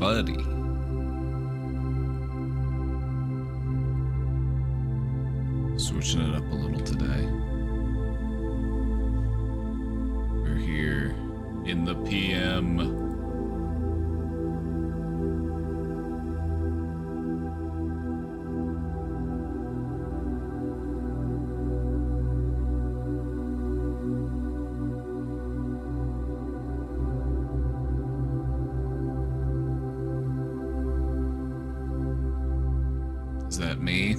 everybody. Switching it up a little today. We're here in the PM. Is that me?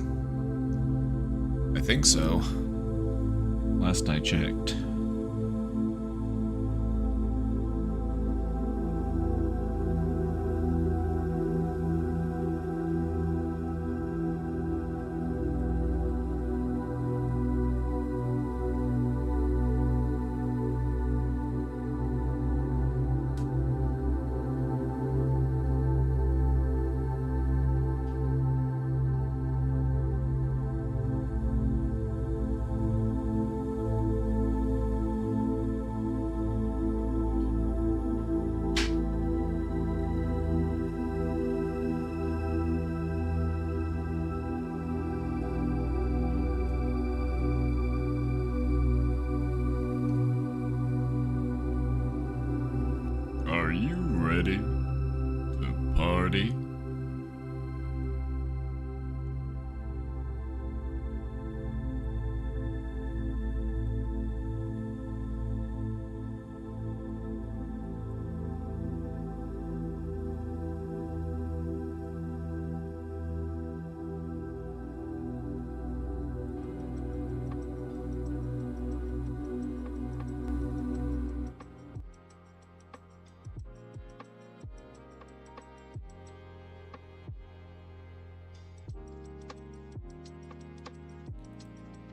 I think so. Last I checked. Are you ready to party?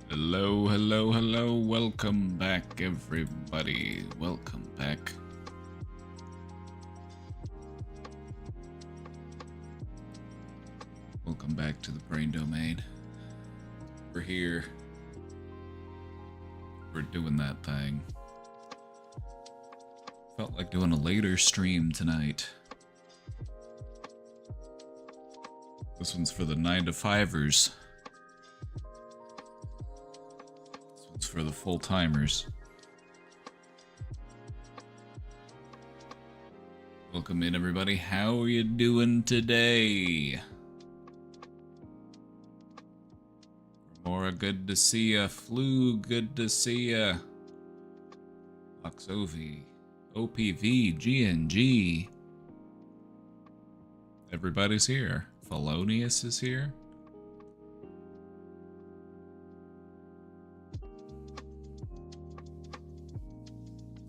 Hello, hello, hello. Welcome back, everybody. Welcome back. Welcome back to the Brain Domain. We're here. We're doing that thing. Felt like doing a later stream tonight. This one's for the 9 to 5ers. For the full-timers. Welcome in, everybody. How are you doing today? Mora, good to see ya. Flu, good to see ya. Oxovi, OPV, GNG. Everybody's here. Felonius is here.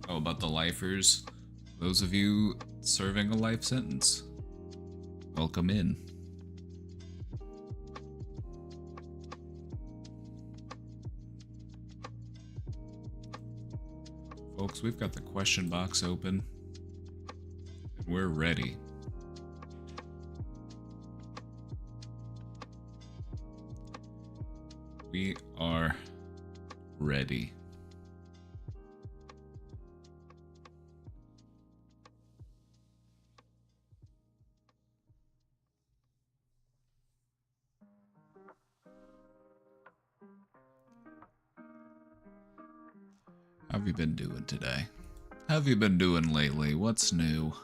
Oh, about the lifers. Those of you serving a life sentence, welcome in. Folks, we've got the question box open, and we're ready. We are ready. How have you been doing today? How have you been doing lately? What's new?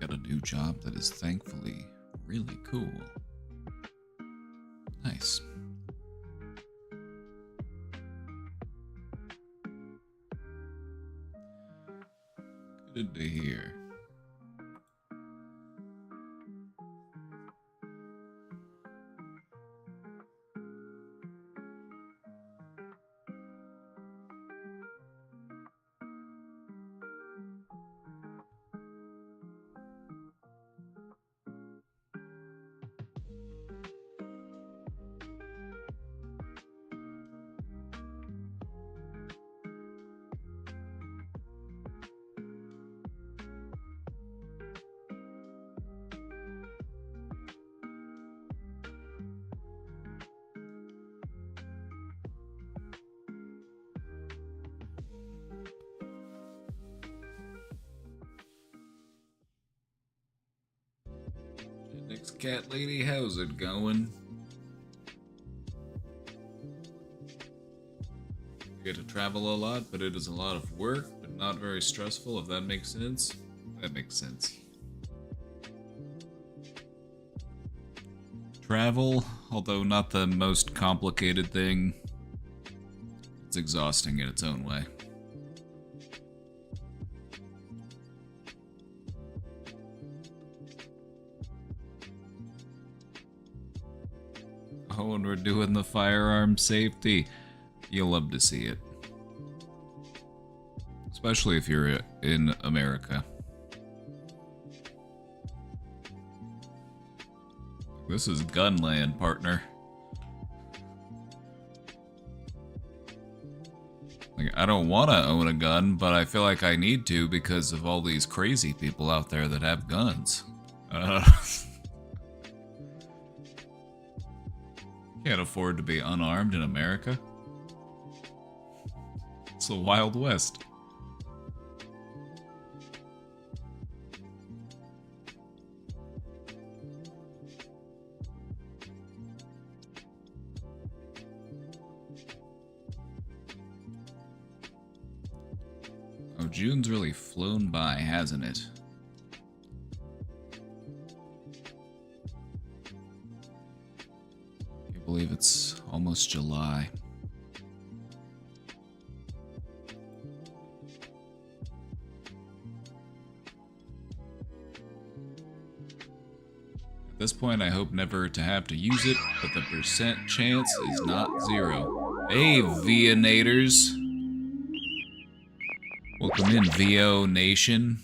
Got a new job that is thankfully really cool. Nice. Good to hear. Cat lady, how's it going? You get to travel a lot, but it is a lot of work, but not very stressful, if that makes sense. That makes sense. Travel, although not the most complicated thing, it's exhausting in its own way. Oh, and we're doing the firearm safety. You'll love to see it. Especially if you're in America. This is gunland, partner. Like, I don't want to own a gun, but I feel like I need to because of all these crazy people out there that have guns. Can't afford to be unarmed in America. It's the Wild West. Oh, June's really flown by, hasn't it? I believe it's almost July. At this point, I hope never to have to use it, but the percent chance is not zero. Hey, Vianators! Welcome in, VO Nation.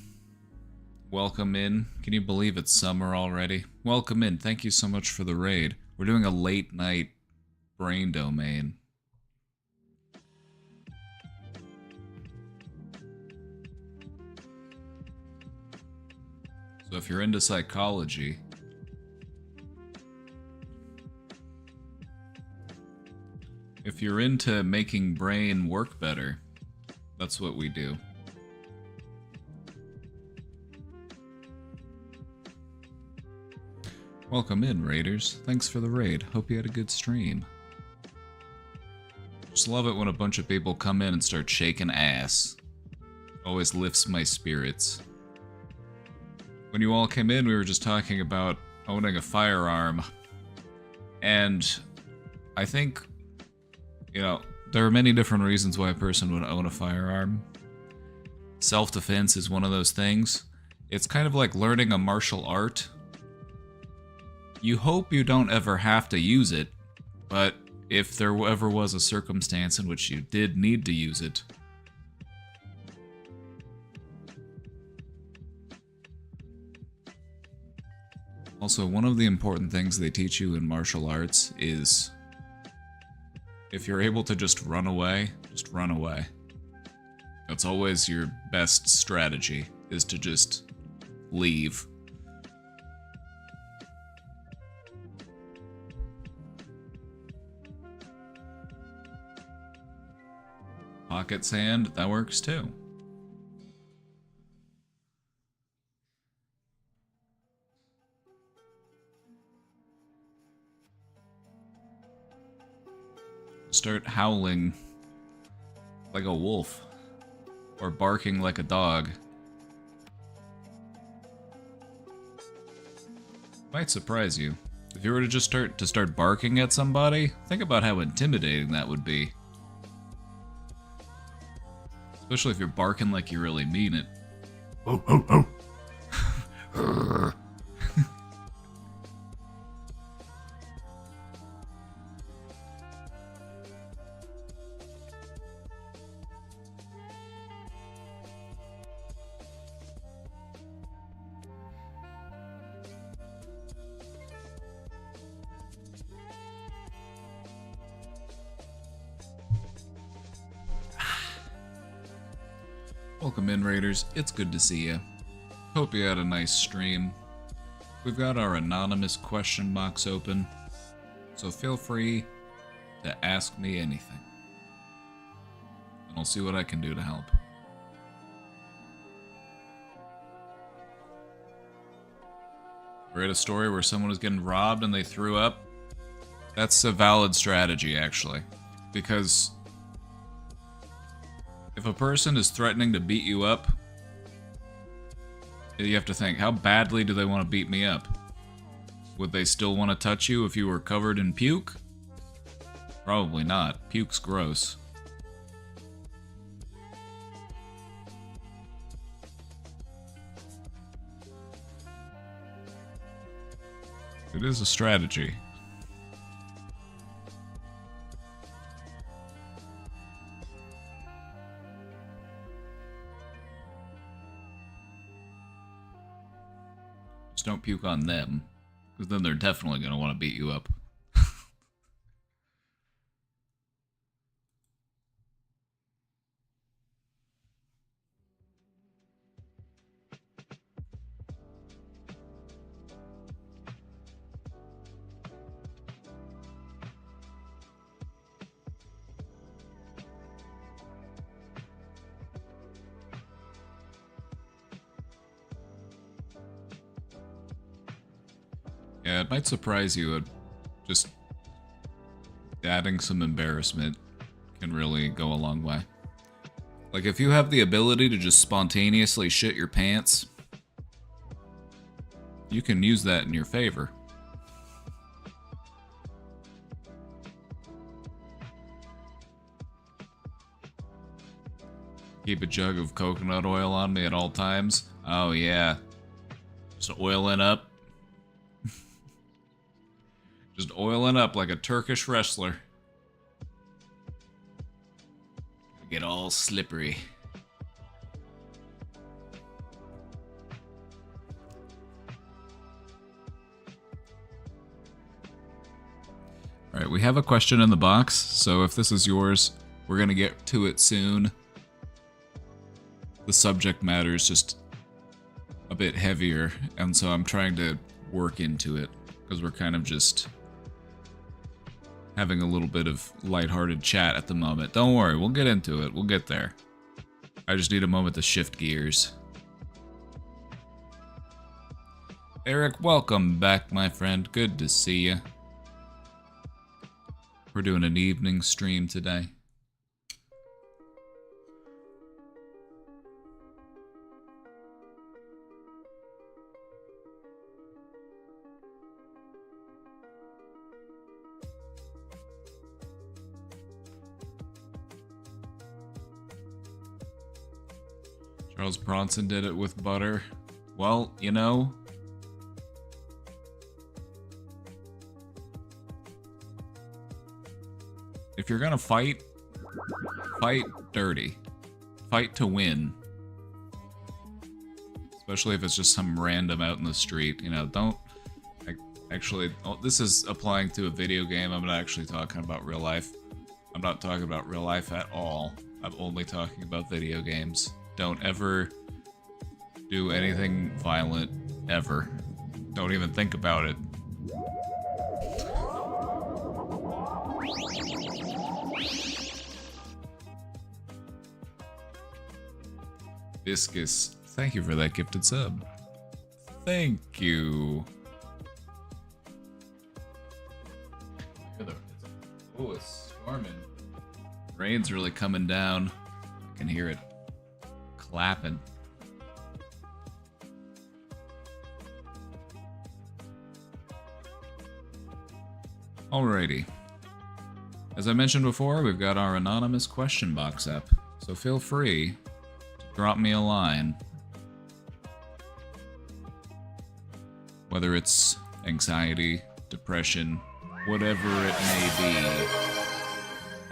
Welcome in. Can you believe it's summer already? Welcome in. Thank you so much for the raid. We're doing a late night brain domain. So if you're into psychology, if you're into making brain work better, that's what we do. Welcome in, Raiders. Thanks for the raid. Hope you had a good stream. Just love it when a bunch of people come in and start shaking ass. Always lifts my spirits. When you all came in, we were just talking about owning a firearm. And I think, you know, there are many different reasons why a person would own a firearm. Self-defense is one of those things. It's kind of like learning a martial art. You hope you don't ever have to use it, but if there ever was a circumstance in which you did need to use it, also, one of the important things they teach you in martial arts is if you're able to just run away, just run away. That's always your best strategy, is to just leave. Pocket sand, that works too. Start howling like a wolf, or barking like a dog. Might surprise you. If you were to just start barking at somebody, think about how intimidating that would be. Especially if you're barking like you really mean it. Oh, oh, oh. Welcome in, Raiders. It's good to see you. Hope you had a nice stream. We've got our anonymous question box open, so feel free to ask me anything. And I'll see what I can do to help. Read a story where someone was getting robbed and they threw up. That's a valid strategy, actually. Because if a person is threatening to beat you up, you have to think, how badly do they want to beat me up? Would they still want to touch you if you were covered in puke? Probably not. Puke's gross. It is a strategy. Just don't puke on them, because then they're definitely going to want to beat you up. Yeah, it might surprise you. Just adding some embarrassment can really go a long way. Like, if you have the ability to just spontaneously shit your pants, you can use that in your favor. Keep a jug of coconut oil on me at all times. Oh yeah. Just oiling up. Just oiling up like a Turkish wrestler. Get all slippery. Alright, we have a question in the box, so if this is yours, we're gonna get to it soon. The subject matter is just a bit heavier, and so I'm trying to work into it, because we're kind of just having a little bit of lighthearted chat at the moment. Don't worry, we'll get into it. We'll get there. I just need a moment to shift gears. Eric, welcome back, my friend. Good to see you. We're doing an evening stream today. Charles Bronson did it with butter. Well, you know, if you're gonna fight, fight dirty. Fight to win. Especially if it's just some random out in the street, you know, don't... Actually, this is applying to a video game. I'm not actually talking about real life. I'm not talking about real life at all. I'm only talking about video games. Don't ever do anything violent, ever. Don't even think about it. Viscous, thank you for that gifted sub. Thank you. Oh, it's storming. Rain's really coming down. I can hear it clapping. Alrighty. As I mentioned before, we've got our anonymous question box up, so feel free to drop me a line. Whether it's anxiety, depression, whatever it may be.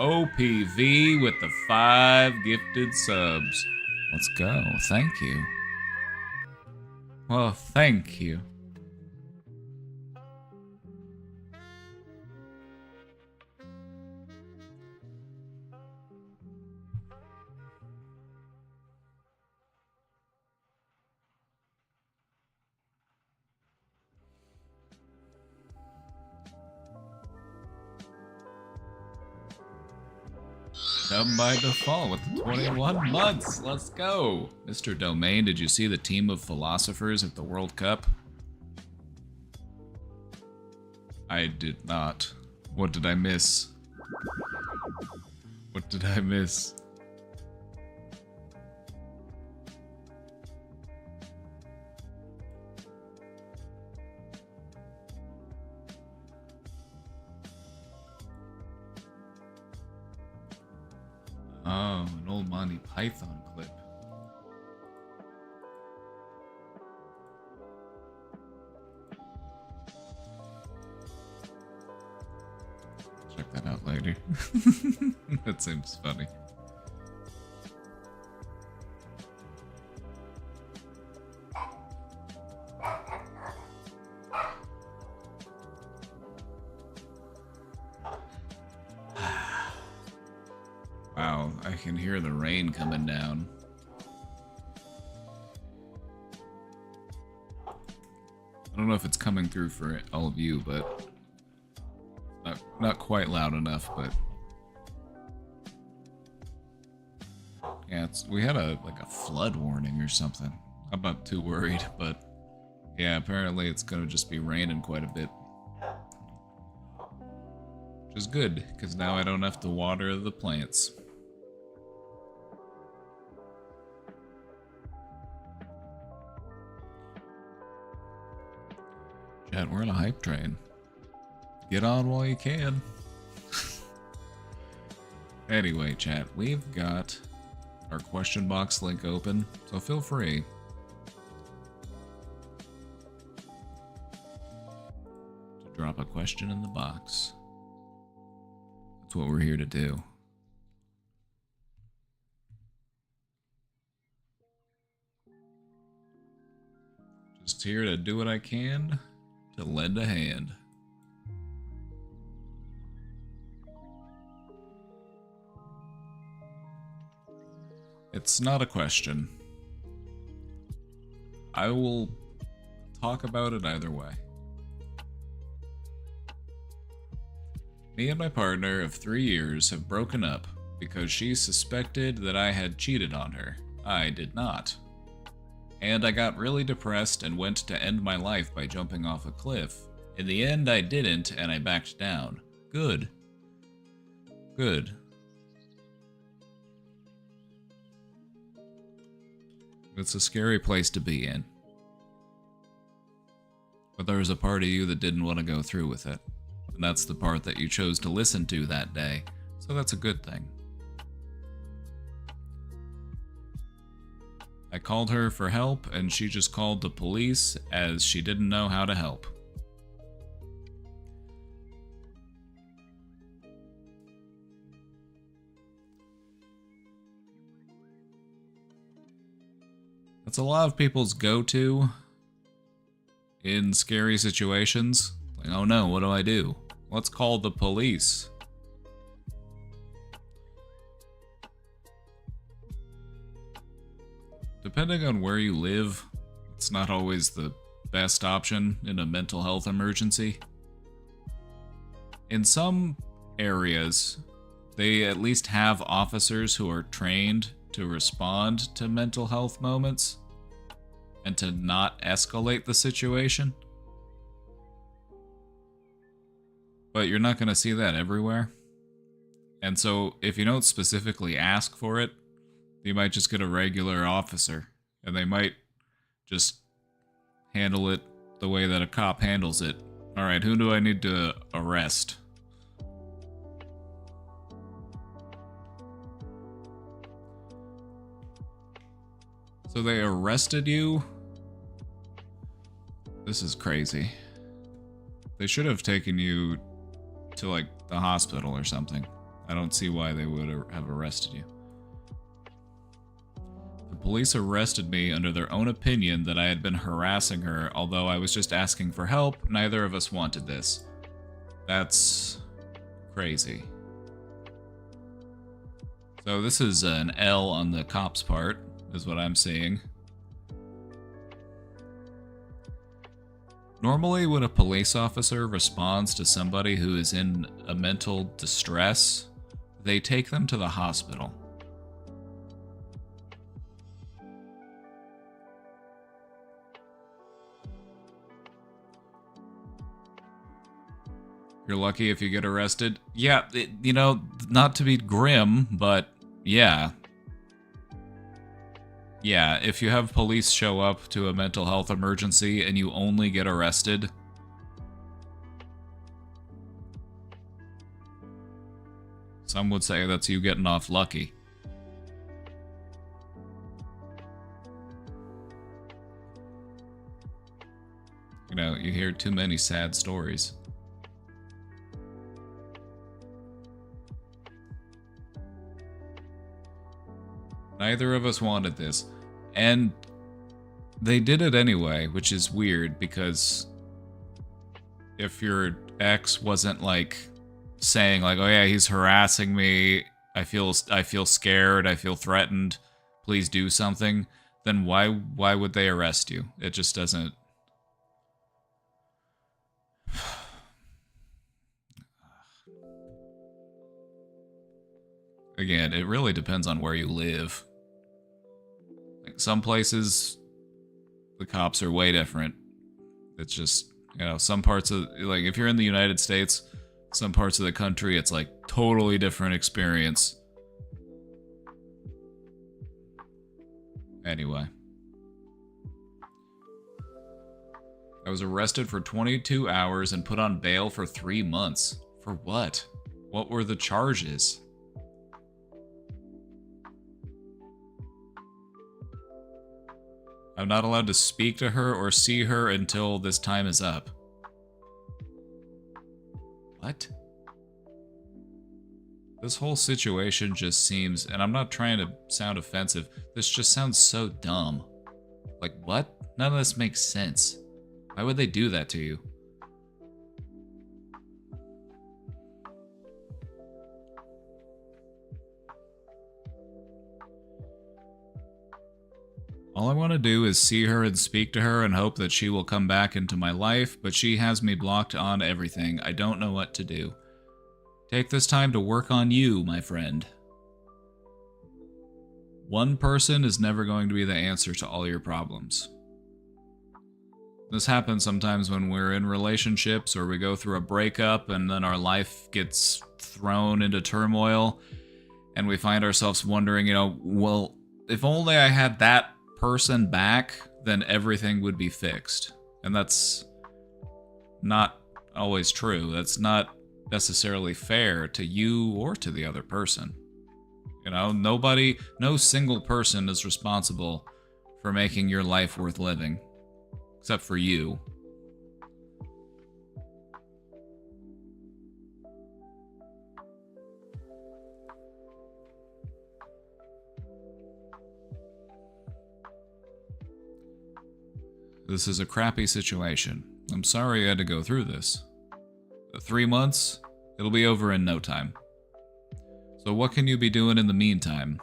OPV with the 5 gifted subs. Let's go. Thank you. Well, thank you. Done by default with the 21 months. Let's go. Mr. Domain, did you see the team of philosophers at the World Cup? I did not. What did I miss? What did I miss? Oh, an old Monty Python clip. Check that out later. That seems funny. Wow, I can hear the rain coming down. I don't know if it's coming through for all of you, but not quite loud enough, but yeah, we had a flood warning or something. I'm not too worried, but yeah, apparently it's gonna just be raining quite a bit. Which is good, because now I don't have to water the plants. Chat, we're on a hype train. Get on while you can. Anyway, chat, we've got our question box link open, so feel free. To drop a question in the box. That's what we're here to do. Just here to do what I can to lend a hand. It's not a question. I will talk about it either way. Me and my partner of 3 years have broken up because she suspected that I had cheated on her. I did not. And I got really depressed and went to end my life by jumping off a cliff. In the end, I didn't, and I backed down. Good. Good. It's a scary place to be in. But there was a part of you that didn't want to go through with it. And that's the part that you chose to listen to that day. So that's a good thing. I called her for help, and she just called the police as she didn't know how to help. That's a lot of people's go-to in scary situations. Like, oh no, what do I do? Let's call the police. Depending on where you live, it's not always the best option in a mental health emergency. In some areas, they at least have officers who are trained to respond to mental health moments and to not escalate the situation. But you're not going to see that everywhere. And so if you don't specifically ask for it, you might just get a regular officer, and they might just handle it the way that a cop handles it. Alright, who do I need to arrest? So they arrested you? This is crazy. They should have taken you to, like, the hospital or something. I don't see why they would have arrested you. The police arrested me under their own opinion that I had been harassing her, although I was just asking for help. Neither of us wanted this. That's crazy. So this is an L on the cop's part, is what I'm seeing. Normally, when a police officer responds to somebody who is in a mental distress, they take them to the hospital. You're lucky if you get arrested. Yeah, you know, not to be grim, but yeah. Yeah, if you have police show up to a mental health emergency and you only get arrested, some would say that's you getting off lucky. You know, you hear too many sad stories. Neither of us wanted this. And they did it anyway, which is weird because if your ex wasn't like saying like, "Oh yeah, he's harassing me. I feel scared. I feel threatened. Please do something." Then why would they arrest you? It just doesn't. Again, it really depends on where you live. Like some places, the cops are way different. It's just, you know, some parts of, like, if you're in the United States, some parts of the country, it's like totally different experience. Anyway. I was arrested for 22 hours and put on bail for 3 months. For what? What were the charges? I'm not allowed to speak to her or see her until this time is up. What? This whole situation just seems, and I'm not trying to sound offensive, this just sounds so dumb. Like, what? None of this makes sense. Why would they do that to you? All I want to do is see her and speak to her and hope that she will come back into my life, but she has me blocked on everything. I don't know what to do. Take this time to work on you, my friend. One person is never going to be the answer to all your problems. This happens sometimes when we're in relationships or we go through a breakup and then our life gets thrown into turmoil and we find ourselves wondering, you know, well, if only I had that person back, then everything would be fixed. And that's not always true. That's not necessarily fair to you or to the other person. You know, no single person is responsible for making your life worth living, except for you. This is a crappy situation. I'm sorry you had to go through this. 3 months, it'll be over in no time. So what can you be doing in the meantime?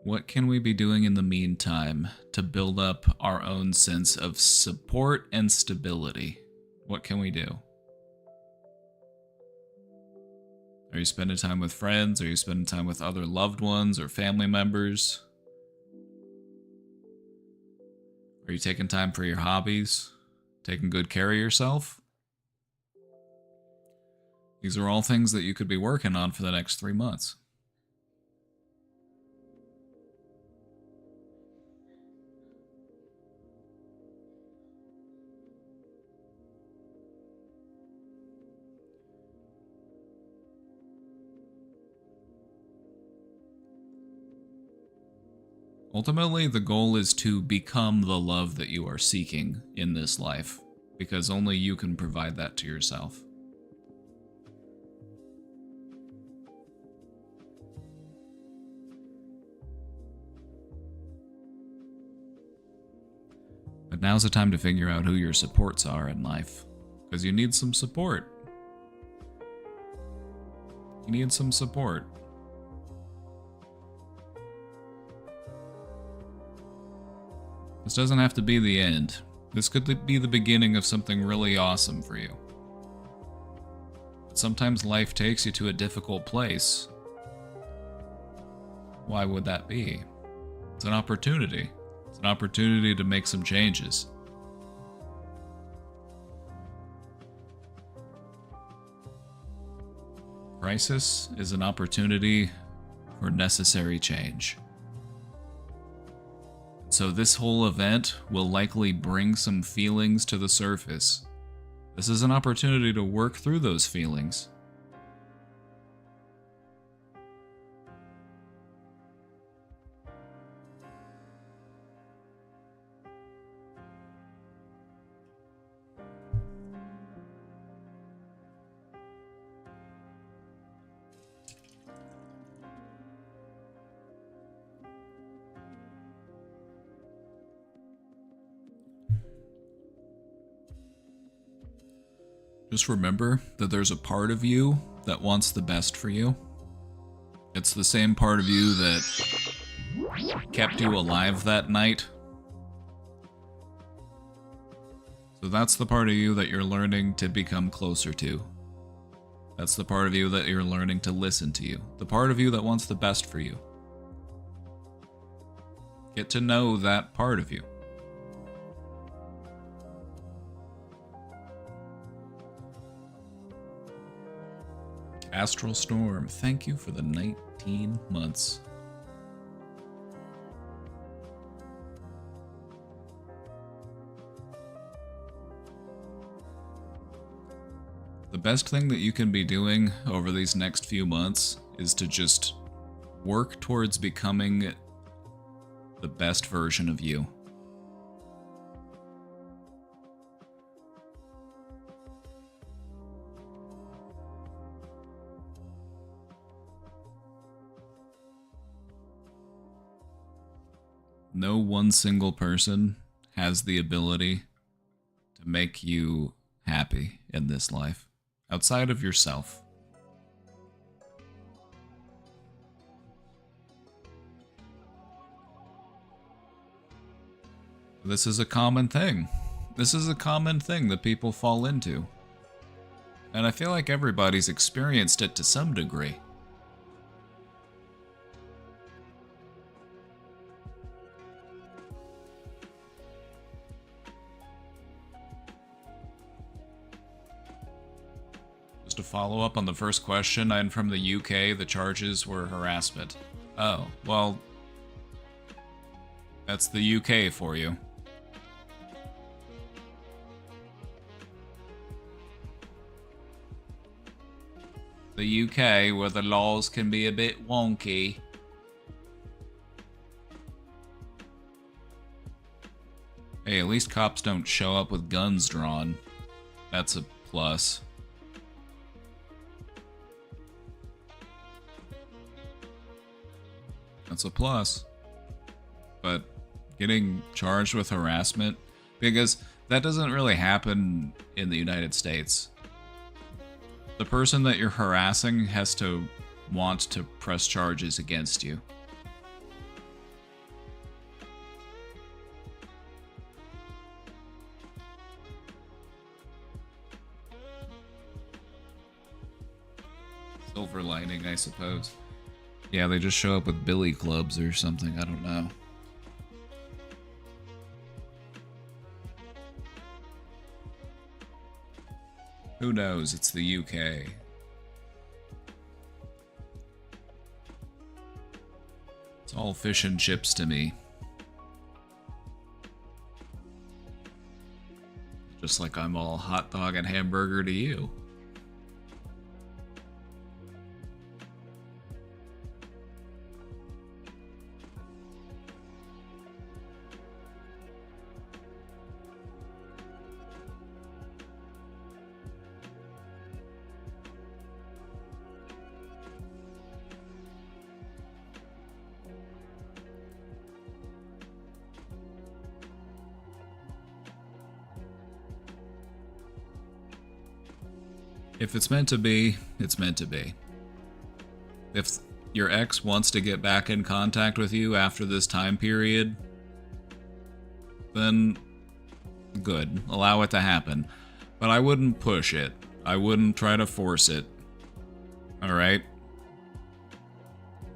What can we be doing in the meantime to build up our own sense of support and stability? What can we do? Are you spending time with friends? Are you spending time with other loved ones or family members? Are you taking time for your hobbies? Taking good care of yourself? These are all things that you could be working on for the next 3 months. Ultimately, the goal is to become the love that you are seeking in this life, because only you can provide that to yourself. But now's the time to figure out who your supports are in life, because you need some support. You need some support. This doesn't have to be the end. This could be the beginning of something really awesome for you. But sometimes life takes you to a difficult place. Why would that be? It's an opportunity. It's an opportunity to make some changes. Crisis is an opportunity for necessary change. So this whole event will likely bring some feelings to the surface. This is an opportunity to work through those feelings. Just remember that there's a part of you that wants the best for you. It's the same part of you that kept you alive that night. So that's the part of you that you're learning to become closer to. That's the part of you that you're learning to listen to you. The part of you that wants the best for you. Get to know that part of you. Astral Storm, thank you for the 19 months. The best thing that you can be doing over these next few months is to just work towards becoming the best version of you. No one single person has the ability to make you happy in this life, outside of yourself. This is a common thing. This is a common thing that people fall into. And I feel like everybody's experienced it to some degree. To follow up on the first question, I'm from the UK. The charges were harassment. Oh, well, that's the UK for you. The UK, where the laws can be a bit wonky. Hey, at least cops don't show up with guns drawn. That's a plus. That's a plus. But getting charged with harassment, because that doesn't really happen in the United States. The person that you're harassing has to want to press charges against you. Silver lining, I suppose. Yeah, they just show up with billy clubs or something, I don't know. Who knows, it's the UK. It's all fish and chips to me. Just like I'm all hot dog and hamburger to you. If it's meant to be, it's meant to be. If your ex wants to get back in contact with you after this time period, then good, allow it to happen. But I wouldn't push it. I wouldn't try to force it. Alright?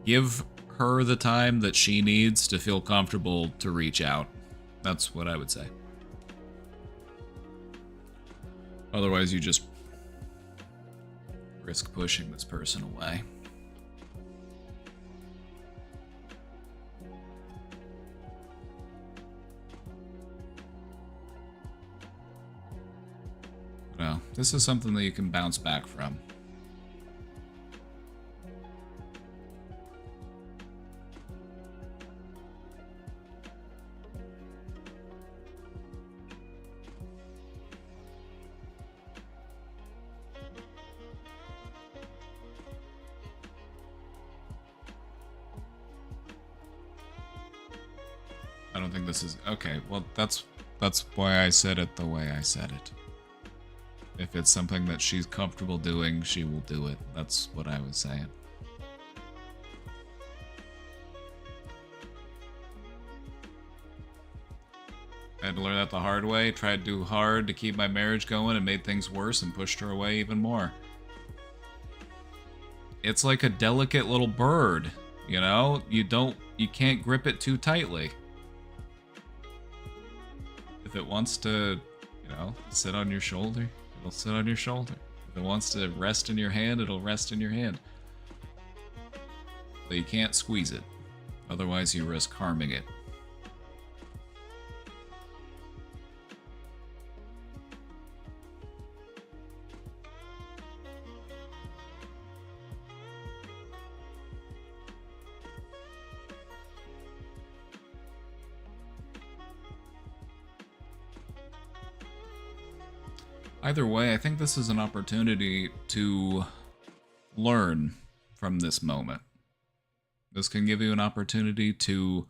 Give her the time that she needs to feel comfortable to reach out. That's what I would say. Otherwise, you just risk pushing this person away. Well, this is something that you can bounce back from. I don't think this is... Okay, well, that's why I said it the way I said it. If it's something that she's comfortable doing, she will do it. That's what I was saying. I had to learn that the hard way, tried too hard to keep my marriage going and made things worse and pushed her away even more. It's like a delicate little bird, you know? You can't grip it too tightly. If it wants to, you know, sit on your shoulder, it'll sit on your shoulder. If it wants to rest in your hand, it'll rest in your hand. But you can't squeeze it. Otherwise you risk harming it. Either way, I think this is an opportunity to learn from this moment. This can give you an opportunity to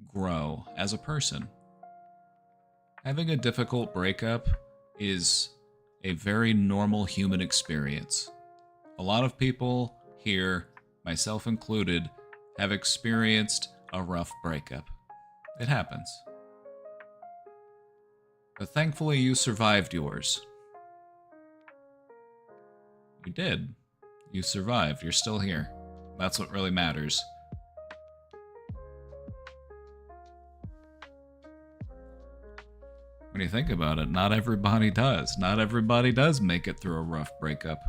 grow as a person. Having a difficult breakup is a very normal human experience. A lot of people here, myself included, have experienced a rough breakup. It happens. But thankfully you survived yours. You did. You survived. You're still here. That's what really matters. When you think about it, not everybody does. Not everybody does make it through a rough breakup.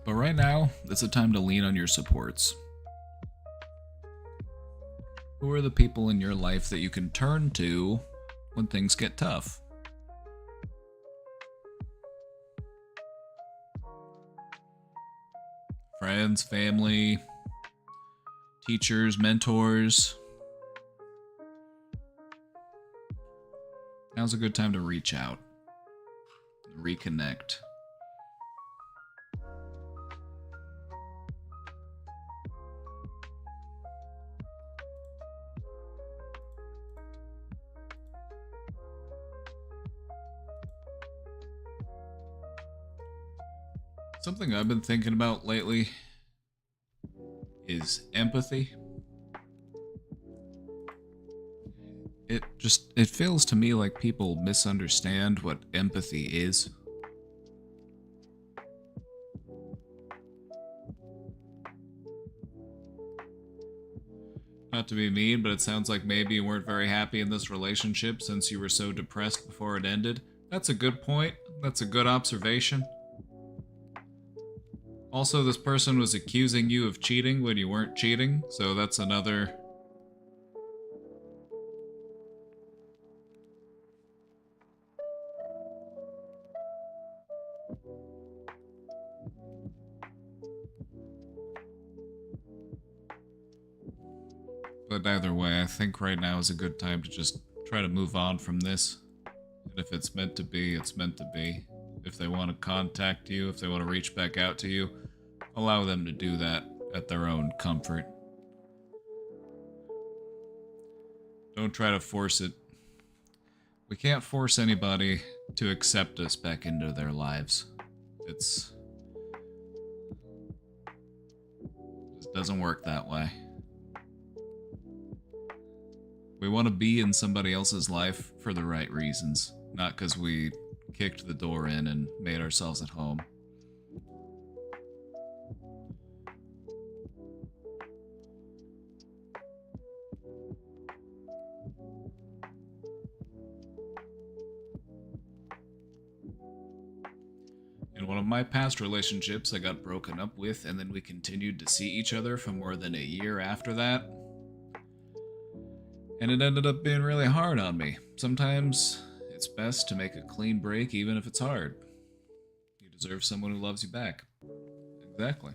But right now, it's a time to lean on your supports. Who are the people in your life that you can turn to when things get tough? Friends, family, teachers, mentors. Now's a good time to reach out, reconnect. Something I've been thinking about lately is empathy. It feels to me like people misunderstand what empathy is. Not to be mean, but it sounds like maybe you weren't very happy in this relationship since you were so depressed before it ended. That's a good point. That's a good observation. Also, this person was accusing you of cheating when you weren't cheating, so that's another... But either way, I think right now is a good time to just try to move on from this. And if it's meant to be, it's meant to be. If they want to contact you, if they want to reach back out to you, allow them to do that at their own comfort. Don't try to force it. We can't force anybody to accept us back into their lives. It doesn't work that way. We want to be in somebody else's life for the right reasons, not because we kicked the door in and made ourselves at home. In one of my past relationships, I got broken up with, and then we continued to see each other for more than a year after that. And it ended up being really hard on me. Sometimes it's best to make a clean break even if it's hard. You deserve someone who loves you back. Exactly.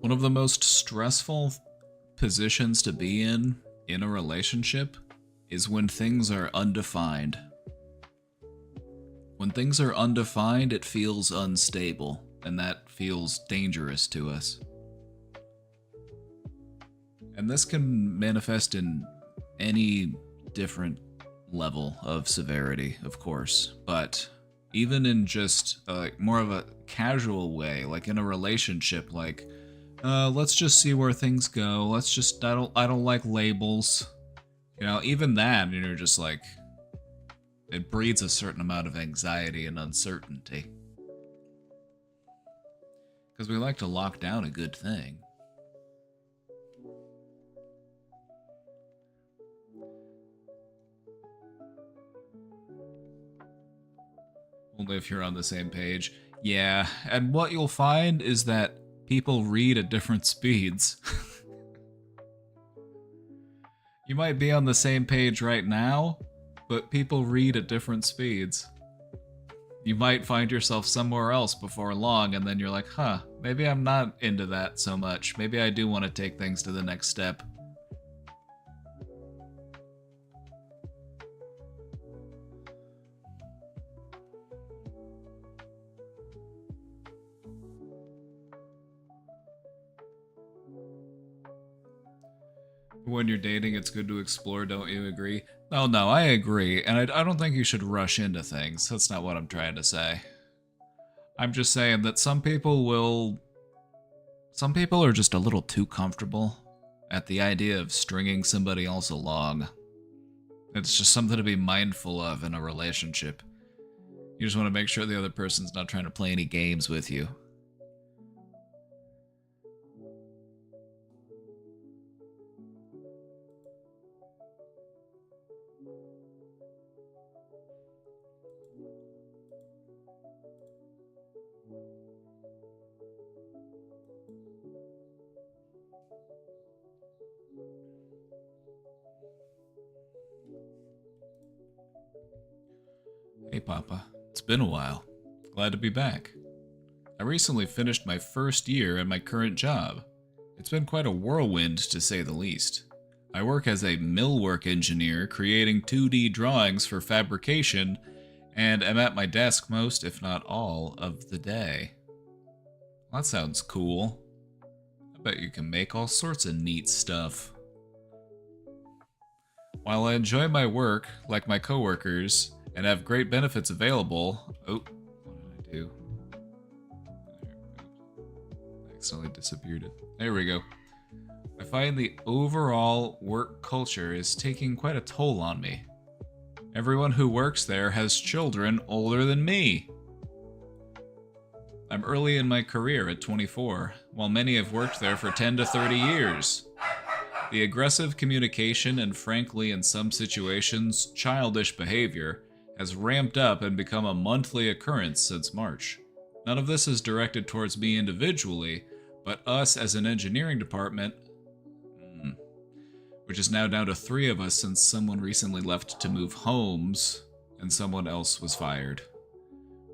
One of the most stressful positions to be in a relationship is when things are undefined. When things are undefined, it feels unstable, and that feels dangerous to us. And this can manifest in any different level of severity, of course, but even in just more of a casual way, like in a relationship, like, let's just see where things go. I don't like labels. You know, even that, and you're just like, it breeds a certain amount of anxiety and uncertainty. Because we like to lock down a good thing. Only if you're on the same page. Yeah, and what you'll find is that people read at different speeds. You might be on the same page right now, but people read at different speeds. You might find yourself somewhere else before long, and then you're like, huh, maybe I'm not into that so much. Maybe I do want to take things to the next step. When you're dating, it's good to explore, don't you agree? Oh no, I agree, and I don't think you should rush into things. That's not what I'm trying to say. I'm just saying that some people are just a little too comfortable at the idea of stringing somebody else along. It's just something to be mindful of in a relationship. You just want to make sure the other person's not trying to play any games with you. Hey Papa, it's been a while. Glad to be back. I recently finished my first year at my current job. It's been quite a whirlwind to say the least. I work as a millwork engineer creating 2D drawings for fabrication and am at my desk most, if not all, of the day. Well, that sounds cool. I bet you can make all sorts of neat stuff. While I enjoy my work, like my coworkers, and have great benefits available. Oh, what did I do? I accidentally disappeared it. There we go. I find the overall work culture is taking quite a toll on me. Everyone who works there has children older than me. I'm early in my career at 24, while many have worked there for 10 to 30 years. The aggressive communication and, frankly, in some situations, childish behavior has ramped up and become a monthly occurrence since March. None of this is directed towards me individually, but us as an engineering department, which is now down to 3 of us since someone recently left to move homes and someone else was fired.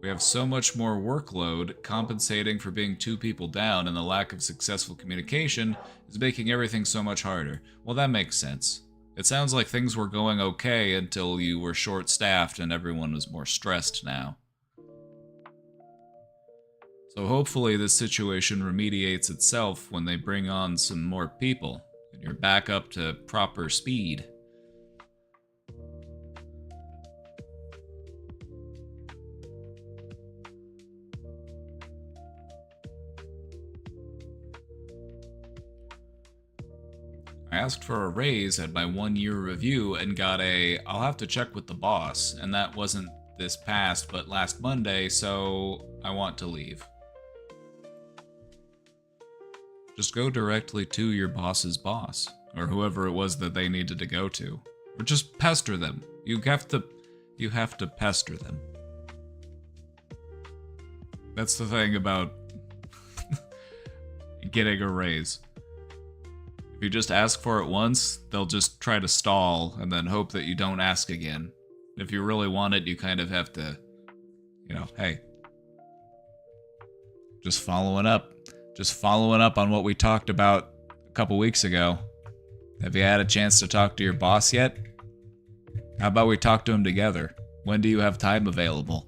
We have so much more workload, compensating for being 2 people down, and the lack of successful communication is making everything so much harder. Well, that makes sense. It sounds like things were going okay until you were short-staffed and everyone was more stressed now. So hopefully this situation remediates itself when they bring on some more people, and you're back up to proper speed. I asked for a raise at my 1-year review and got I'll have to check with the boss, and that wasn't this past but last Monday, so I want to leave. Just go directly to your boss's boss, or whoever it was that they needed to go to. Or just pester them. You have to pester them. That's the thing about getting a raise. If you just ask for it once, they'll just try to stall and then hope that you don't ask again. If you really want it, you kind of have to, hey. Just following up on what we talked about a couple weeks ago. Have you had a chance to talk to your boss yet? How about we talk to him together? When do you have time available?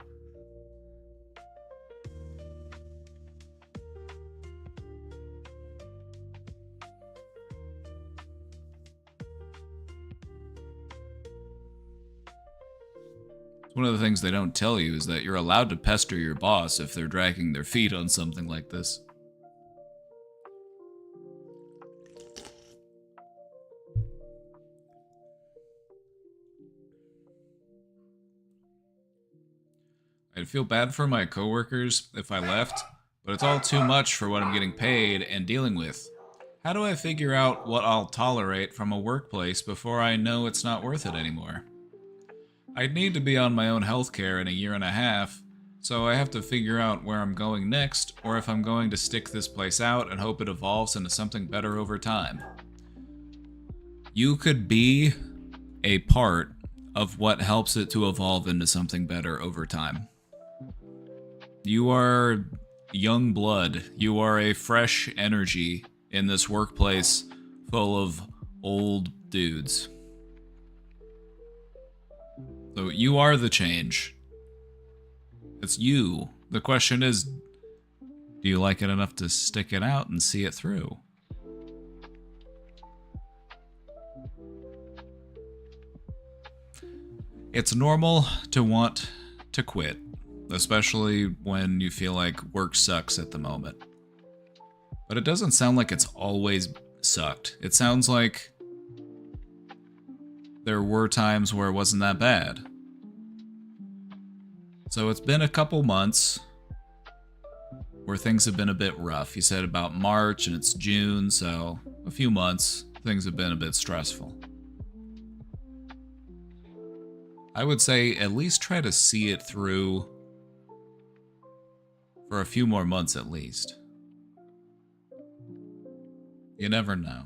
One of the things they don't tell you is that you're allowed to pester your boss if they're dragging their feet on something like this. I'd feel bad for my coworkers if I left, but it's all too much for what I'm getting paid and dealing with. How do I figure out what I'll tolerate from a workplace before I know it's not worth it anymore? I'd need to be on my own healthcare in a year and a half, so I have to figure out where I'm going next, or if I'm going to stick this place out and hope it evolves into something better over time. You could be a part of what helps it to evolve into something better over time. You are young blood. You are a fresh energy in this workplace full of old dudes. So you are the change. It's you. The question is, do you like it enough to stick it out and see it through? It's normal to want to quit, especially when you feel like work sucks at the moment. But it doesn't sound like it's always sucked. It sounds like there were times where it wasn't that bad. So it's been a couple months where things have been a bit rough. You said about March and it's June, so a few months, things have been a bit stressful. I would say at least try to see it through for a few more months at least. You never know.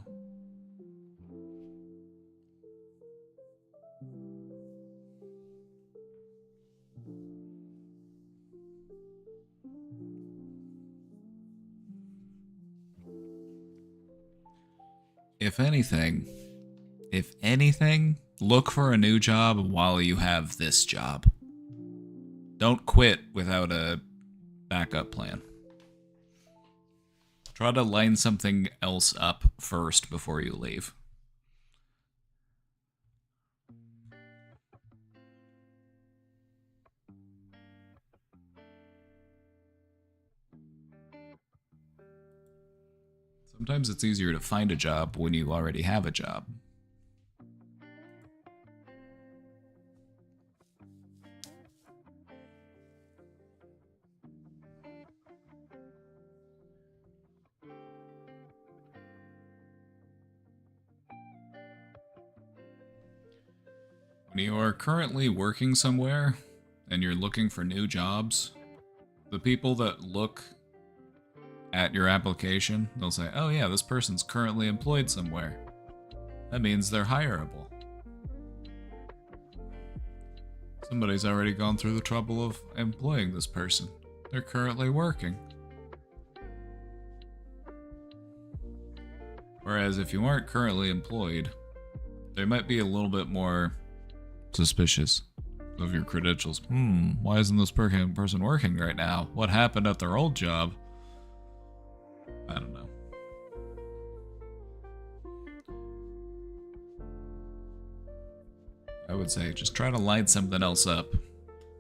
If anything, look for a new job while you have this job. Don't quit without a backup plan. Try to line something else up first before you leave. Sometimes it's easier to find a job when you already have a job. When you are currently working somewhere and you're looking for new jobs, the people that look at your application, they'll say, oh yeah, this person's currently employed somewhere. That means they're hireable. Somebody's already gone through the trouble of employing this person. They're currently working. Whereas if you aren't currently employed, They might be a little bit more suspicious of your credentials. Why isn't this person working right now? What happened at their old job? I don't know. I would say just try to line something else up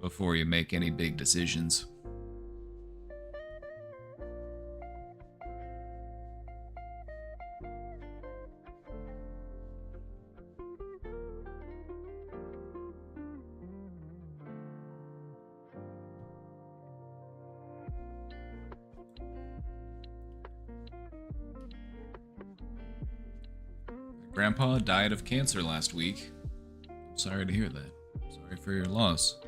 before you make any big decisions. Grandpa died of cancer last week. I'm sorry to hear that. Sorry for your loss.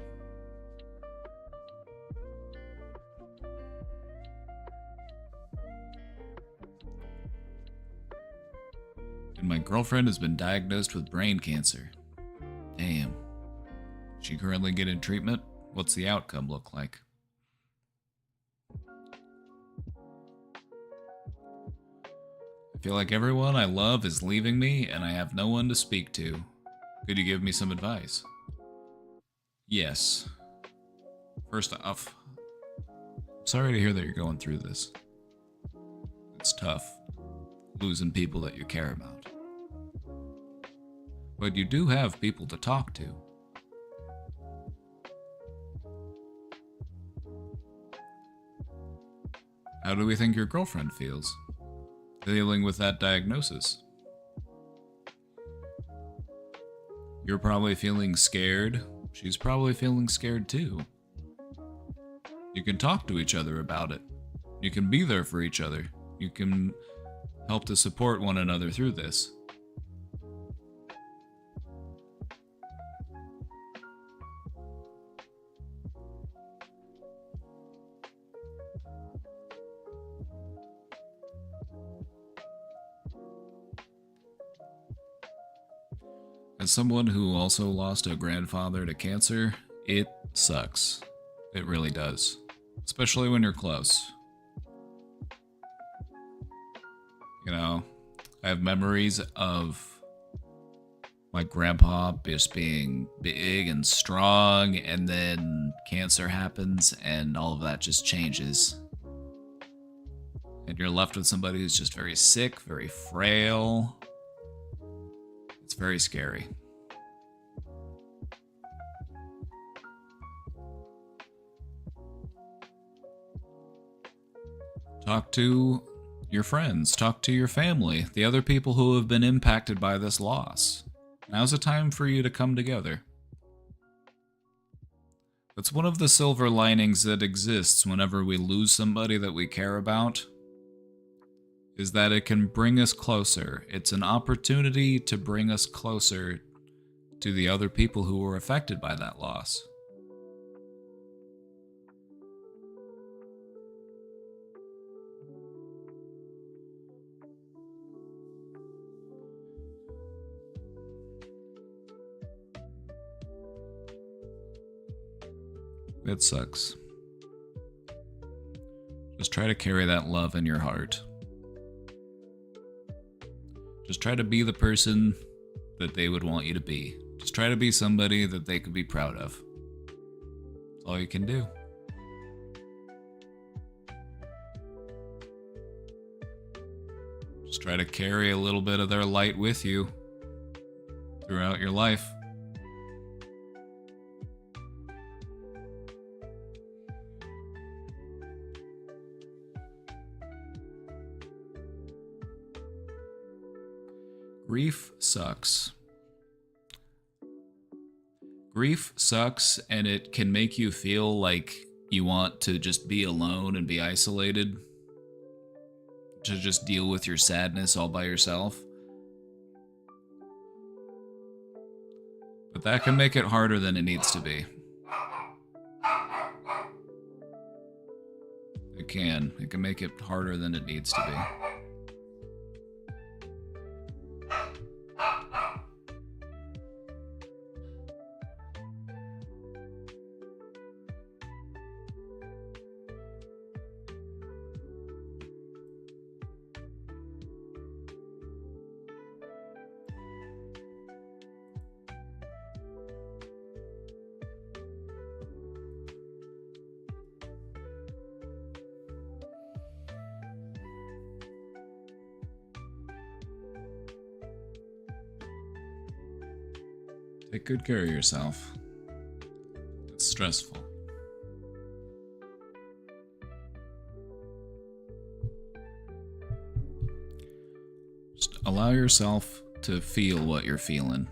And my girlfriend has been diagnosed with brain cancer. Damn. Is she currently getting treatment? What's the outcome look like? I feel like everyone I love is leaving me and I have no one to speak to. Could you give me some advice? Yes. First off, I'm sorry to hear that you're going through this. It's tough, losing people that you care about. But you do have people to talk to. How do we think your girlfriend feels? Dealing with that diagnosis. You're probably feeling scared. She's probably feeling scared too. You can talk to each other about it. You can be there for each other. You can help to support one another through this. As someone who also lost a grandfather to cancer, it sucks. It really does. Especially when you're close. You know, I have memories of my grandpa just being big and strong, and then cancer happens, and all of that just changes. And you're left with somebody who's just very sick, very frail. It's very scary. Talk to your friends, talk to your family, the other people who have been impacted by this loss. Now's a time for you to come together. That's one of the silver linings that exists whenever we lose somebody that we care about, is that it can bring us closer. It's an opportunity to bring us closer to the other people who were affected by that loss. It sucks. Just try to carry that love in your heart. Just try to be the person that they would want you to be. Just try to be somebody that they could be proud of. That's all you can do. Just try to carry a little bit of their light with you throughout your life. Grief sucks. Grief sucks, and it can make you feel like you want to just be alone and be isolated. To just deal with your sadness all by yourself. But that can make it harder than it needs to be. It can. It can make it harder than it needs to be. Take good care of yourself. It's stressful. Just allow yourself to feel what you're feeling.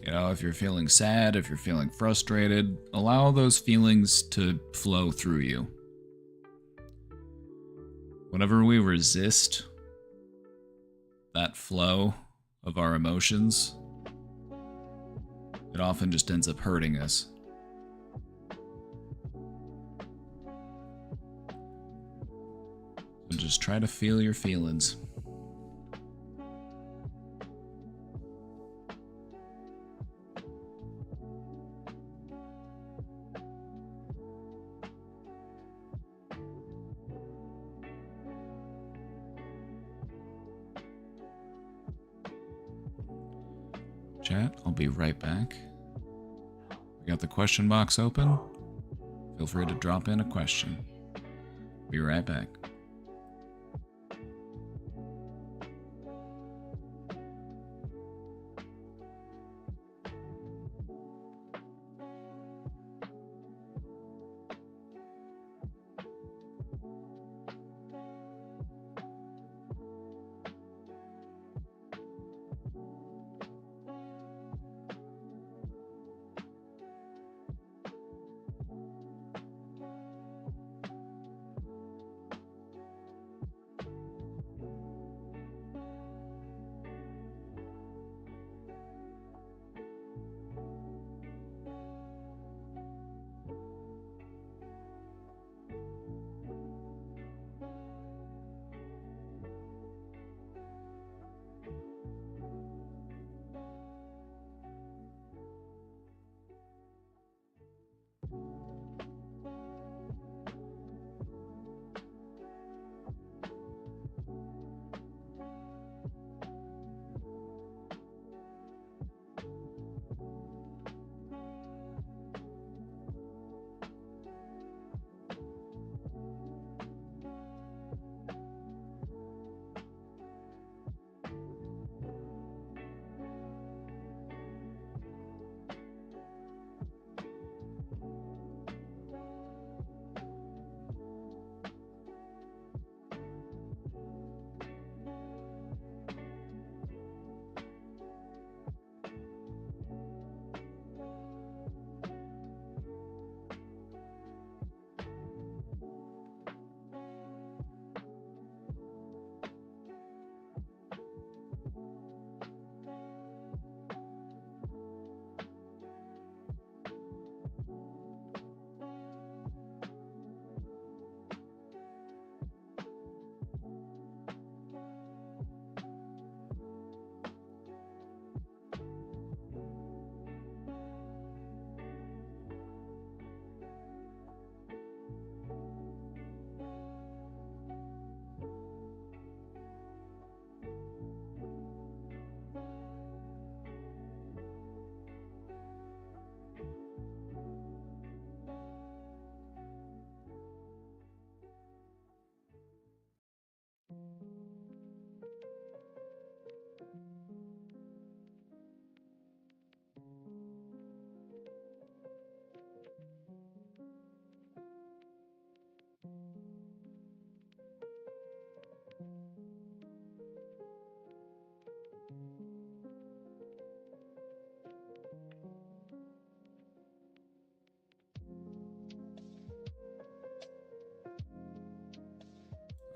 You know, if you're feeling sad, if you're feeling frustrated, allow those feelings to flow through you. Whenever we resist that flow of our emotions, it often just ends up hurting us. So just try to feel your feelings. Chat, I'll be right back. We got the question box open. Feel free to drop in a question. Be right back.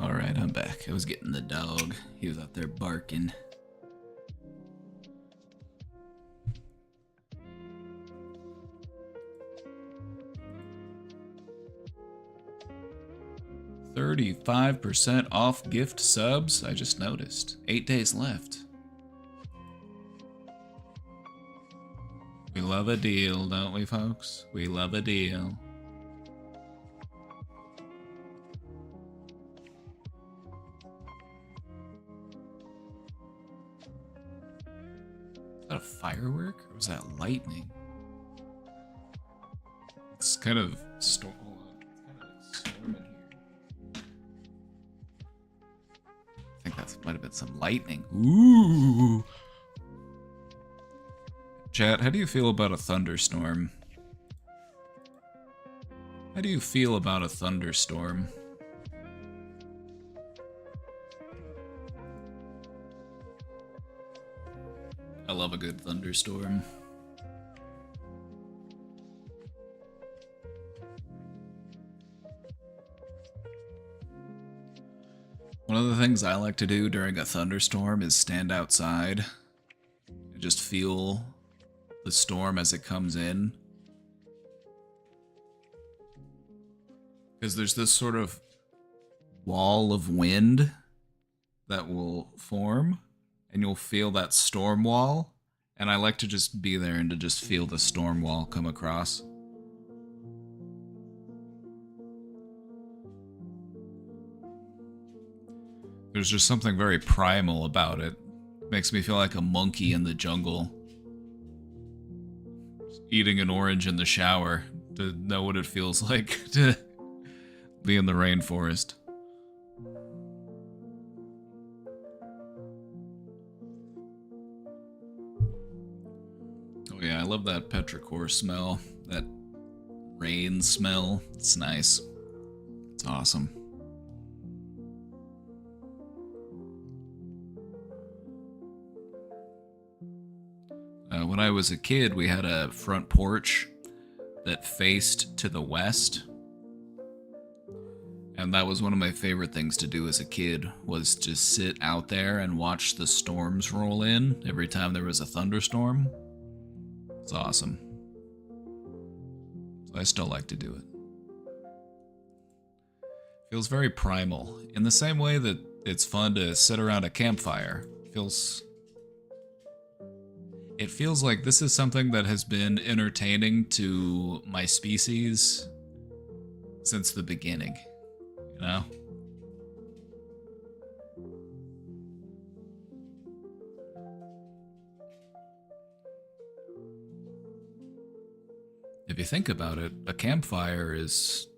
Alright, I'm back. I was getting the dog. He was out there barking. $35% off gift subs? I just noticed. 8 days left. We love a deal, don't we, folks? We love a deal. Is that a firework? Or was that lightning? It's kind of storming here. I think that might have been some lightning. Ooh! Chat, how do you feel about a thunderstorm? How do you feel about a thunderstorm? I love a good thunderstorm. One of the things I like to do during a thunderstorm is stand outside and just feel the storm as it comes in. Because there's this sort of wall of wind that will form, and you'll feel that storm wall. And I like to just be there and to just feel the storm wall come across. There's just something very primal about it. Makes me feel like a monkey in the jungle. Just eating an orange in the shower to know what it feels like to be in the rainforest. Oh yeah, I love that petrichor smell. That rain smell. It's nice. It's awesome. When I was a kid, we had a front porch that faced to the west. And that was one of my favorite things to do as a kid, was to sit out there and watch the storms roll in every time there was a thunderstorm. It's awesome. So I still like to do it. Feels very primal. In the same way that it's fun to sit around a campfire. It feels like this is something that has been entertaining to my species since the beginning, you know? If you think about it, a campfire is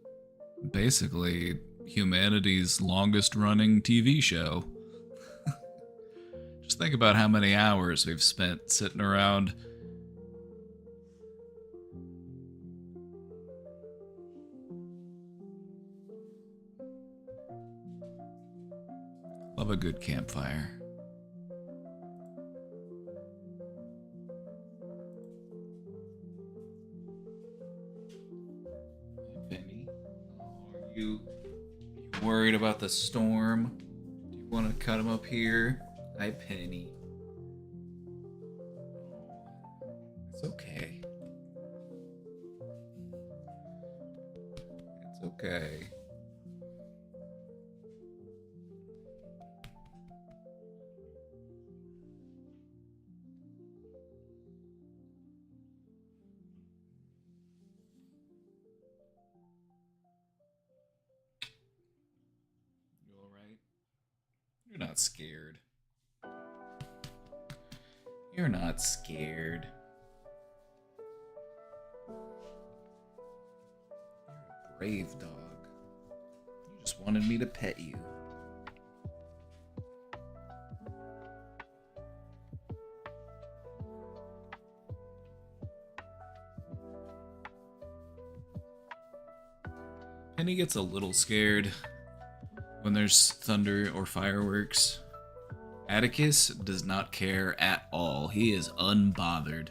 basically humanity's longest running TV show. Just think about how many hours we've spent sitting around love a good campfire. Penny, are you worried about the storm? Do you want to cut him up here? Hi, Penny. It's okay. It's okay. You alright? You're not scared. You're not scared. You're a brave dog. You just wanted me to pet you. Penny gets a little scared when there's thunder or fireworks. Atticus does not care at all. He is unbothered.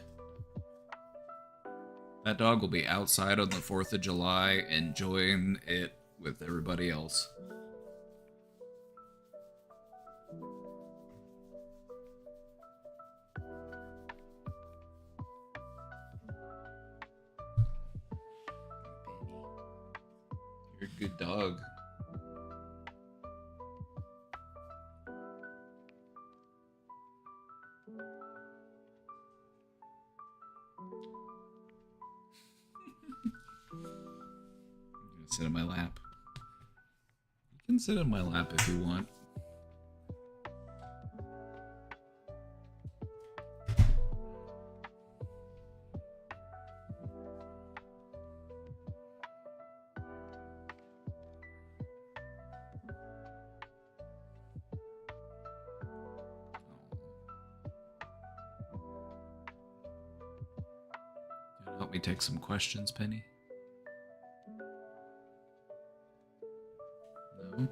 That dog will be outside on the 4th of July enjoying it with everybody else. You're a good dog. Sit in my lap. You can sit in my lap if you want. help me take some questions, Penny? No? Do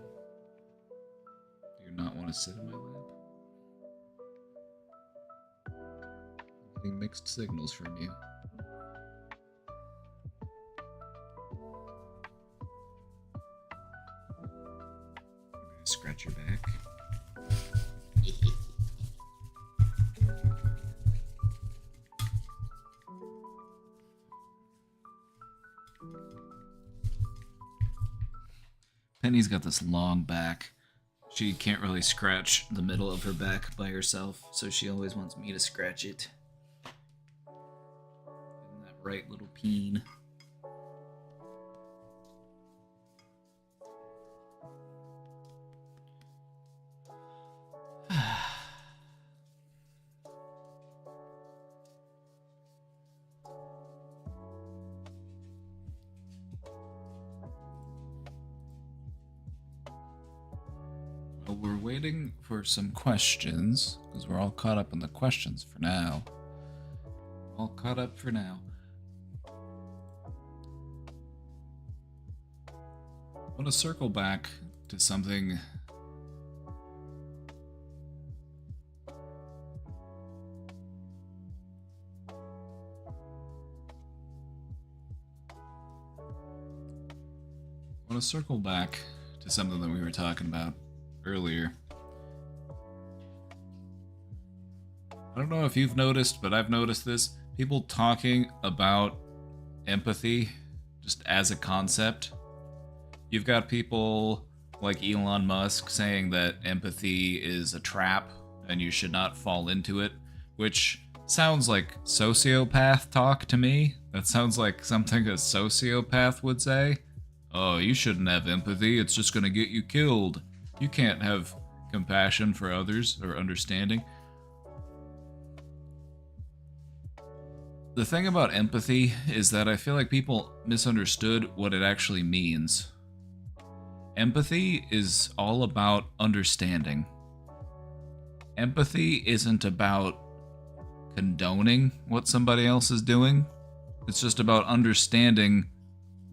you not want to sit in my lap? I'm getting mixed signals from you. Scratch your back. Penny's got this long back. She can't really scratch the middle of her back by herself, so she always wants me to scratch it. Isn't that right, little peen? We're waiting for some questions, because we're all caught up in the questions for now. All caught up for now. I want to circle back to something that we were talking about earlier. I don't know if you've noticed, but I've noticed this. People talking about empathy just as a concept. You've got people like Elon Musk saying that empathy is a trap and you should not fall into it, which sounds like sociopath talk to me. That sounds like something a sociopath would say. Oh, you shouldn't have empathy, it's just gonna get you killed. You can't have compassion for others or understanding. The thing about empathy is that I feel like people misunderstood what it actually means. Empathy is all about understanding. Empathy isn't about condoning what somebody else is doing. It's just about understanding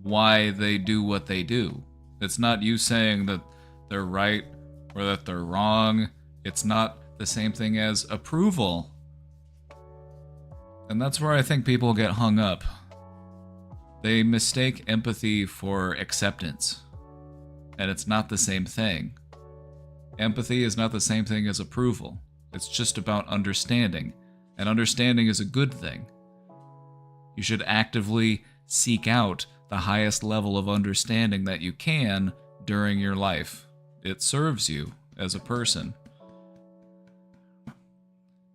why they do what they do. It's not you saying that they're right or that they're wrong. It's not the same thing as approval. And that's where I think people get hung up. They mistake empathy for acceptance. And it's not the same thing. Empathy is not the same thing as approval. It's just about understanding. And understanding is a good thing. You should actively seek out the highest level of understanding that you can during your life. It serves you as a person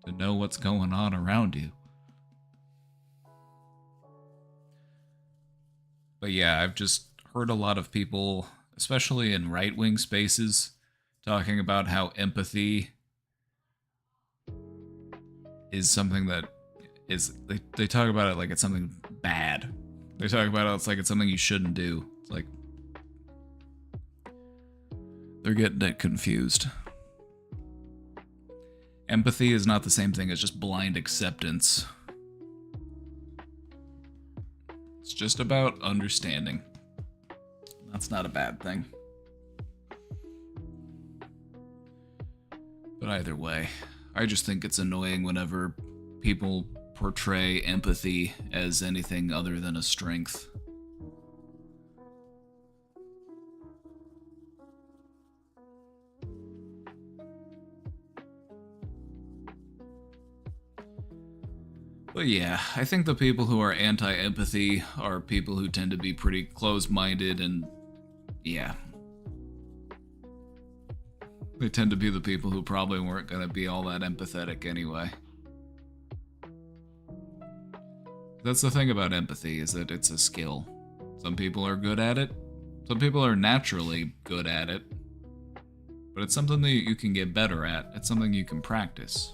to know what's going on around you. But yeah, I've just heard a lot of people, especially in right-wing spaces, talking about how empathy is something that is... They talk about it like it's something bad. They talk about it like it's something you shouldn't do. It's like... They're getting it confused. Empathy is not the same thing as just blind acceptance. It's just about understanding. That's not a bad thing. But either way, I just think it's annoying whenever people portray empathy as anything other than a strength. But yeah, I think the people who are anti-empathy are people who tend to be pretty close-minded and, yeah. They tend to be the people who probably weren't going to be all that empathetic anyway. That's the thing about empathy, is that it's a skill. Some people are good at it. Some people are naturally good at it. But it's something that you can get better at. It's something you can practice.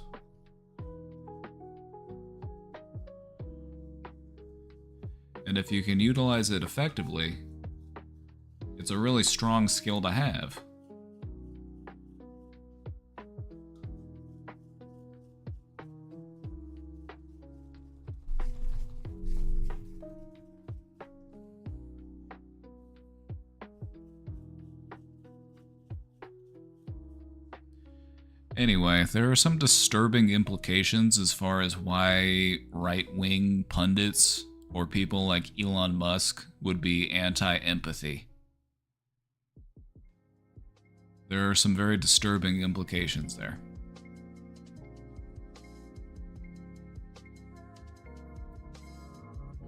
And if you can utilize it effectively, it's a really strong skill to have. Anyway, there are some disturbing implications as far as why right-wing pundits or people like Elon Musk would be anti-empathy. There are some very disturbing implications there.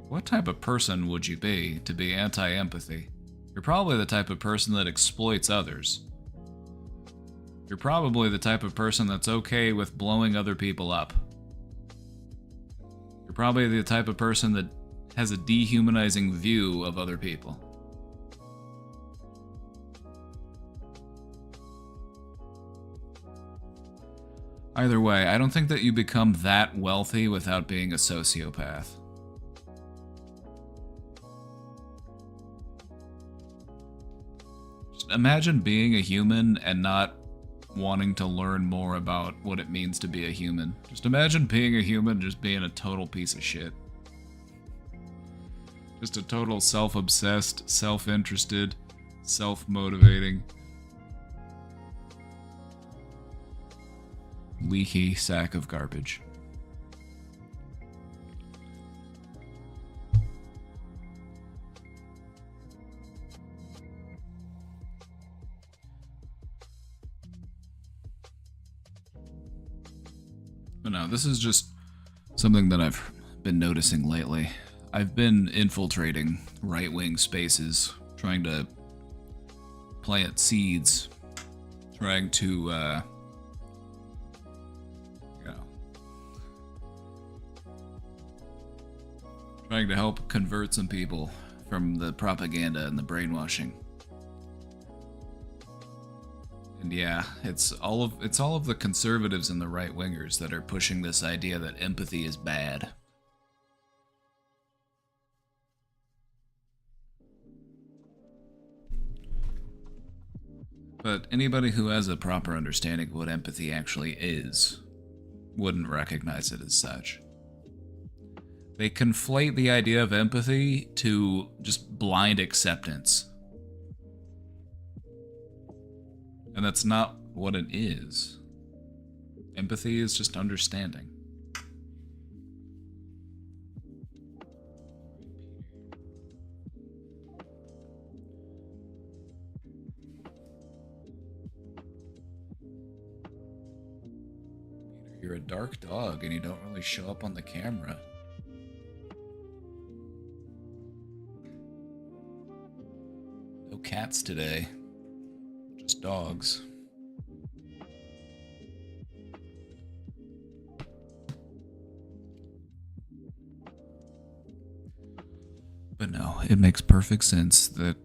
What type of person would you be to be anti-empathy? You're probably the type of person that exploits others. You're probably the type of person that's okay with blowing other people up. You're probably the type of person that has a dehumanizing view of other people. Either way, I don't think that you become that wealthy without being a sociopath. Just imagine being a human and not wanting to learn more about what it means to be a human. Just imagine being a human just being a total piece of shit. Just a total self-obsessed, self-interested, self-motivating, leaky sack of garbage. But no, this is just something that I've been noticing lately. I've been infiltrating right-wing spaces, trying to plant seeds, trying to, trying to help convert some people from the propaganda and the brainwashing. And yeah, it's all of the conservatives and the right-wingers that are pushing this idea that empathy is bad. But anybody who has a proper understanding of what empathy actually is wouldn't recognize it as such. They conflate the idea of empathy to just blind acceptance. And that's not what it is. Empathy is just understanding. Peter, you're a dark dog and you don't really show up on the camera. No cats today. Just dogs. But no, it makes perfect sense that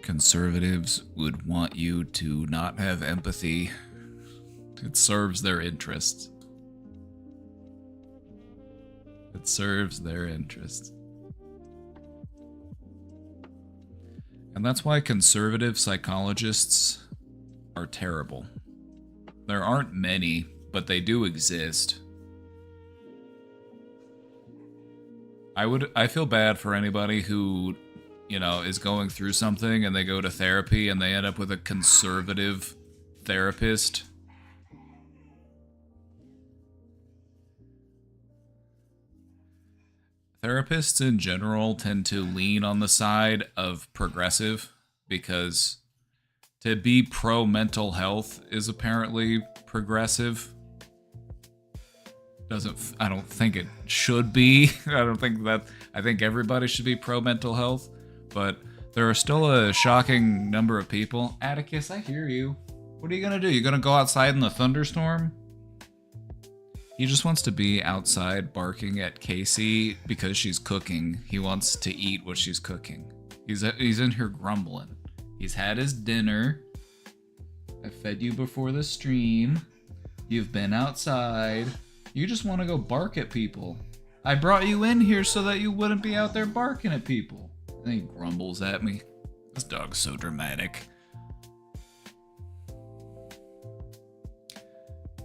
conservatives would want you to not have empathy. It serves their interests. It serves their interests. And that's why conservative psychologists are terrible. There aren't many, but they do exist. I feel bad for anybody who, you know, is going through something and they go to therapy and they end up with a conservative therapist. Therapists in general tend to lean on the side of progressive because to be pro-mental health is apparently progressive. I don't think it should be. I think everybody should be pro-mental health, but there are still a shocking number of people. Atticus, I hear you. What are you gonna do? You gonna go outside in the thunderstorm? He just wants to be outside barking at Casey because she's cooking. He wants to eat what she's cooking. He's in here grumbling. He's had his dinner. I fed you before the stream. You've been outside. You just want to go bark at people. I brought you in here so that you wouldn't be out there barking at people. And he grumbles at me. This dog's so dramatic.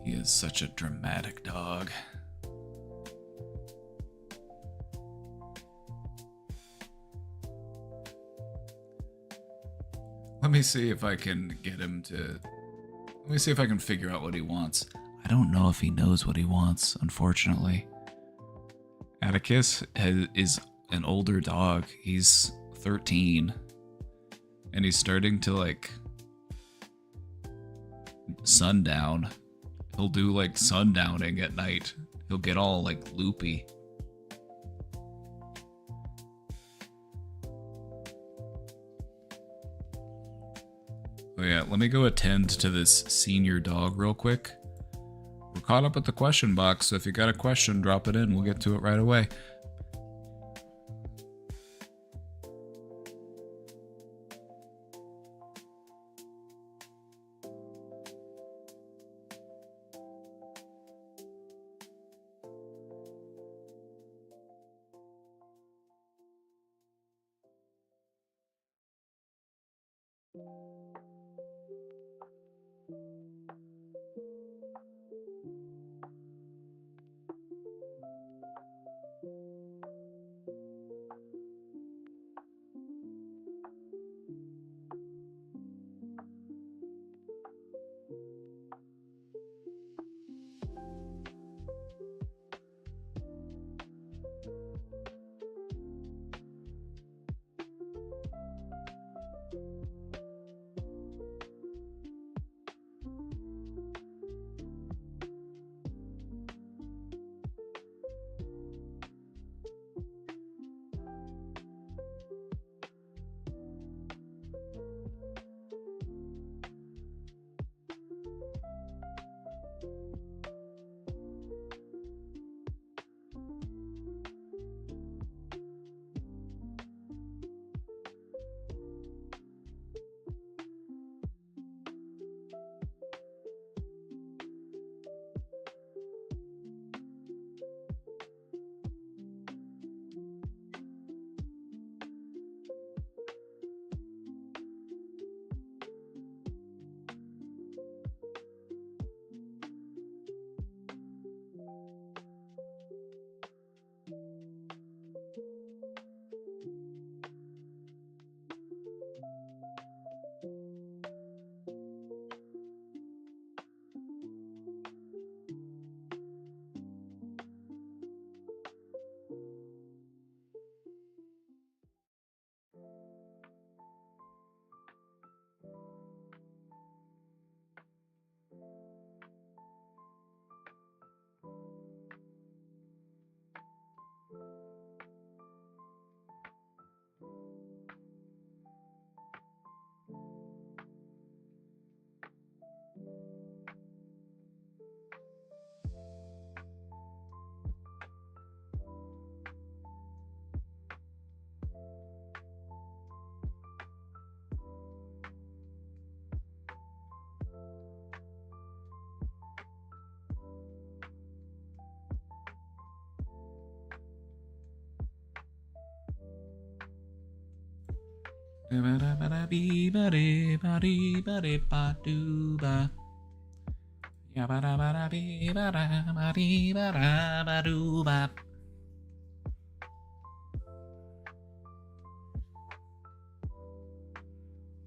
He is such a dramatic dog. Let me see if I can get him to... Let me see if I can figure out what he wants. I don't know if he knows what he wants, unfortunately. Atticus is an older dog. He's 13. And he's starting to, like, sundown. He'll do, like, sundowning at night. He'll get all, like, loopy. Oh yeah, let me go attend to this senior dog real quick. We're caught up at the question box, so if you got a question, drop it in. We'll get to it right away.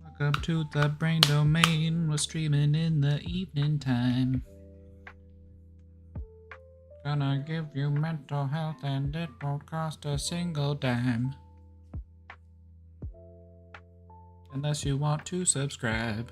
Welcome to the brain domain. We're streaming in the evening time. Gonna give you mental health and it won't cost a single dime. Unless you want to subscribe.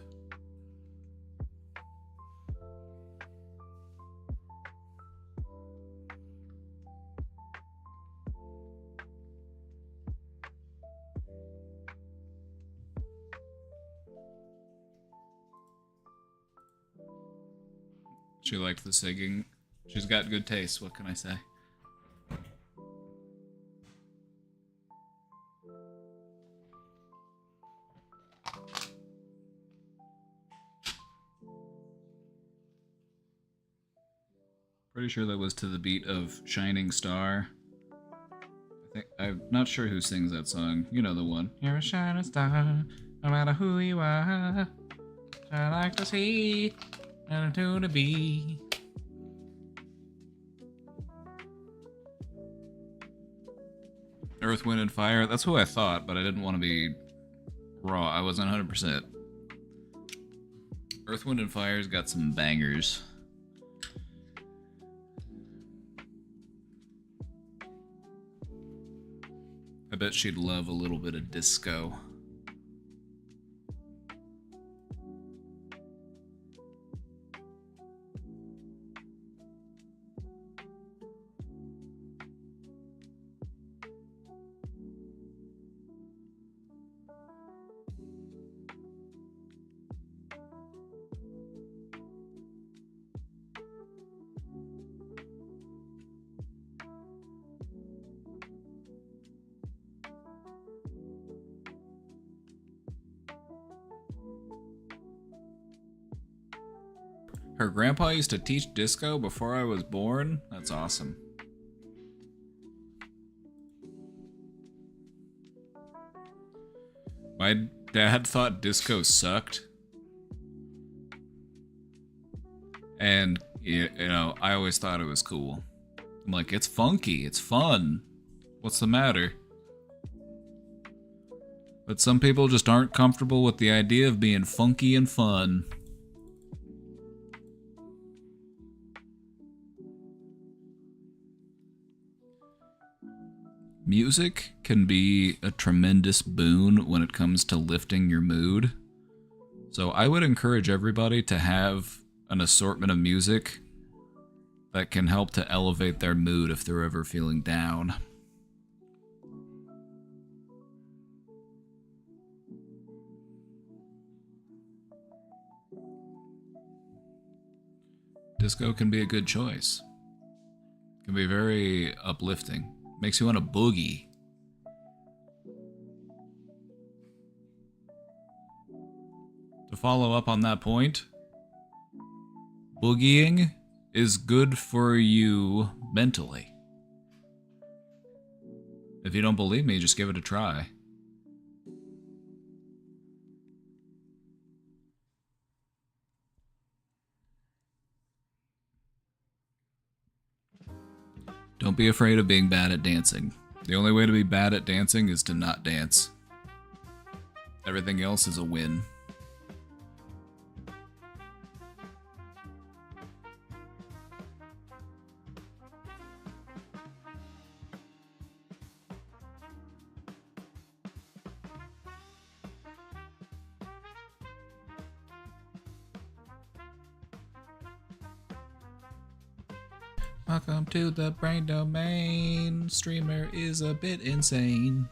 She liked the singing. She's got good taste, what can I say? Pretty sure that was to the beat of Shining Star. I'm not sure who sings that song. You know the one. You're a shining star, no matter who you are. I like to see, and to be. Earth, Wind, and Fire. That's who I thought, but I didn't want to be raw. I wasn't 100%. Earth, Wind, and Fire's got some bangers. I bet she'd love a little bit of disco. Her grandpa used to teach disco before I was born? That's awesome. My dad thought disco sucked. And, you know, I always thought it was cool. I'm like, it's funky, it's fun. What's the matter? But some people just aren't comfortable with the idea of being funky and fun. Music can be a tremendous boon when it comes to lifting your mood. So I would encourage everybody to have an assortment of music that can help to elevate their mood if they're ever feeling down. Disco can be a good choice. It can be very uplifting. Makes you want to boogie. To follow up on that point, boogieing is good for you mentally. If you don't believe me, just give it a try. Don't be afraid of being bad at dancing. The only way to be bad at dancing is to not dance. Everything else is a win. Welcome to the brain domain. Streamer is a bit insane,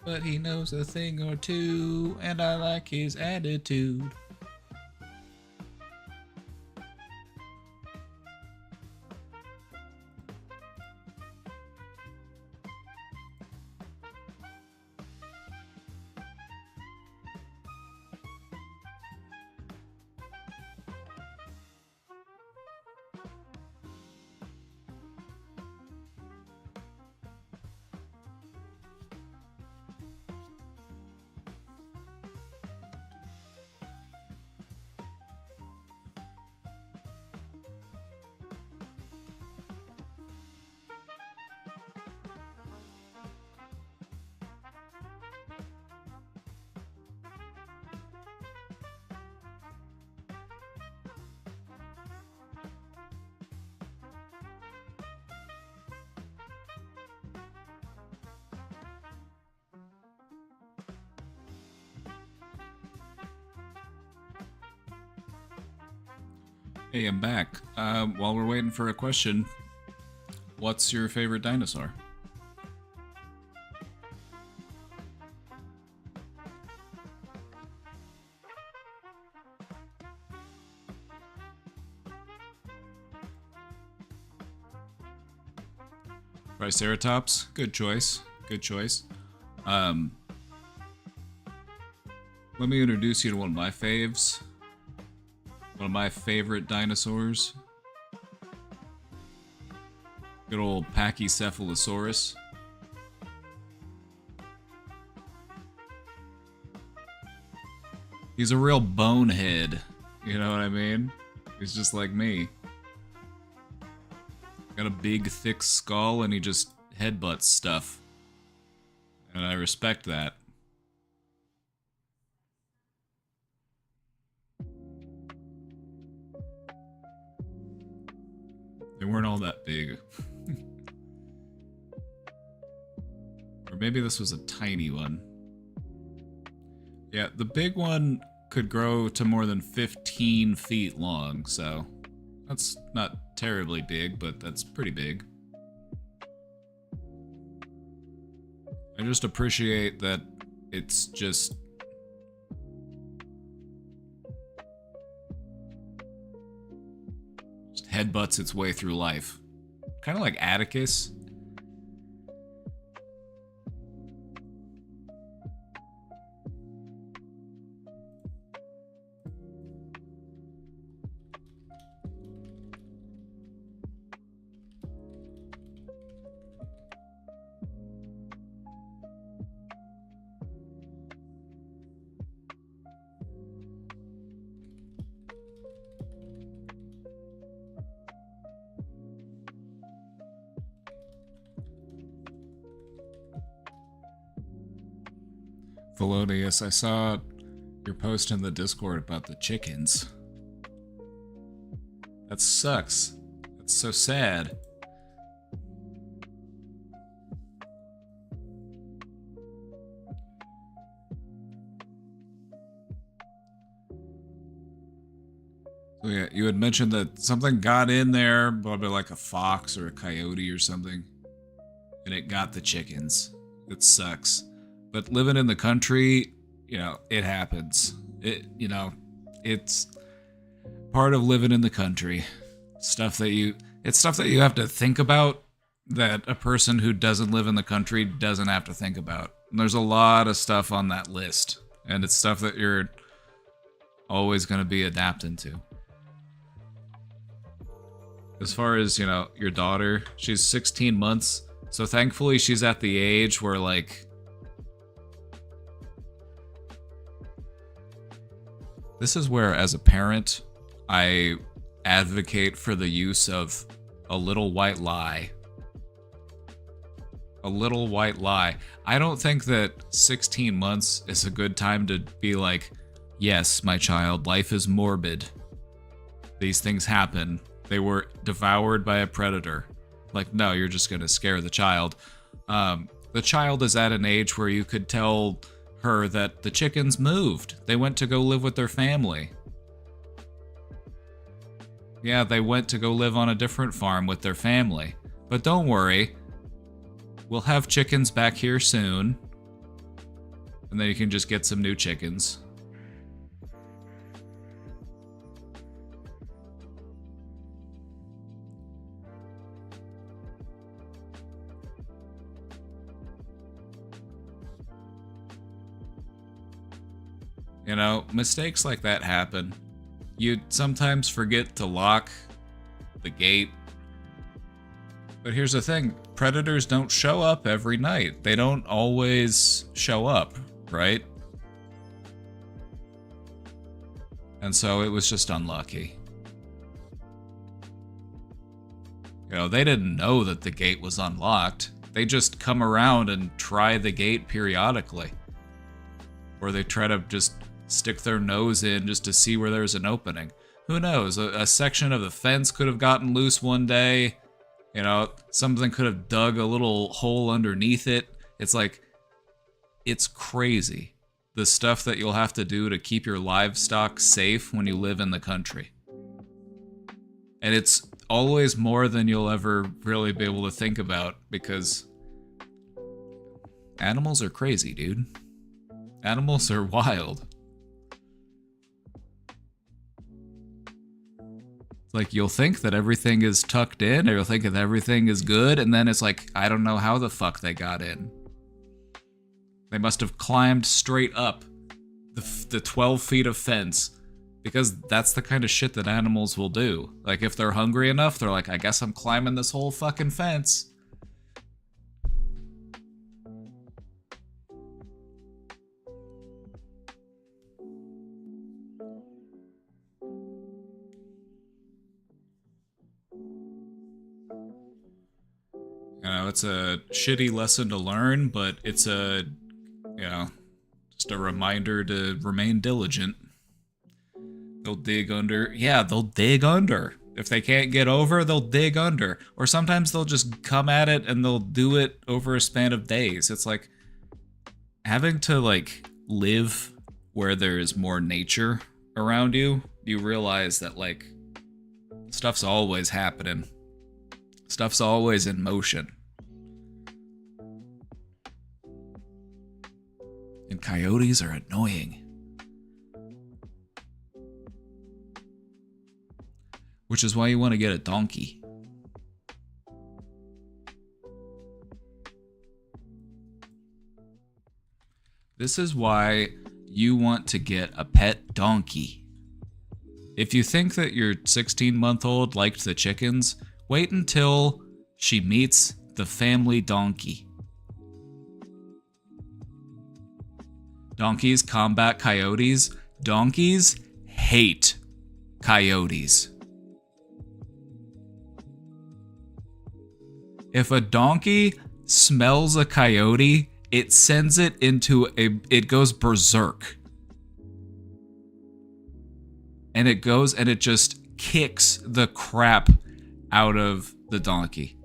but he knows a thing or two, and I like his attitude. Hey, I'm back. While we're waiting for a question, what's your favorite dinosaur? Triceratops? Good choice. Good choice. Let me introduce you to one of my faves. One of my favorite dinosaurs. Good old Pachycephalosaurus. He's a real bonehead. You know what I mean? He's just like me. Got a big, thick skull and he just headbutts stuff. And I respect that. They weren't all that big. Or maybe this was a tiny one. Yeah, the big one could grow to more than 15 feet long, so that's not terribly big, but that's pretty big. I just appreciate that it's just headbutts its way through life. Kind of like Atticus. Felonius, I saw your post in the Discord about the chickens. That sucks. That's so sad. So yeah, you had mentioned that something got in there, probably like a fox or a coyote or something, and it got the chickens. It sucks. But living in the country, you know, it happens. It's part of living in the country. It's stuff that you have to think about that a person who doesn't live in the country doesn't have to think about. And there's a lot of stuff on that list, and it's stuff that you're always going to be adapting to. As far as, you know, your daughter, she's 16 months, so thankfully she's at the age where, like, this is where, as a parent, I advocate for the use of a little white lie. A little white lie. I don't think that 16 months is a good time to be like, yes, my child, life is morbid. These things happen. They were devoured by a predator. Like, no, you're just gonna scare the child. The child is at an age where you could tell her that the chickens moved. They went to go live with their family. Yeah, they went to go live on a different farm with their family. But don't worry, we'll have chickens back here soon. And then you can just get some new chickens. You know, mistakes like that happen. You sometimes forget to lock the gate. But here's the thing, predators don't show up every night. They don't always show up, right? And so it was just unlucky. You know, they didn't know that the gate was unlocked. They just come around and try the gate periodically. Or they try to just stick their nose in just to see where there's an opening. Who knows? A section of the fence could have gotten loose one day. You know, something could have dug a little hole underneath it. It's like, it's crazy. The stuff that you'll have to do to keep your livestock safe when you live in the country. And it's always more than you'll ever really be able to think about, because animals are crazy, dude. Animals are wild. Like, you'll think that everything is tucked in, or you'll think that everything is good, and then it's like, I don't know how the fuck they got in. They must have climbed straight up the 12 feet of fence, because that's the kind of shit that animals will do. Like, if they're hungry enough, they're like, I guess I'm climbing this whole fucking fence. You know, it's a shitty lesson to learn, but it's a, you know, just a reminder to remain diligent. They'll dig under. Yeah, they'll dig under. If they can't get over, they'll dig under. Or sometimes they'll just come at it and they'll do it over a span of days. It's like having to like live where there is more nature around you. You realize that like stuff's always happening. Stuff's always in motion. And coyotes are annoying. Which is why you want to get a donkey. This is why you want to get a pet donkey. If you think that your 16-month-old liked the chickens, wait until she meets the family donkey. Donkeys combat coyotes. Donkeys hate coyotes. If a donkey smells a coyote, it sends it into it goes berserk. And it goes and it just kicks the crap out of the donkey.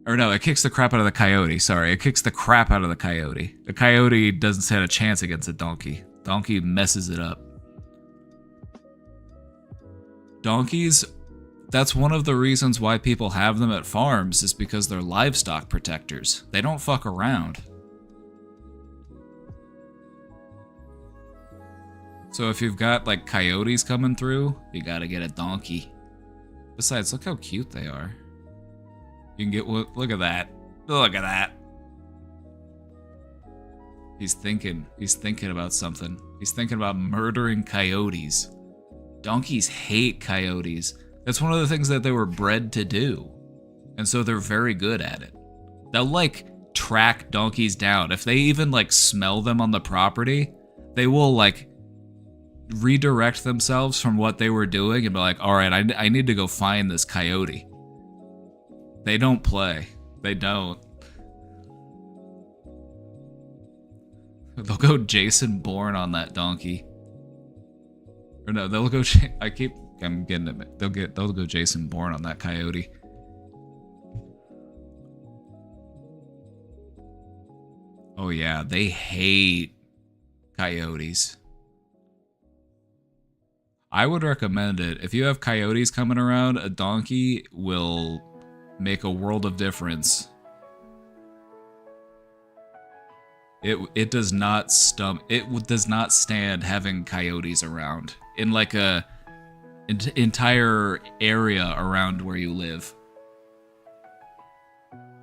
Or no, it kicks the crap out of the coyote, sorry. It kicks the crap out of the coyote. The coyote doesn't stand a chance against a donkey. Donkey messes it up. Donkeys, that's one of the reasons why people have them at farms, is because they're livestock protectors. They don't fuck around. So if you've got like coyotes coming through, you gotta get a donkey. Besides, look how cute they are. You can get, look at that. Look at that. He's thinking about something. He's thinking about murdering coyotes. Donkeys hate coyotes. That's one of the things that they were bred to do. And so they're very good at it. They'll like track donkeys down. If they even like smell them on the property, they will like redirect themselves from what they were doing and be like, all right, I need to go find this coyote. They don't play. They don't. They'll go Jason Bourne on that donkey. Or no, they'll go. I'm getting it. They'll go Jason Bourne on that coyote. Oh yeah, they hate coyotes. I would recommend it. If you have coyotes coming around, a donkey will make a world of difference. It does not does not stand having coyotes around in like a entire area around where you live.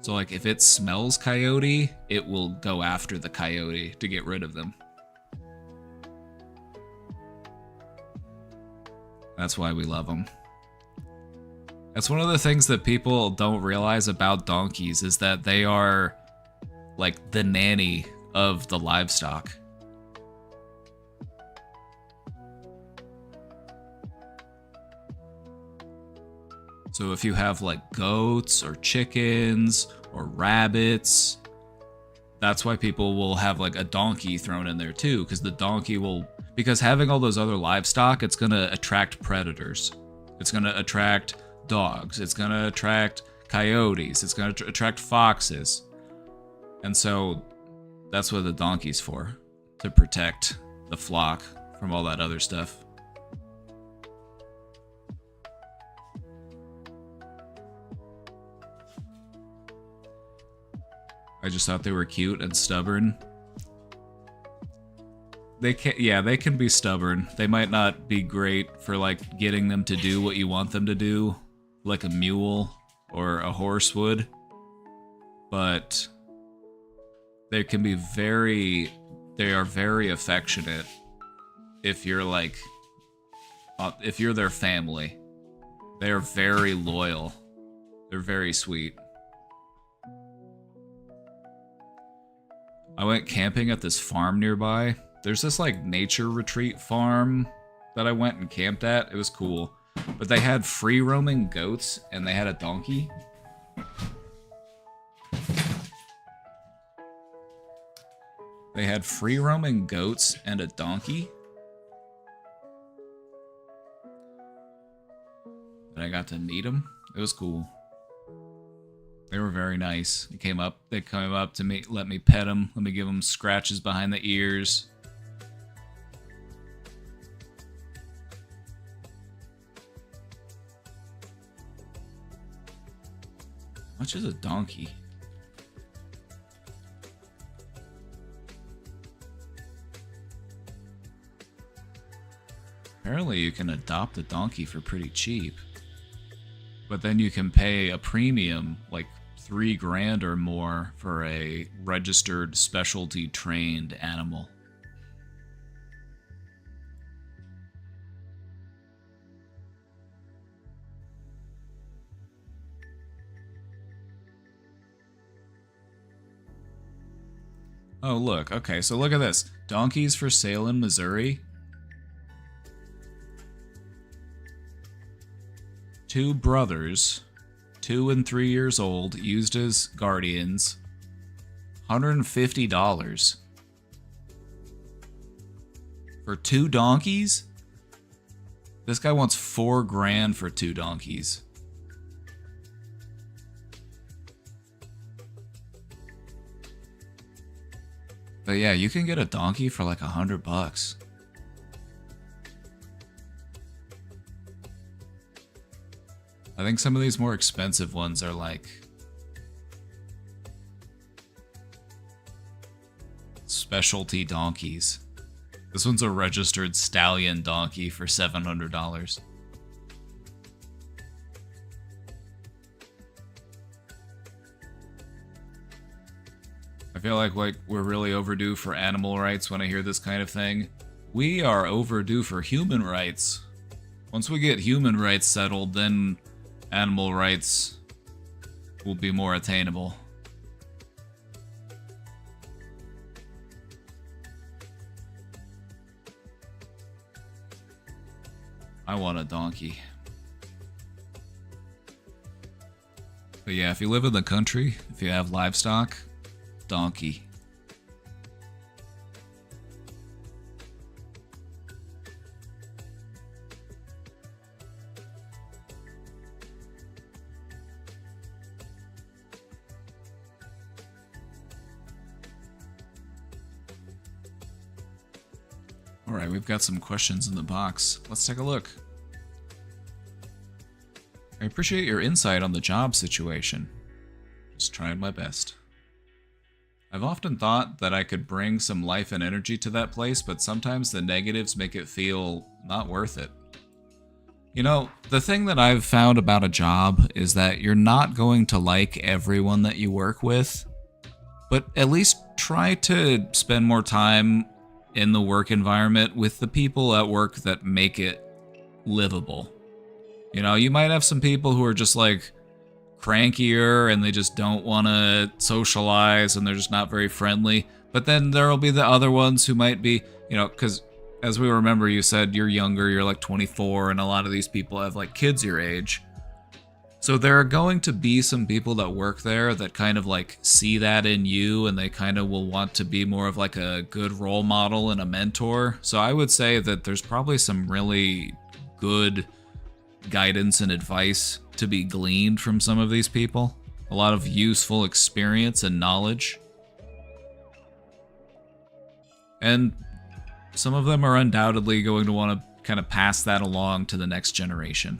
So like if it smells coyote, it will go after the coyote to get rid of them. That's why we love them. That's one of the things that people don't realize about donkeys, is that they are like the nanny of the livestock. So if you have like goats or chickens or rabbits, that's why people will have like a donkey thrown in there too, because the donkey will, because having all those other livestock, it's gonna attract predators. It's gonna attract dogs. It's gonna attract coyotes. It's gonna attract foxes. And so that's what the donkey's for, to protect the flock from all that other stuff. I just thought they were cute and stubborn. They can be stubborn. They might not be great for like getting them to do what you want them to do, like a mule or a horse would. But they can be they are very affectionate if you're like, if you're their family. They are very loyal. They're very sweet. I went camping at this farm nearby. There's this like nature retreat farm that I went and camped at. It was cool. But they had free roaming goats and they had a donkey. They had free roaming goats and a donkey. And I got to meet them. It was cool. They were very nice. They came up to me, let me pet them, let me give them scratches behind the ears. How much is a donkey? Apparently you can adopt a donkey for pretty cheap. But then you can pay a premium, like $3,000 or more, for a registered specialty trained animal. Oh, look. Okay, so look at this. Donkeys for sale in Missouri. 2 brothers, 2 and 3 years old, used as guardians. $150. For 2 donkeys? This guy wants $4,000 for 2 donkeys. But yeah, you can get a donkey for like $100. I think some of these more expensive ones are like specialty donkeys. This one's a registered stallion donkey for $700. I feel like we're really overdue for animal rights when I hear this kind of thing. We are overdue for human rights. Once we get human rights settled, then animal rights will be more attainable. I want a donkey. But yeah, if you live in the country, if you have livestock, donkey. Alright, we've got some questions in the box. Let's take a look. I appreciate your insight on the job situation. Just trying my best. I've often thought that I could bring some life and energy to that place, but sometimes the negatives make it feel not worth it. You know, the thing that I've found about a job is that you're not going to like everyone that you work with, but at least try to spend more time in the work environment with the people at work that make it livable. You know, you might have some people who are just like crankier and they just don't want to socialize and they're just not very friendly. But then there'll be the other ones who might be, you know, because as we remember, you said you're younger, you're like 24, and a lot of these people have like kids your age. So there are going to be some people that work there that kind of like see that in you and they kind of will want to be more of like a good role model and a mentor. So I would say that there's probably some really good guidance and advice to be gleaned from some of these people. A lot of useful experience and knowledge. And some of them are undoubtedly going to want to kind of pass that along to the next generation.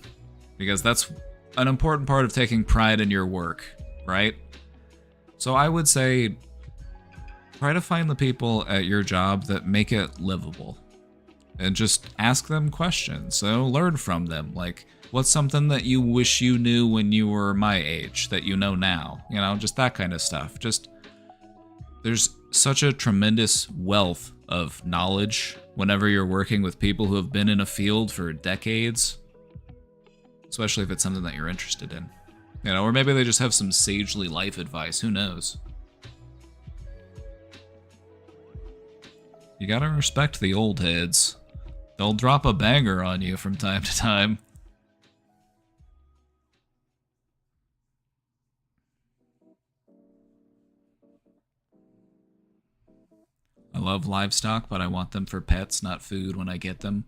Because that's an important part of taking pride in your work, right? So I would say try to find the people at your job that make it livable. And just ask them questions. So learn from them. Like, what's something that you wish you knew when you were my age that you know now? You know, just that kind of stuff. Just, there's such a tremendous wealth of knowledge whenever you're working with people who have been in a field for decades. Especially if it's something that you're interested in. You know, or maybe they just have some sagely life advice. Who knows? You gotta respect the old heads. They'll drop a banger on you from time to time. I love livestock, but I want them for pets, not food when I get them.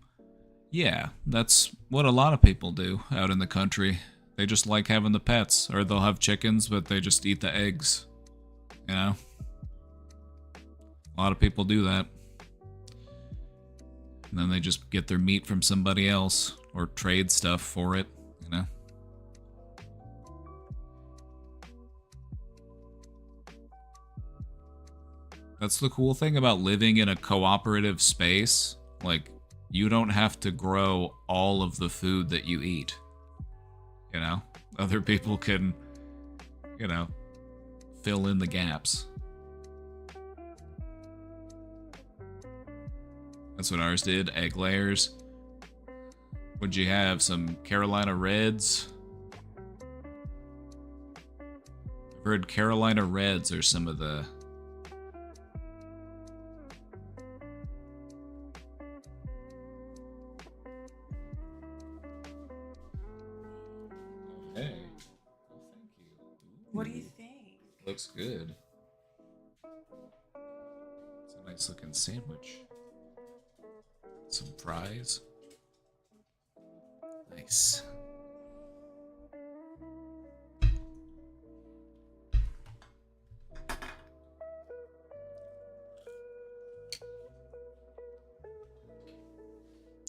Yeah, that's what a lot of people do out in the country. They just like having the pets, or they'll have chickens, but they just eat the eggs. You know? A lot of people do that. And then they just get their meat from somebody else, or trade stuff for it, you know? That's the cool thing about living in a cooperative space. Like, you don't have to grow all of the food that you eat. You know? Other people can, you know, fill in the gaps. That's what ours did. Egg layers. What'd you have? Some Carolina Reds? I've heard Carolina Reds are some of the... Hey. Well, thank you. What do you think? Looks good. It's a nice looking sandwich. Some fries. Nice.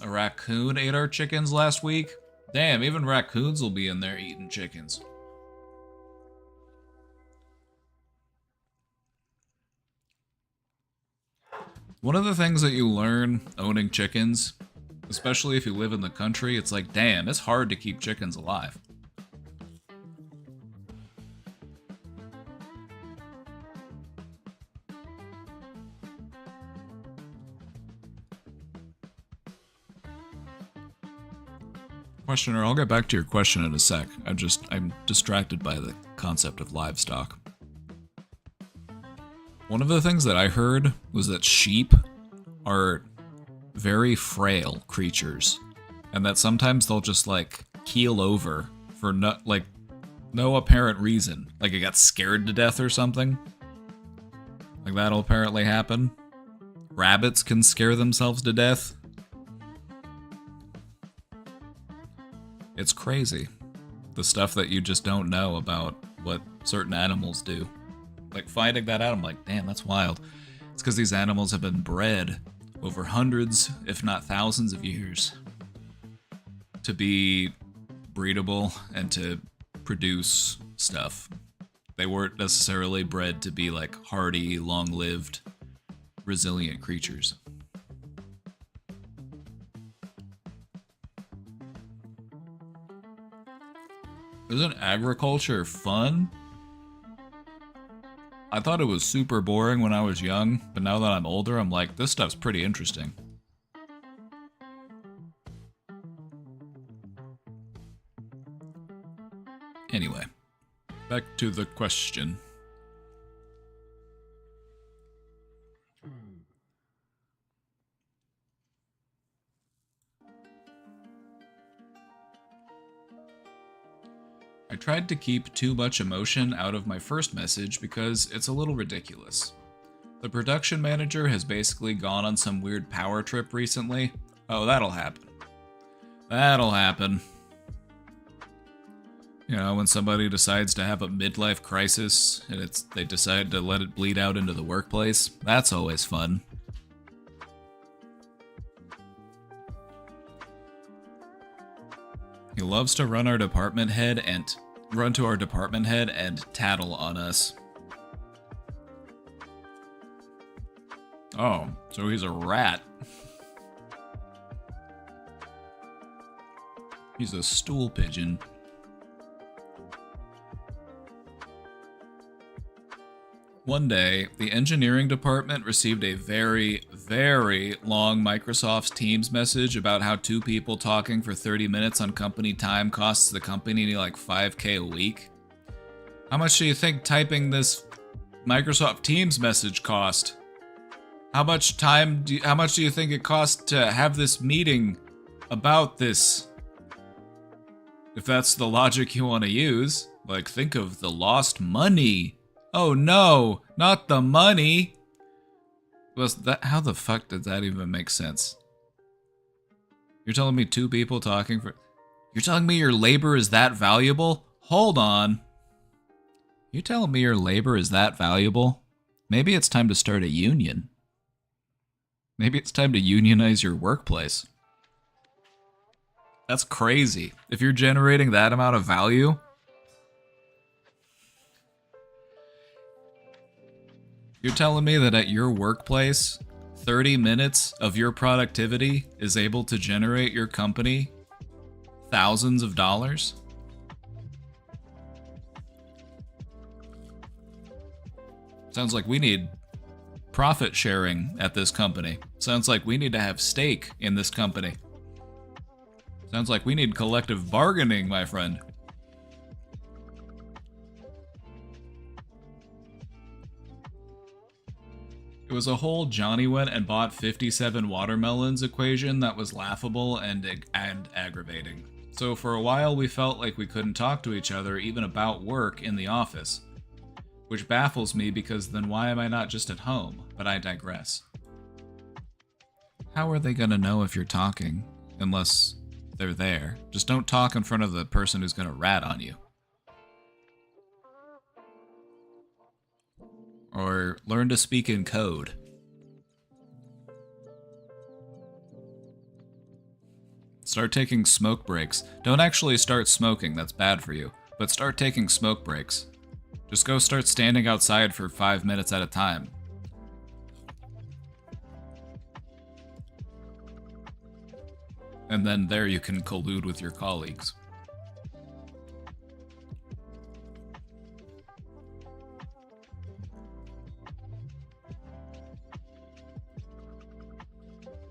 A raccoon ate our chickens last week? Damn, even raccoons will be in there eating chickens. One of the things that you learn owning chickens, especially if you live in the country, it's like, damn, it's hard to keep chickens alive. Questioner, I'll get back to your question in a sec. I'm distracted by the concept of livestock. One of the things that I heard was that sheep are very frail creatures, and that sometimes they'll just like keel over for no apparent reason. Like it got scared to death or something. Like that'll apparently happen. Rabbits can scare themselves to death. It's crazy. The stuff that you just don't know about what certain animals do. Like finding that out, I'm like, damn, that's wild. It's because these animals have been bred over hundreds, if not thousands of years to be breedable and to produce stuff. They weren't necessarily bred to be like hardy, long-lived, resilient creatures. Isn't agriculture fun? I thought it was super boring when I was young, but now that I'm older, I'm like, this stuff's pretty interesting. Anyway, back to the question. I tried to keep too much emotion out of my first message because it's a little ridiculous. The production manager has basically gone on some weird power trip recently. Oh, that'll happen. That'll happen. You know, when somebody decides to have a midlife crisis and they decide to let it bleed out into the workplace, that's always fun. He loves to run to our department head and tattle on us. Oh, so he's a rat. He's a stool pigeon. One day, the engineering department received a very, very long Microsoft Teams message about how two people talking for 30 minutes on company time costs the company like $5,000 a week. How much do you think typing this Microsoft Teams message cost? How much do you think it cost to have this meeting about this? If that's the logic you want to use, like think of the lost money. Oh no, not the money. How the fuck did that even make sense? You're telling me two people talking for... You're telling me your labor is that valuable? Hold on. You telling me your labor is that valuable? Maybe it's time to start a union. Maybe it's time to unionize your workplace. That's crazy. If you're generating that amount of value... You're telling me that at your workplace, 30 minutes of your productivity is able to generate your company thousands of dollars? Sounds like we need profit sharing at this company. Sounds like we need to have stake in this company. Sounds like we need collective bargaining, my friend. It was a whole Johnny went and bought 57 watermelons equation that was laughable and aggravating. So for a while we felt like we couldn't talk to each other even about work in the office. Which baffles me because then why am I not just at home? But I digress. How are they gonna know if you're talking? Unless they're there. Just don't talk in front of the person who's gonna rat on you. Or learn to speak in code. Start taking smoke breaks. Don't actually start smoking, that's bad for you. But start taking smoke breaks. Just go start standing outside for 5 minutes at a time. And then there you can collude with your colleagues.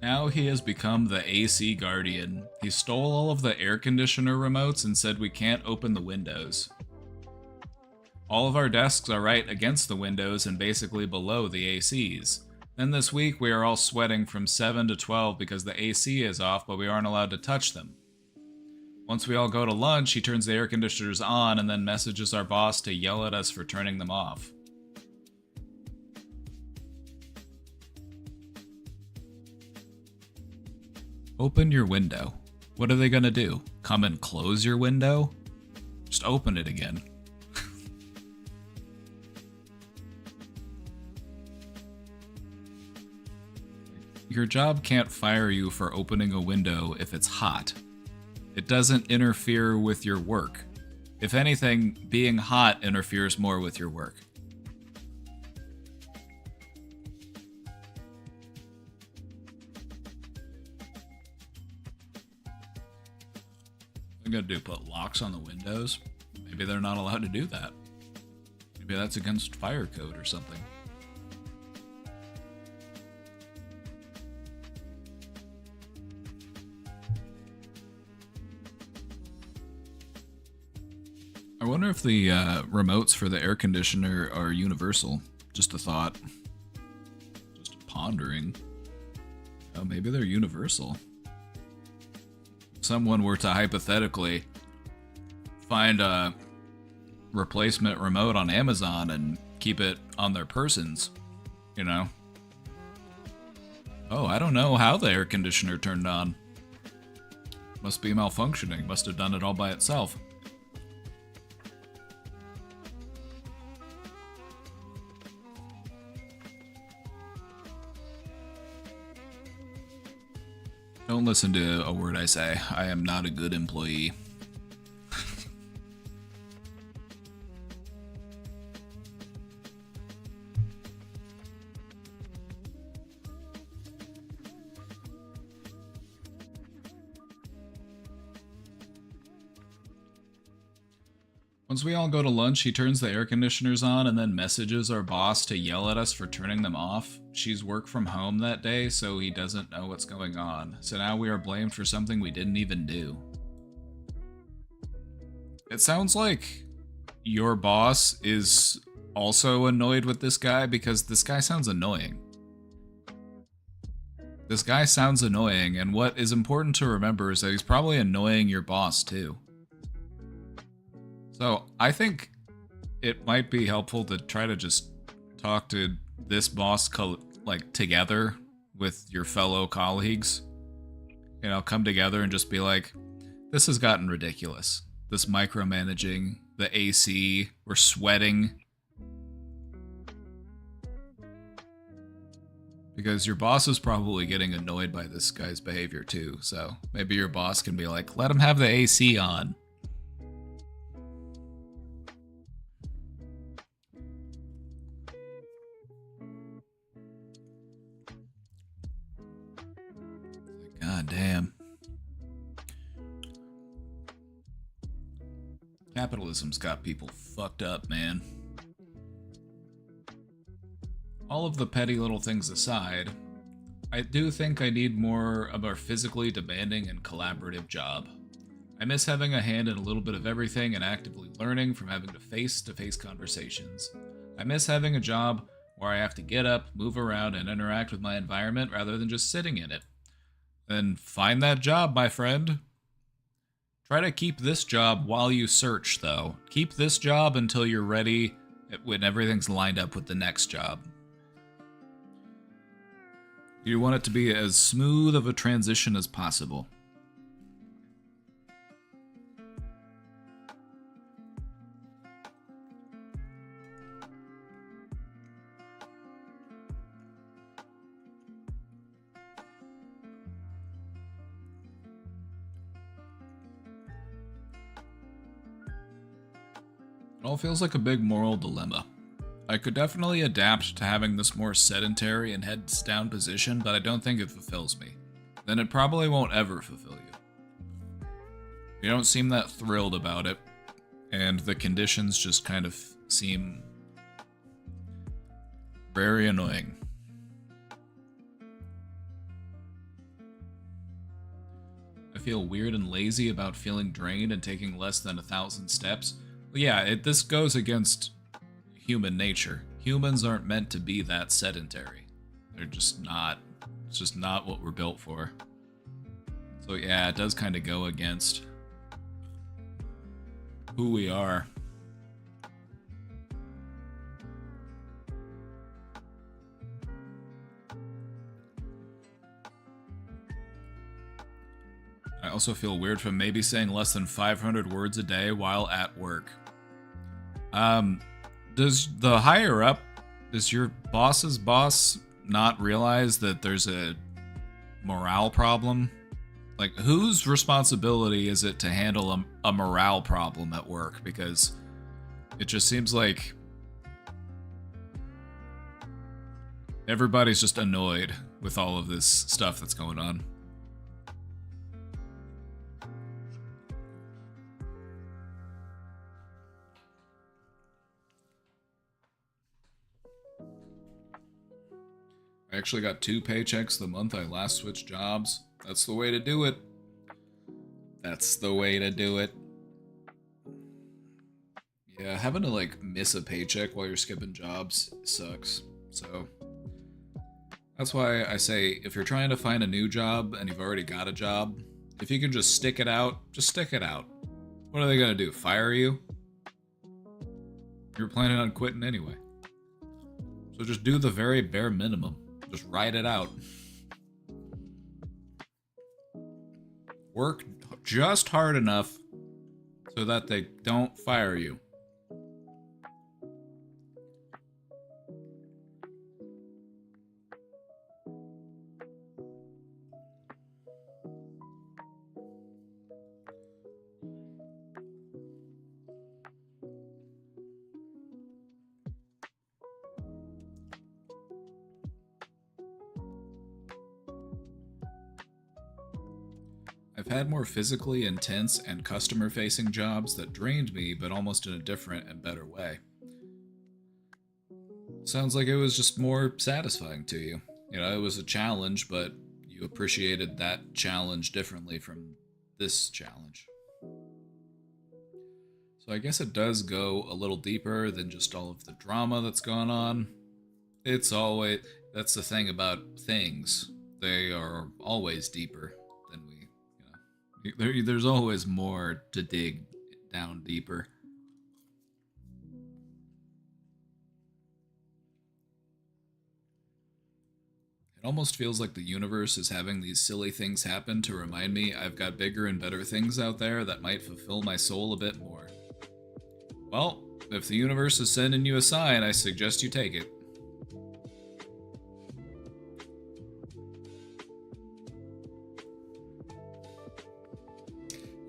Now he has become the AC guardian. He stole all of the air conditioner remotes and said we can't open the windows. All of our desks are right against the windows and basically below the ACs. Then this week we are all sweating from 7 to 12 because the AC is off, but we aren't allowed to touch them. Once we all go to lunch, he turns the air conditioners on and then messages our boss to yell at us for turning them off. Open your window. What are they gonna do? Come and close your window? Just open it again. Your job can't fire you for opening a window if it's hot. It doesn't interfere with your work. If anything, being hot interferes more with your work. They're gonna do put locks on the windows? Maybe they're not allowed to do that. Maybe that's against fire code or something. I wonder if the remotes for the air conditioner are universal. Just a thought. Just pondering. Oh, maybe they're universal. If someone were to hypothetically find a replacement remote on Amazon and keep it on their persons, you know. Oh, I don't know how the air conditioner turned on. Must be malfunctioning. Must have done it all by itself. Don't listen to a word I say. I am not a good employee. Once we all go to lunch, he turns the air conditioners on and then messages our boss to yell at us for turning them off. She's worked from home that day, so he doesn't know what's going on. So now we are blamed for something we didn't even do. It sounds like your boss is also annoyed with this guy because this guy sounds annoying. This guy sounds annoying, and what is important to remember is that he's probably annoying your boss too. So I think it might be helpful to try to just talk to this boss like together with your fellow colleagues. come together and just be like, this has gotten ridiculous. This micromanaging, the AC, we're sweating. Because your boss is probably getting annoyed by this guy's behavior too, so maybe your boss can be like, let him have the AC on. God damn. Capitalism's got people fucked up, man. All of the petty little things aside, I do think I need more of a physically demanding and collaborative job. I miss having a hand in a little bit of everything and actively learning from having to face-to-face conversations. I miss having a job where I have to get up, move around, and interact with my environment rather than just sitting in it. Then find that job, my friend. Try to keep this job while you search, though. Keep this job until you're ready when everything's lined up with the next job. You want it to be as smooth of a transition as possible. It all feels like a big moral dilemma. I could definitely adapt to having this more sedentary and heads down position, but I don't think it fulfills me. Then it probably won't ever fulfill you. You don't seem that thrilled about it, and the conditions just kind of seem very annoying. I feel weird and lazy about feeling drained and taking less than 1,000 steps. Well, yeah, this goes against human nature. Humans aren't meant to be that sedentary. They're just not. It's just not what we're built for. So yeah, it does kind of go against who we are. I also feel weird from maybe saying less than 500 words a day while at work. Does the higher up, does your boss's boss not realize that there's a morale problem? Like, whose responsibility is it to handle a morale problem at work? Because it just seems like everybody's just annoyed with all of this stuff that's going on. I actually got 2 paychecks the month I last switched jobs. That's the way to do it. That's the way to do it. Yeah, having to, like, miss a paycheck while you're skipping jobs sucks. So, that's why I say, if you're trying to find a new job and you've already got a job, if you can just stick it out, just stick it out. What are they gonna do, fire you? You're planning on quitting anyway. So just do the very bare minimum. Just ride it out. Work just hard enough so that they don't fire you. I've had more physically intense and customer-facing jobs that drained me, but almost in a different and better way. Sounds like it was just more satisfying to you. You know, it was a challenge, but you appreciated that challenge differently from this challenge. So I guess it does go a little deeper than just all of the drama that's gone on. It's always... That's the thing about things. They are always deeper than we... There's always more to dig down deeper. It almost feels like the universe is having these silly things happen to remind me I've got bigger and better things out there that might fulfill my soul a bit more. Well, if the universe is sending you a sign, I suggest you take it.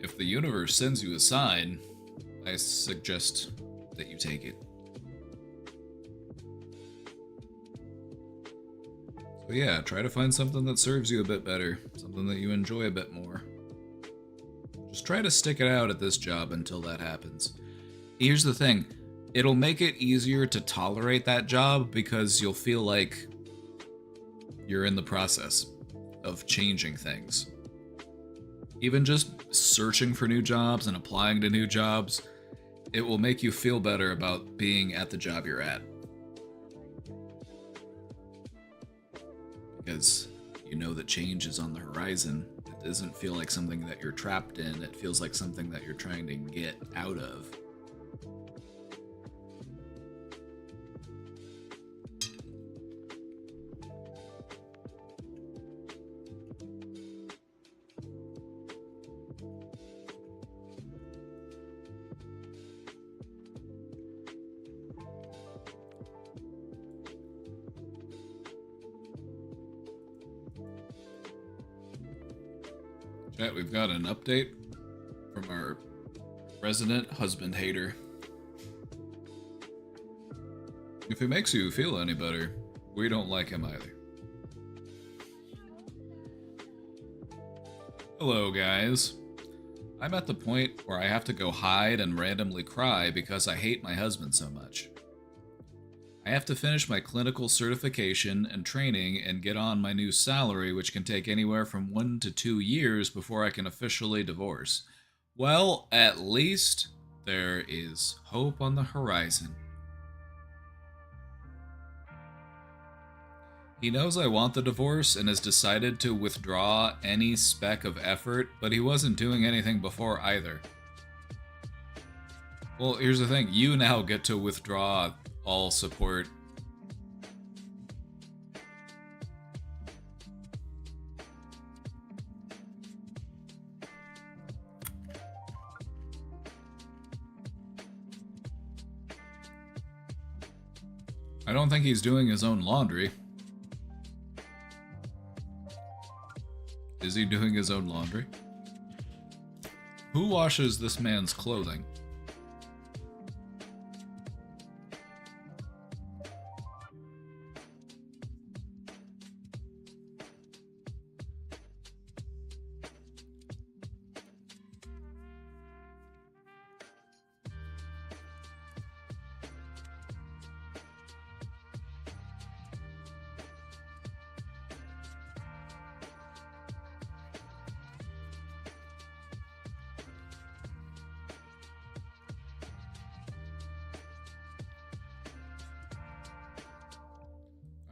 If the universe sends you a sign, I suggest that you take it. So yeah, try to find something that serves you a bit better, something that you enjoy a bit more. Just try to stick it out at this job until that happens. Here's the thing, it'll make it easier to tolerate that job because you'll feel like you're in the process of changing things. Even just searching for new jobs and applying to new jobs, it will make you feel better about being at the job you're at. Because you know that change is on the horizon. It doesn't feel like something that you're trapped in, it feels like something that you're trying to get out of. Chat, we've got an update from our resident husband hater. If it makes you feel any better, we don't like him either. Hello, guys. I'm at the point where I have to go hide and randomly cry because I hate my husband so much. I have to finish my clinical certification and training and get on my new salary, which can take anywhere from 1 to 2 years before I can officially divorce. Well, at least there is hope on the horizon. He knows I want the divorce and has decided to withdraw any speck of effort, but he wasn't doing anything before either. Well, here's the thing, you now get to withdraw all support. I don't think he's doing his own laundry. Is he doing his own laundry? Who washes this man's clothing?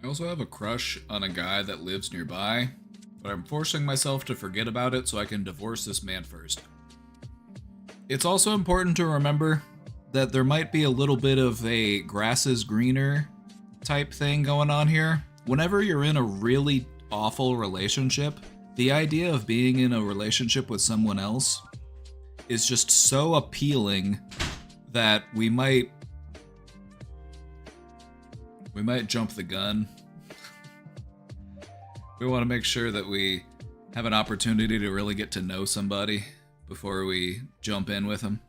I also have a crush on a guy that lives nearby, but I'm forcing myself to forget about it so I can divorce this man first. It's also important to remember that there might be a little bit of a grass is greener type thing going on here. Whenever you're in a really awful relationship, the idea of being in a relationship with someone else is just so appealing that we might jump the gun. We want to make sure that we have an opportunity to really get to know somebody before we jump in with them.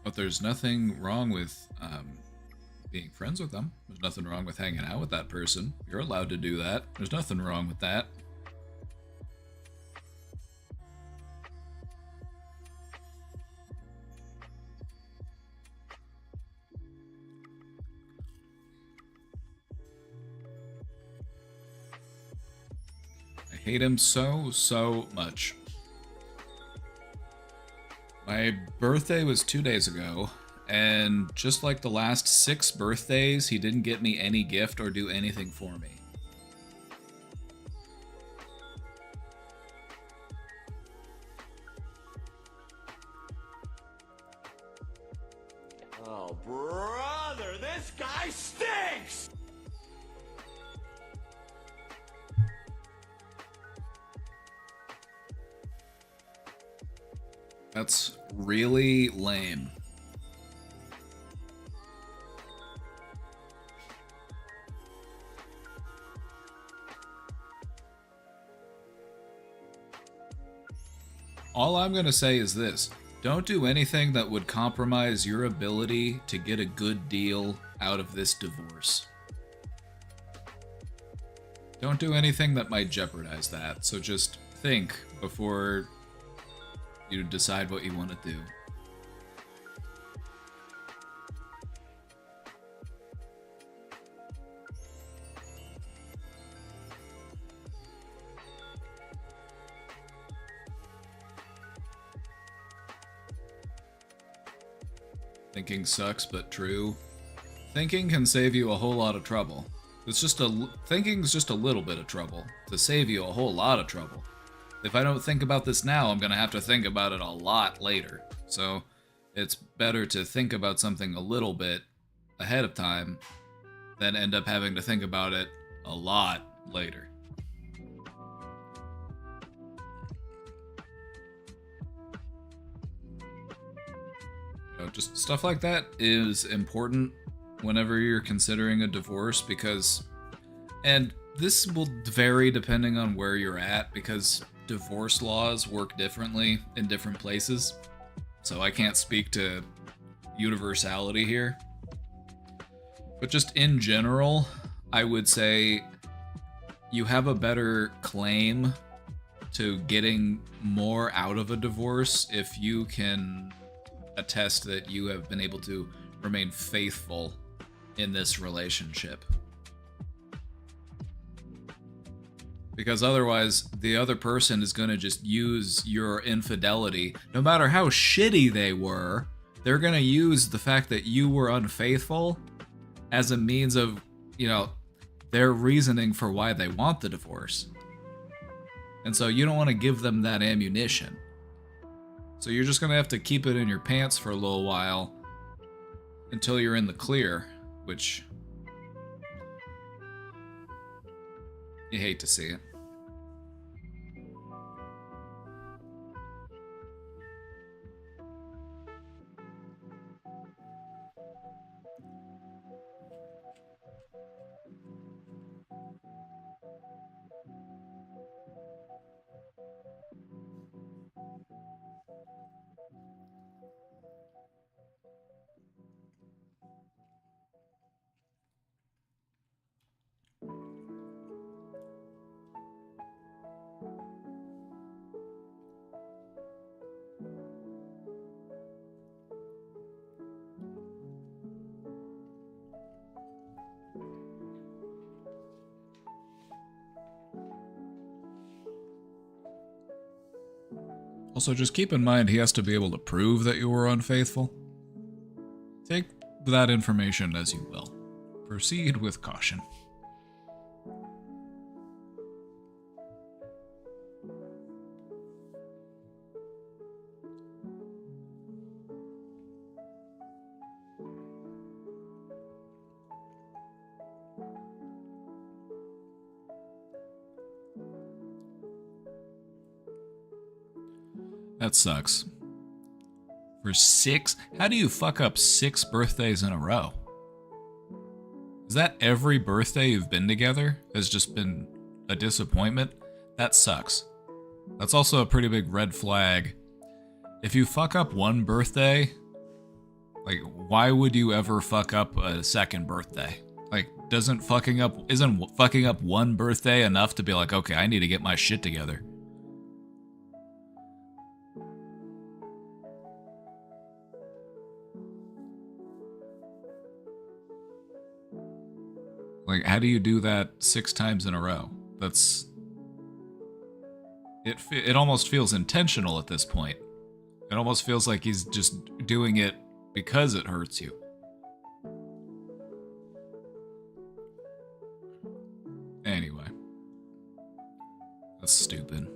But there's nothing wrong with being friends with them. There's nothing wrong with hanging out with that person. You're allowed to do that. There's nothing wrong with that. I hate him so much. My birthday was 2 days ago, and just like the last 6 birthdays, he didn't get me any gift or do anything for me. Oh, brother, this guy stinks! That's really lame. All I'm gonna say is this. Don't do anything that would compromise your ability to get a good deal out of this divorce. Don't do anything that might jeopardize that, so just think before you decide what you want to do. Thinking sucks, but true. Thinking can save you a whole lot of trouble. Thinking's just a little bit of trouble to save you a whole lot of trouble. If I don't think about this now, I'm gonna have to think about it a lot later. So it's better to think about something a little bit ahead of time than end up having to think about it a lot later. Just stuff like that is important whenever you're considering a divorce and this will vary depending on where you're at because divorce laws work differently in different places. So I can't speak to universality here. But just in general, I would say you have a better claim to getting more out of a divorce if you can attest that you have been able to remain faithful in this relationship. Because otherwise, the other person is going to just use your infidelity. No matter how shitty they were, they're going to use the fact that you were unfaithful as a means of, their reasoning for why they want the divorce. And so you don't want to give them that ammunition. So you're just going to have to keep it in your pants for a little while until you're in the clear, which you hate to see it. Also, just keep in mind he has to be able to prove that you were unfaithful. Take that information as you will. Proceed with caution. That sucks. For 6? How do you fuck up 6 birthdays in a row? Is that every birthday you've been together has just been a disappointment? That sucks. That's also a pretty big red flag. If you fuck up one birthday, like, why would you ever fuck up a second birthday? Like, isn't fucking up one birthday enough to be like, okay, I need to get my shit together? Like, how do you do that 6 times in a row? It almost feels intentional at this point. It almost feels like he's just doing it because it hurts you. Anyway. That's stupid.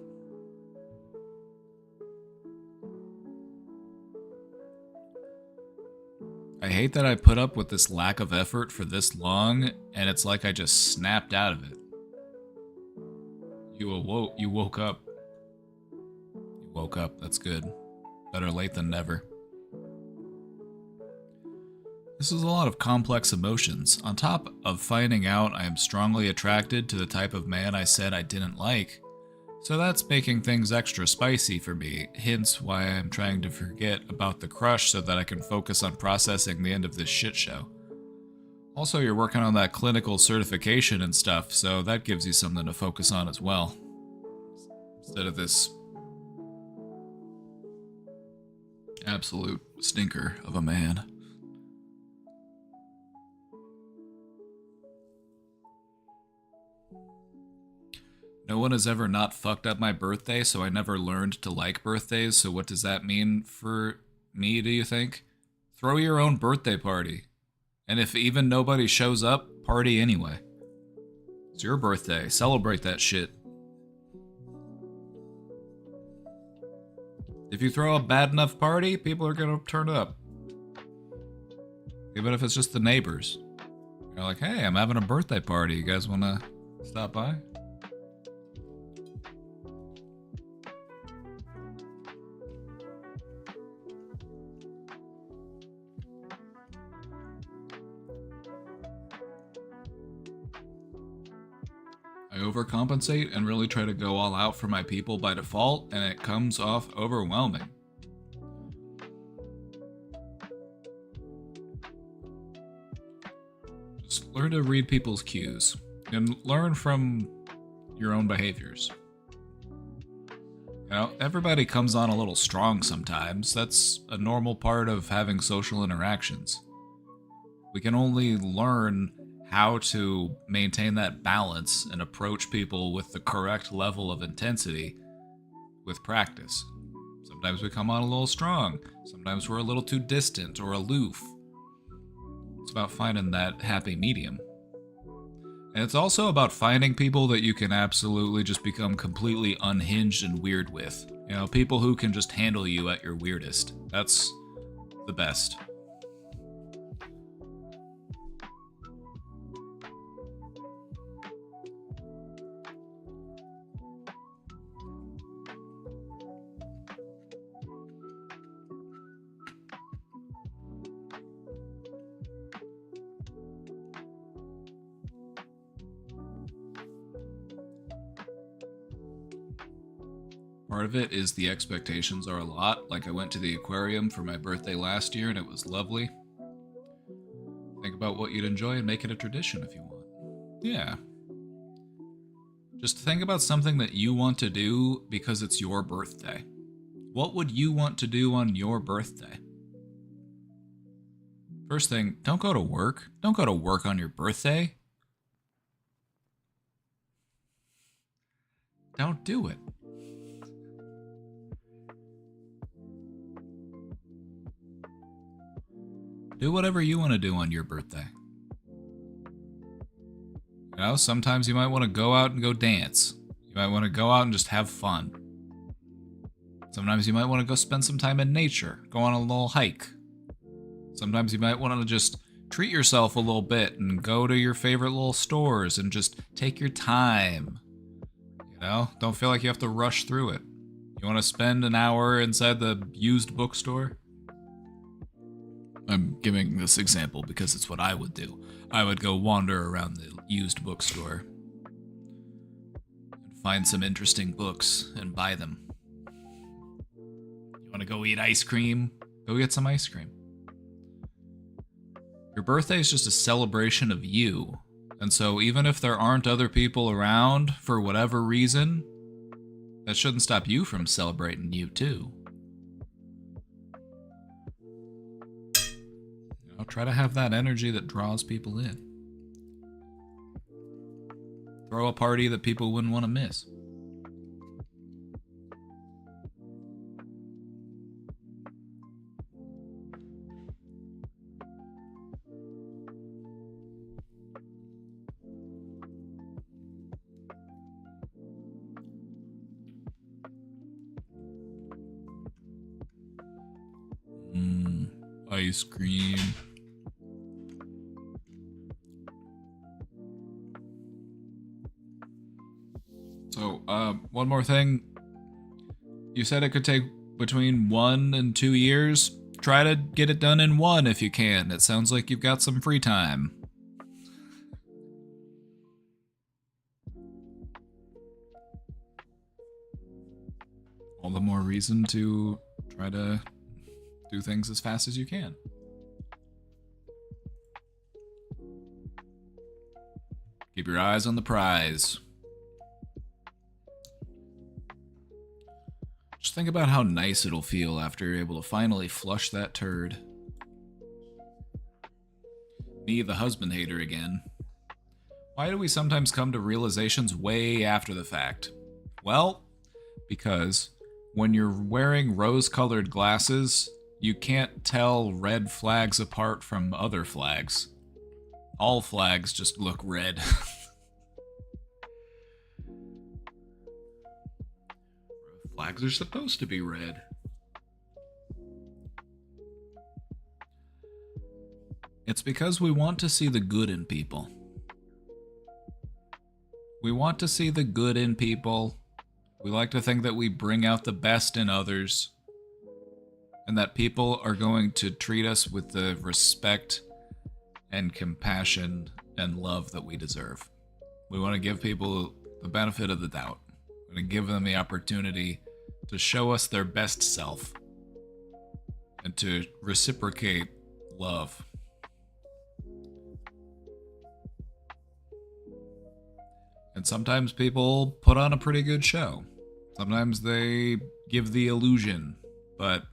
I hate that I put up with this lack of effort for this long, and it's like I just snapped out of it. You woke up. You woke up, that's good. Better late than never. This is a lot of complex emotions. On top of finding out I am strongly attracted to the type of man I said I didn't like, so that's making things extra spicy for me, hence why I'm trying to forget about the crush so that I can focus on processing the end of this shit show. Also, you're working on that clinical certification and stuff, so that gives you something to focus on as well. Instead of this absolute stinker of a man. No one has ever not fucked up my birthday, so I never learned to like birthdays, so what does that mean for me, do you think? Throw your own birthday party. And if even nobody shows up, party anyway. It's your birthday, celebrate that shit. If you throw a bad enough party, people are gonna turn up. Even if it's just the neighbors. You're like, hey, I'm having a birthday party, you guys wanna stop by? I overcompensate and really try to go all out for my people by default, and it comes off overwhelming. Just learn to read people's cues, and learn from your own behaviors. You know, everybody comes on a little strong sometimes. That's a normal part of having social interactions. We can only learn how to maintain that balance and approach people with the correct level of intensity with practice. Sometimes we come on a little strong. Sometimes we're a little too distant or aloof. It's about finding that happy medium. And it's also about finding people that you can absolutely just become completely unhinged and weird with. You know, people who can just handle you at your weirdest. That's the best. Part of it is the expectations are a lot. Like I went to the aquarium for my birthday last year and it was lovely. Think about what you'd enjoy and make it a tradition if you want. Yeah. Just think about something that you want to do because it's your birthday. What would you want to do on your birthday? First thing, don't go to work. Don't go to work on your birthday. Don't do it. Do whatever you want to do on your birthday. You know, sometimes you might want to go out and go dance. You might want to go out and just have fun. Sometimes you might want to go spend some time in nature, go on a little hike. Sometimes you might want to just treat yourself a little bit and go to your favorite little stores and just take your time. You know, don't feel like you have to rush through it. You want to spend an hour inside the used bookstore? I'm giving this example because it's what I would do. I would go wander around the used bookstore and find some interesting books and buy them. You want to go eat ice cream? Go get some ice cream. Your birthday is just a celebration of you. And so even if there aren't other people around for whatever reason, that shouldn't stop you from celebrating you too. Try to have that energy that draws people in. Throw a party that people wouldn't want to miss. Ice cream. one more thing. You said it could take between 1 and 2 years. Try to get it done in 1 if you can. It sounds like you've got some free time. All the more reason to try to do things as fast as you can. Keep your eyes on the prize. Just think about how nice it'll feel after you're able to finally flush that turd. Me, the husband hater again. Why do we sometimes come to realizations way after the fact? Well, because when you're wearing rose-colored glasses, you can't tell red flags apart from other flags. All flags just look red. Flags are supposed to be red. It's because we want to see the good in people. We want to see the good in people. We like to think that we bring out the best in others, and that people are going to treat us with the respect and compassion and love that we deserve. We want to give people the benefit of the doubt. We want to give them the opportunity to show us their best self and to reciprocate love. And sometimes people put on a pretty good show. Sometimes they give the illusion, but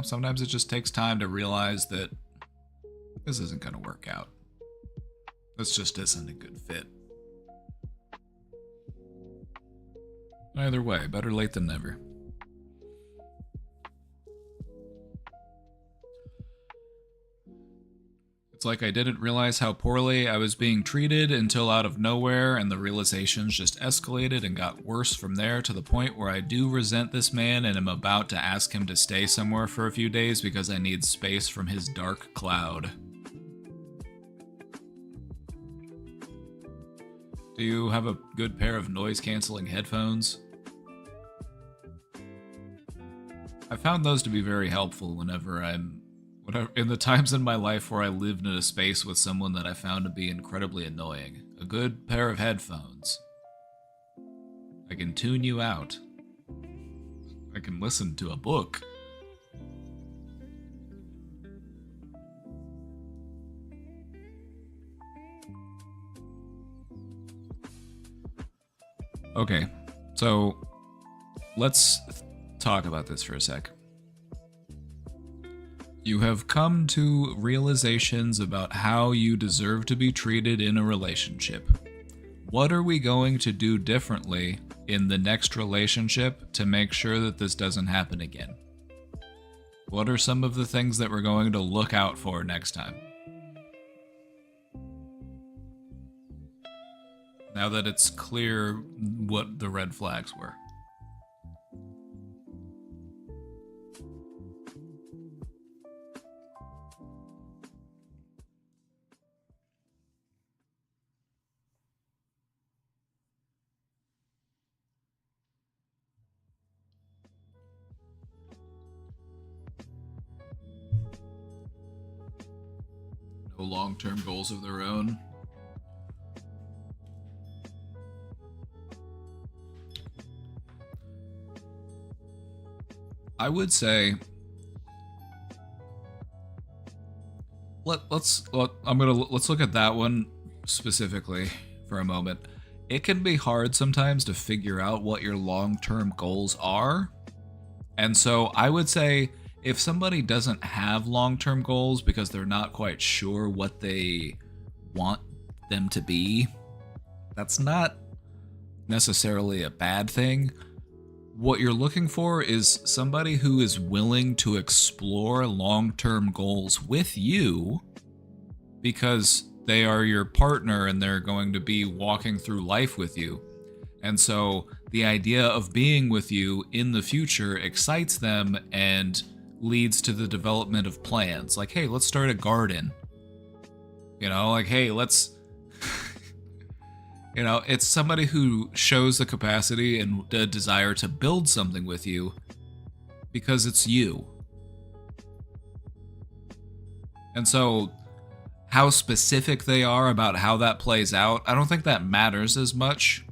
sometimes it just takes time to realize that this isn't going to work out. This just isn't a good fit. Either way, better late than never. It's like I didn't realize how poorly I was being treated until out of nowhere, and the realizations just escalated and got worse from there to the point where I do resent this man and am about to ask him to stay somewhere for a few days because I need space from his dark cloud. Do you have a good pair of noise-canceling headphones? I found those to be very helpful whenever in the times in my life where I lived in a space with someone that I found to be incredibly annoying. A good pair of headphones. I can tune you out. I can listen to a book. Okay, so let's talk about this for a sec. You have come to realizations about how you deserve to be treated in a relationship. What are we going to do differently in the next relationship to make sure that this doesn't happen again? What are some of the things that we're going to look out for next time? Now that it's clear what the red flags were. No long-term goals of their own. I would say let's look at that one specifically for a moment. It can be hard sometimes to figure out what your long-term goals are. And so I would say if somebody doesn't have long-term goals because they're not quite sure what they want them to be, that's not necessarily a bad thing. What you're looking for is somebody who is willing to explore long-term goals with you because they are your partner and they're going to be walking through life with you. And so the idea of being with you in the future excites them and leads to the development of plans. Like, hey, let's start a garden. Like, hey, let's... You know, it's somebody who shows the capacity and the desire to build something with you because it's you. And so, how specific they are about how that plays out, I don't think that matters as much.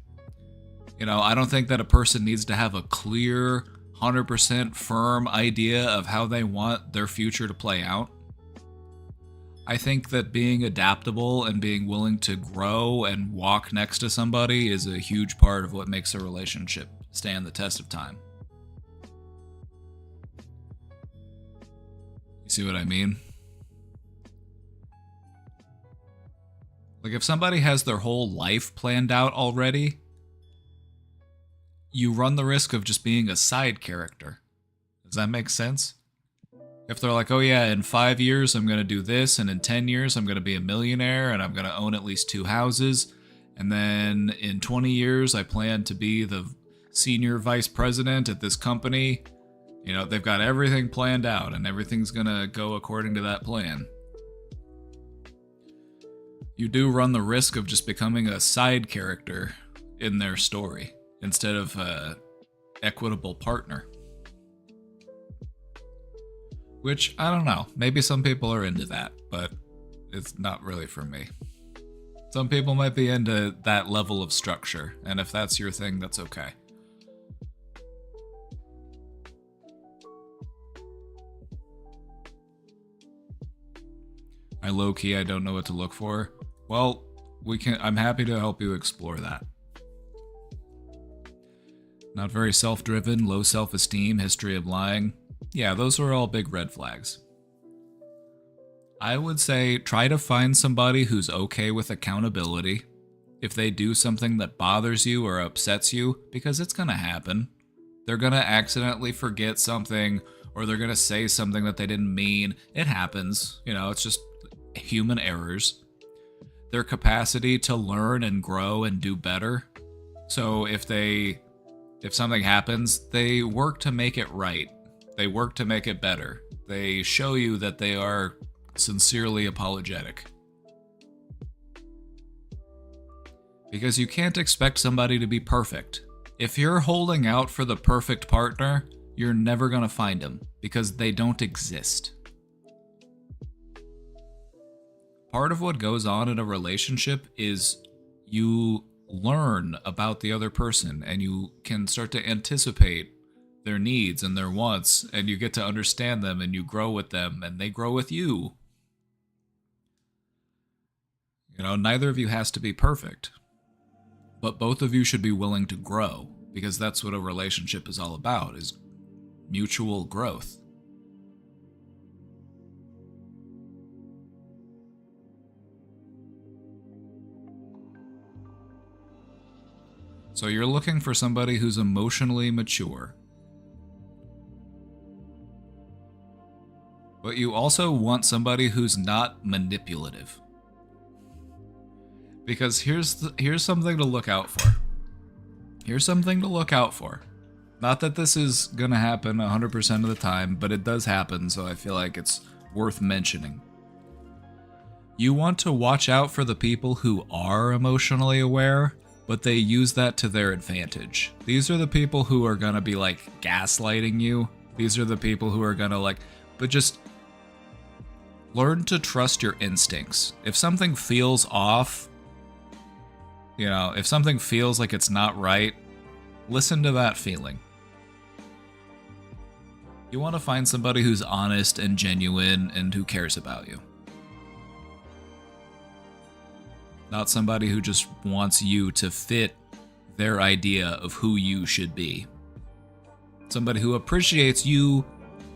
You know, I don't think that a person needs to have a clear, 100% firm idea of how they want their future to play out. I think that being adaptable and being willing to grow and walk next to somebody is a huge part of what makes a relationship stand the test of time. You see what I mean? Like, if somebody has their whole life planned out already, you run the risk of just being a side character. Does that make sense? If they're like, oh yeah, in 5 years I'm going to do this, and in 10 years I'm going to be a millionaire, and I'm going to own at least 2 houses, and then in 20 years I plan to be the senior vice president at this company. You know, they've got everything planned out, and everything's going to go according to that plan. You do run the risk of just becoming a side character in their story, instead of an equitable partner. Which, I don't know, maybe some people are into that, but it's not really for me. Some people might be into that level of structure, and if that's your thing, that's okay. I don't know what to look for. Well, I'm happy to help you explore that. Not very self-driven, low self-esteem, history of lying. Yeah, those are all big red flags. I would say try to find somebody who's okay with accountability. If they do something that bothers you or upsets you, because it's gonna happen. They're gonna accidentally forget something, or they're gonna say something that they didn't mean. It happens, you know, it's just human errors. Their capacity to learn and grow and do better. So if something happens, they work to make it right. They work to make it better. They show you that they are sincerely apologetic. Because you can't expect somebody to be perfect. If you're holding out for the perfect partner, you're never gonna find them, because they don't exist. Part of what goes on in a relationship is you learn about the other person, and you can start to anticipate their needs and their wants, and you get to understand them, and you grow with them, and they grow with you. You know, neither of you has to be perfect, but both of you should be willing to grow, because that's what a relationship is all about, is mutual growth. So you're looking for somebody who's emotionally mature. But you also want somebody who's not manipulative. Because here's something to look out for. Here's something to look out for. Not that this is gonna happen 100% of the time, but it does happen, so I feel like it's worth mentioning. You want to watch out for the people who are emotionally aware, but they use that to their advantage. These are the people who are gonna be like gaslighting you. These are the people who are gonna but just learn to trust your instincts. If something feels off, you know, if something feels like it's not right, listen to that feeling. You want to find somebody who's honest and genuine and who cares about you. Not somebody who just wants you to fit their idea of who you should be. Somebody who appreciates you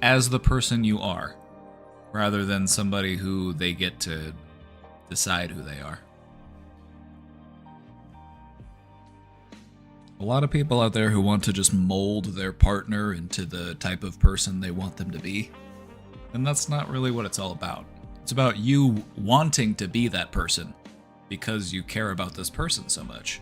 as the person you are, rather than somebody who they get to decide who they are. A lot of people out there who want to just mold their partner into the type of person they want them to be. And that's not really what it's all about. It's about you wanting to be that person because you care about this person so much.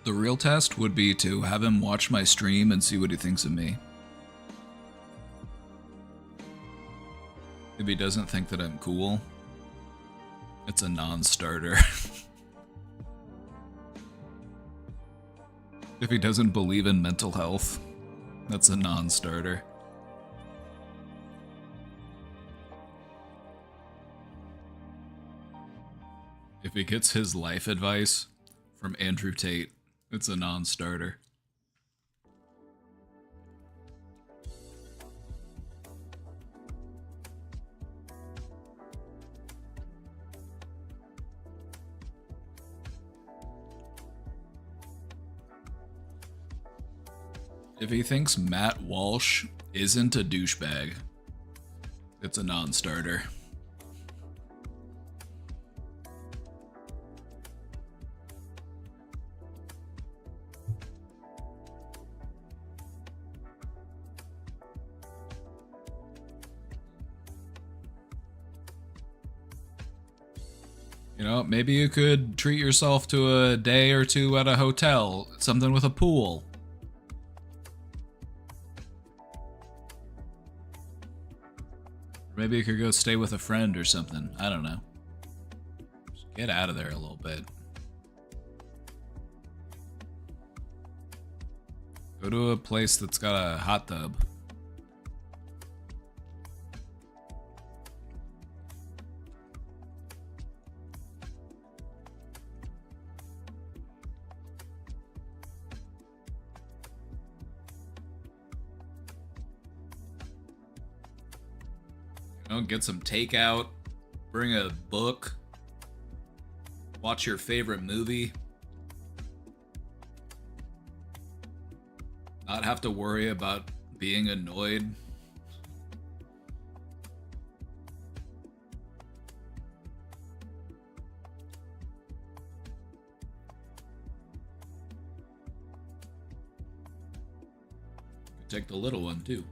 The real test would be to have him watch my stream and see what he thinks of me. If he doesn't think that I'm cool, it's a non-starter. If he doesn't believe in mental health, that's a non-starter. If he gets his life advice from Andrew Tate, it's a non-starter. If he thinks Matt Walsh isn't a douchebag, it's a non-starter. You know, maybe you could treat yourself to a day or two at a hotel, something with a pool. Maybe you could go stay with a friend or something. I don't know. Just get out of there a little bit. Go to a place that's got a hot tub. Get some takeout, bring a book, watch your favorite movie, not have to worry about being annoyed. Take the little one too.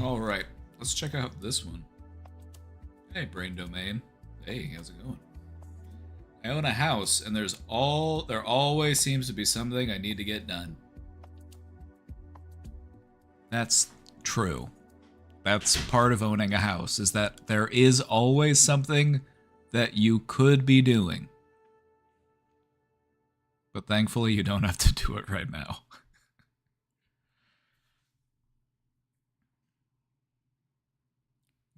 Alright, let's check out this one. Hey, Brain Domain. Hey, how's it going? I own a house, and there always seems to be something I need to get done. That's true. That's part of owning a house, is that there is always something that you could be doing. But thankfully, you don't have to do it right now.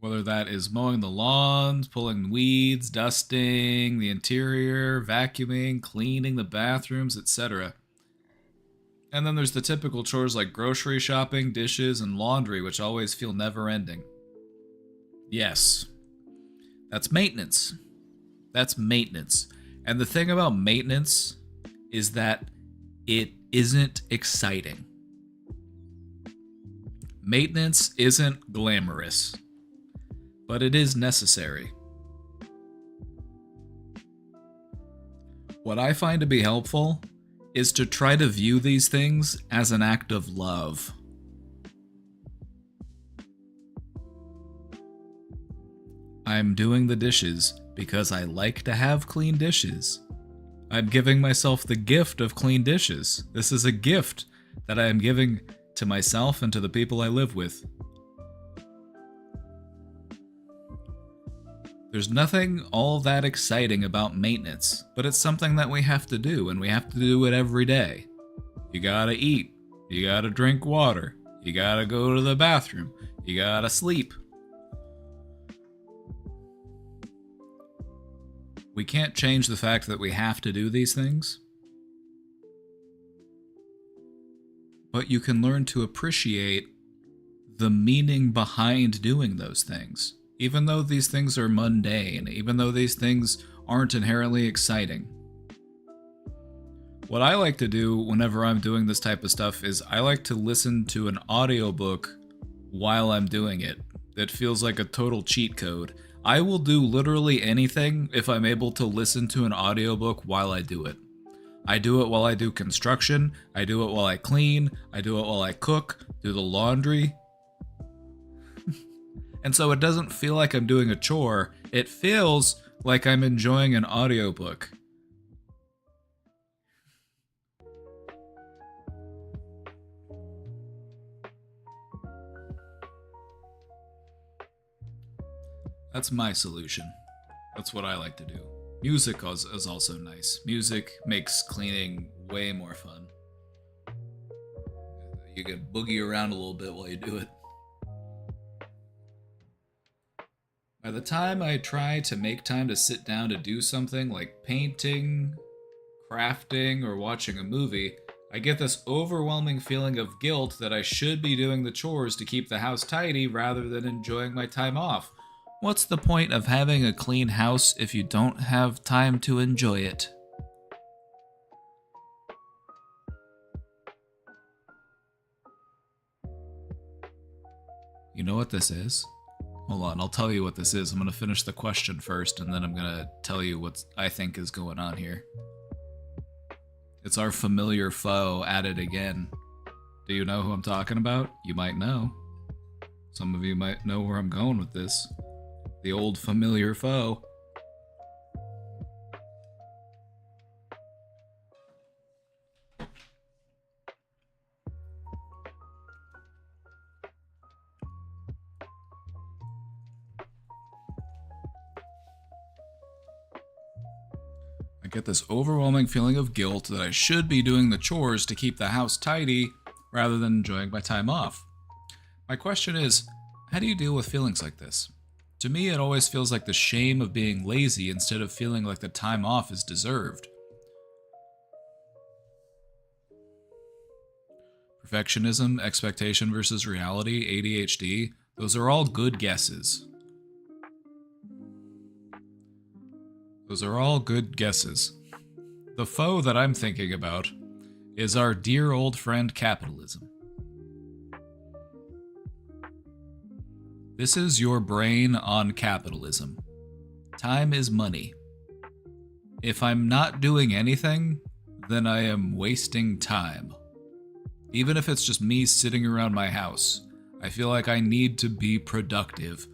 Whether that is mowing the lawns, pulling weeds, dusting the interior, vacuuming, cleaning the bathrooms, etc. And then there's the typical chores like grocery shopping, dishes, and laundry, which always feel never-ending. Yes. That's maintenance. That's maintenance. And the thing about maintenance is that it isn't exciting. Maintenance isn't glamorous. But it is necessary. What I find to be helpful is to try to view these things as an act of love. I'm doing the dishes because I like to have clean dishes. I'm giving myself the gift of clean dishes. This is a gift that I am giving to myself and to the people I live with. There's nothing all that exciting about maintenance, but it's something that we have to do, and we have to do it every day. You gotta eat, you gotta drink water, you gotta go to the bathroom, you gotta sleep. We can't change the fact that we have to do these things, but you can learn to appreciate the meaning behind doing those things. Even though these things are mundane, even though these things aren't inherently exciting. What I like to do whenever I'm doing this type of stuff is I like to listen to an audiobook while I'm doing it. That feels like a total cheat code. I will do literally anything if I'm able to listen to an audiobook while I do it. I do it while I do construction, I do it while I clean, I do it while I cook, do the laundry. And so it doesn't feel like I'm doing a chore. It feels like I'm enjoying an audiobook. That's my solution. That's what I like to do. Music is also nice. Music makes cleaning way more fun. You can boogie around a little bit while you do it. By the time I try to make time to sit down to do something like painting, crafting, or watching a movie, I get this overwhelming feeling of guilt that I should be doing the chores to keep the house tidy rather than enjoying my time off. What's the point of having a clean house if you don't have time to enjoy it? You know what this is? Hold on, I'll tell you what this is. I'm going to finish the question first, and then I'm going to tell you what I think is going on here. It's our familiar foe at it again. Do you know who I'm talking about? You might know. Some of you might know where I'm going with this. The old familiar foe. I get this overwhelming feeling of guilt that I should be doing the chores to keep the house tidy rather than enjoying my time off. My question is, how do you deal with feelings like this? To me, it always feels like the shame of being lazy instead of feeling like the time off is deserved. Perfectionism, expectation versus reality, ADHD, those are all good guesses. Those are all good guesses. The foe that I'm thinking about is our dear old friend capitalism. This is your brain on capitalism. Time is money. If I'm not doing anything, then I am wasting time. Even if it's just me sitting around my house, I feel like I need to be productive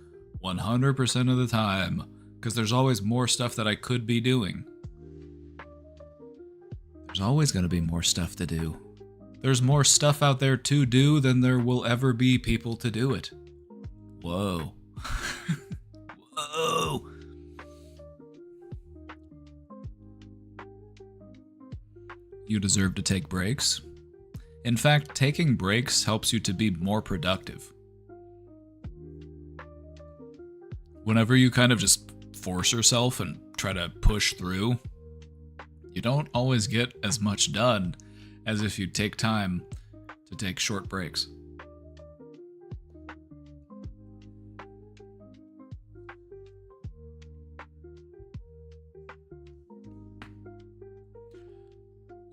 100% of the time, because there's always more stuff that I could be doing. There's always going to be more stuff to do. There's more stuff out there to do than there will ever be people to do it. Whoa. Whoa. You deserve to take breaks. In fact, taking breaks helps you to be more productive. Whenever you kind of just force yourself and try to push through, you don't always get as much done as if you take time to take short breaks.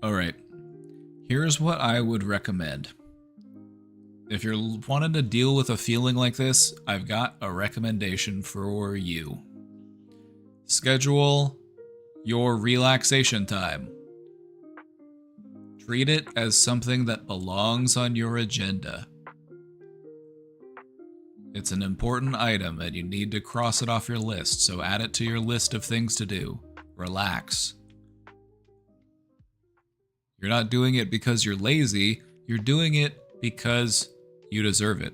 Alright, here's what I would recommend. If you're wanting to deal with a feeling like this, I've got a recommendation for you. Schedule your relaxation time. Treat it as something that belongs on your agenda. It's an important item and you need to cross it off your list, so add it to your list of things to do. Relax. You're not doing it because you're lazy, you're doing it because you deserve it.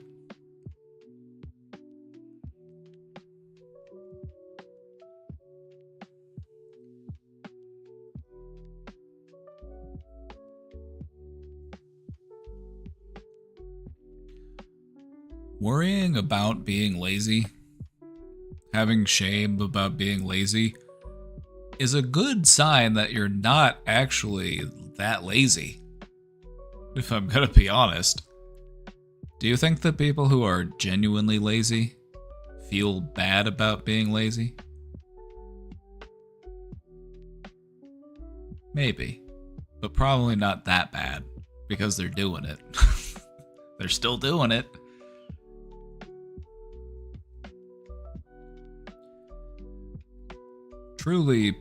Worrying about being lazy, having shame about being lazy, is a good sign that you're not actually that lazy. If I'm gonna be honest. Do you think that people who are genuinely lazy feel bad about being lazy? Maybe, but probably not that bad, because they're doing it. They're still doing it. Truly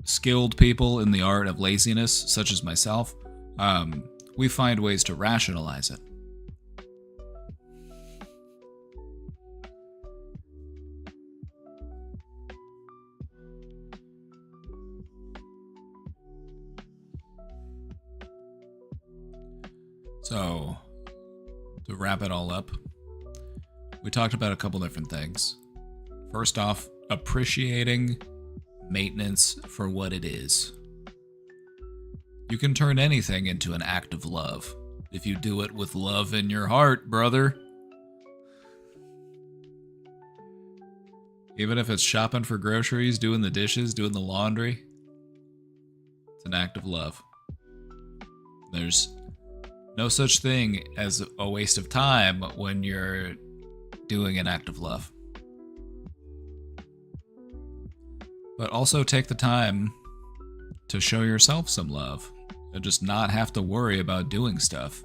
skilled people in the art of laziness, such as myself, we find ways to rationalize it. So, to wrap it all up, we talked about a couple different things. First off, appreciating maintenance for what it is. You can turn anything into an act of love if you do it with love in your heart, brother. Even if it's shopping for groceries, doing the dishes, doing the laundry, it's an act of love. There's no such thing as a waste of time when you're doing an act of love. But also take the time to show yourself some love and just not have to worry about doing stuff.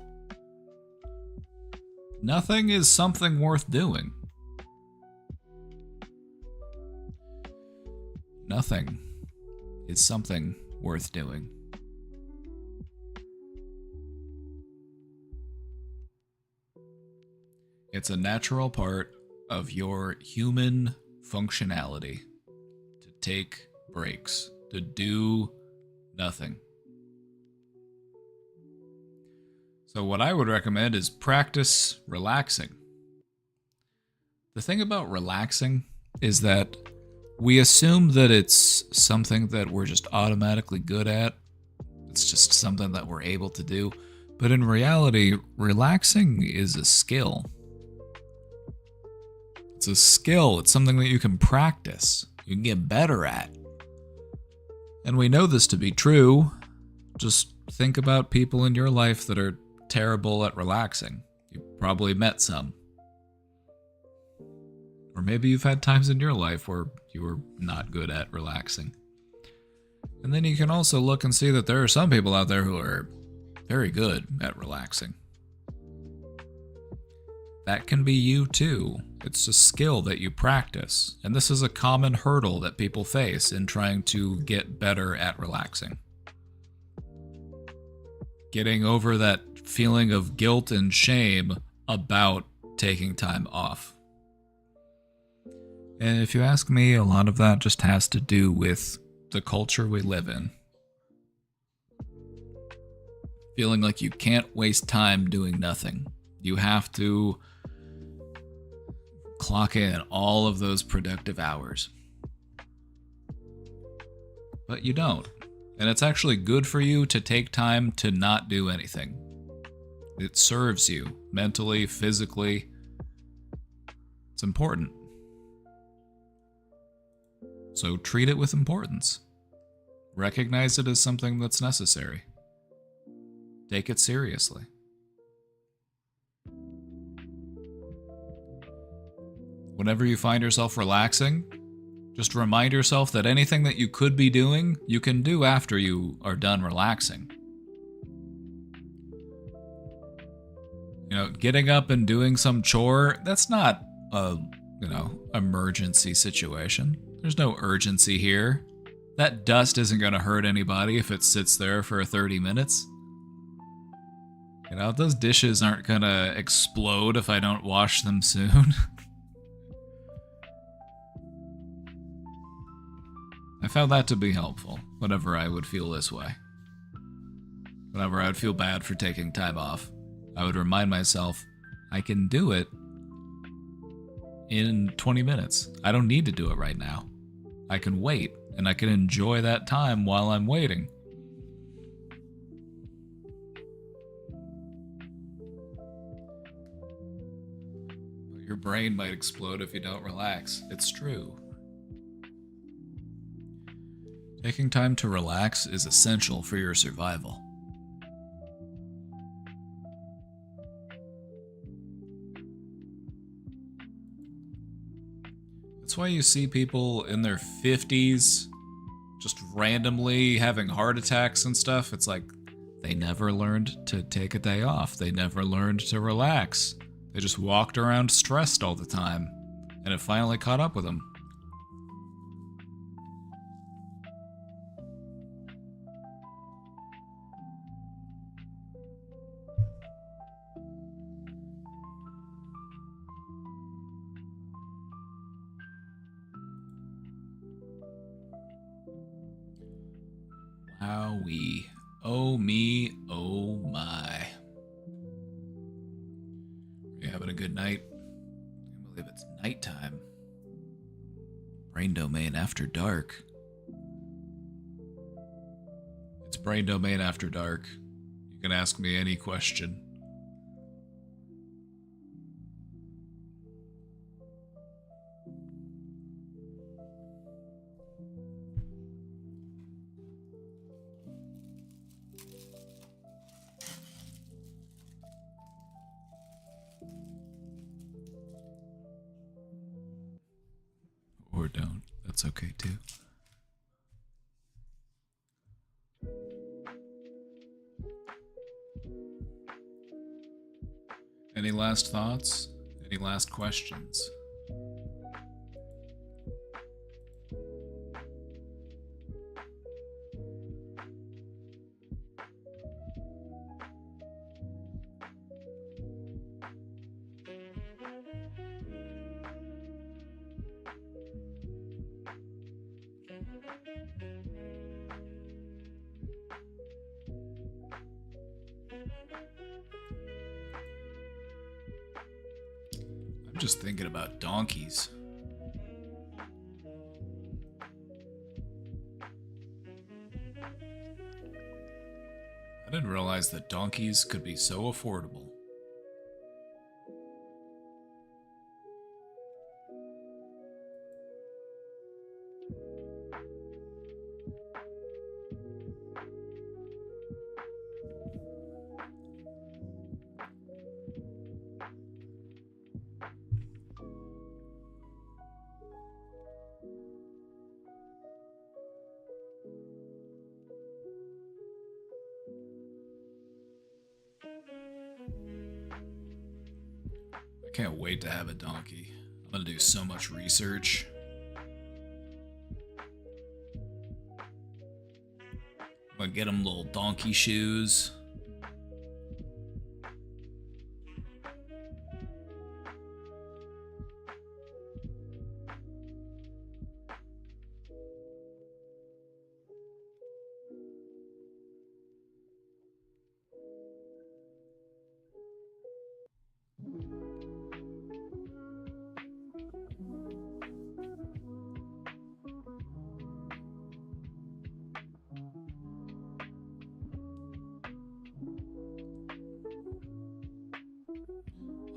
Nothing is something worth doing. Nothing is something worth doing. It's a natural part of your human functionality to take breaks, to do nothing. So what I would recommend is practice relaxing. The thing about relaxing is that we assume that it's something that we're just automatically good at. It's just something that we're able to do. But in reality, relaxing is a skill. It's a skill. It's something that you can practice. You can get better at. And we know this to be true. Just think about people in your life that are terrible at relaxing. You've probably met some. Or maybe you've had times in your life where you were not good at relaxing. And then you can also look and see that there are some people out there who are very good at relaxing. That can be you too. It's a skill that you practice, and this is a common hurdle that people face in trying to get better at relaxing. Getting over that feeling of guilt and shame about taking time off. And if you ask me, a lot of that just has to do with the culture we live in. Feeling like you can't waste time doing nothing. You have to clock in all of those productive hours. But you don't. And it's actually good for you to take time to not do anything. It serves you mentally, physically. It's important. So treat it with importance. Recognize it as something that's necessary. Take it seriously. Whenever you find yourself relaxing, just remind yourself that anything that you could be doing, you can do after you are done relaxing. You know, getting up and doing some chore, that's not a, emergency situation. There's no urgency here. That dust isn't going to hurt anybody if it sits there for 30 minutes. You know, those dishes aren't going to explode if I don't wash them soon. I found that to be helpful whenever I would feel this way. Whenever I would feel bad for taking time off, I would remind myself, I can do it in 20 minutes. I don't need to do it right now. I can wait, and I can enjoy that time while I'm waiting. Your brain might explode if you don't relax. It's true. Taking time to relax is essential for your survival. That's why you see people in their 50s just randomly having heart attacks and stuff. It's like they never learned to take a day off. They never learned to relax. They just walked around stressed all the time, and it finally caught up with them. Wowee. Oh me, oh my. night. I can't believe it's nighttime. Brain Domain After Dark. It's Brain Domain After Dark. You can ask me any question. Or don't. That's okay too. Any last thoughts? Any last questions? I'm just thinking about donkeys. I didn't realize that donkeys could be so affordable. I can't wait to have a donkey. I'm gonna do so much research. I'm gonna get him little donkey shoes.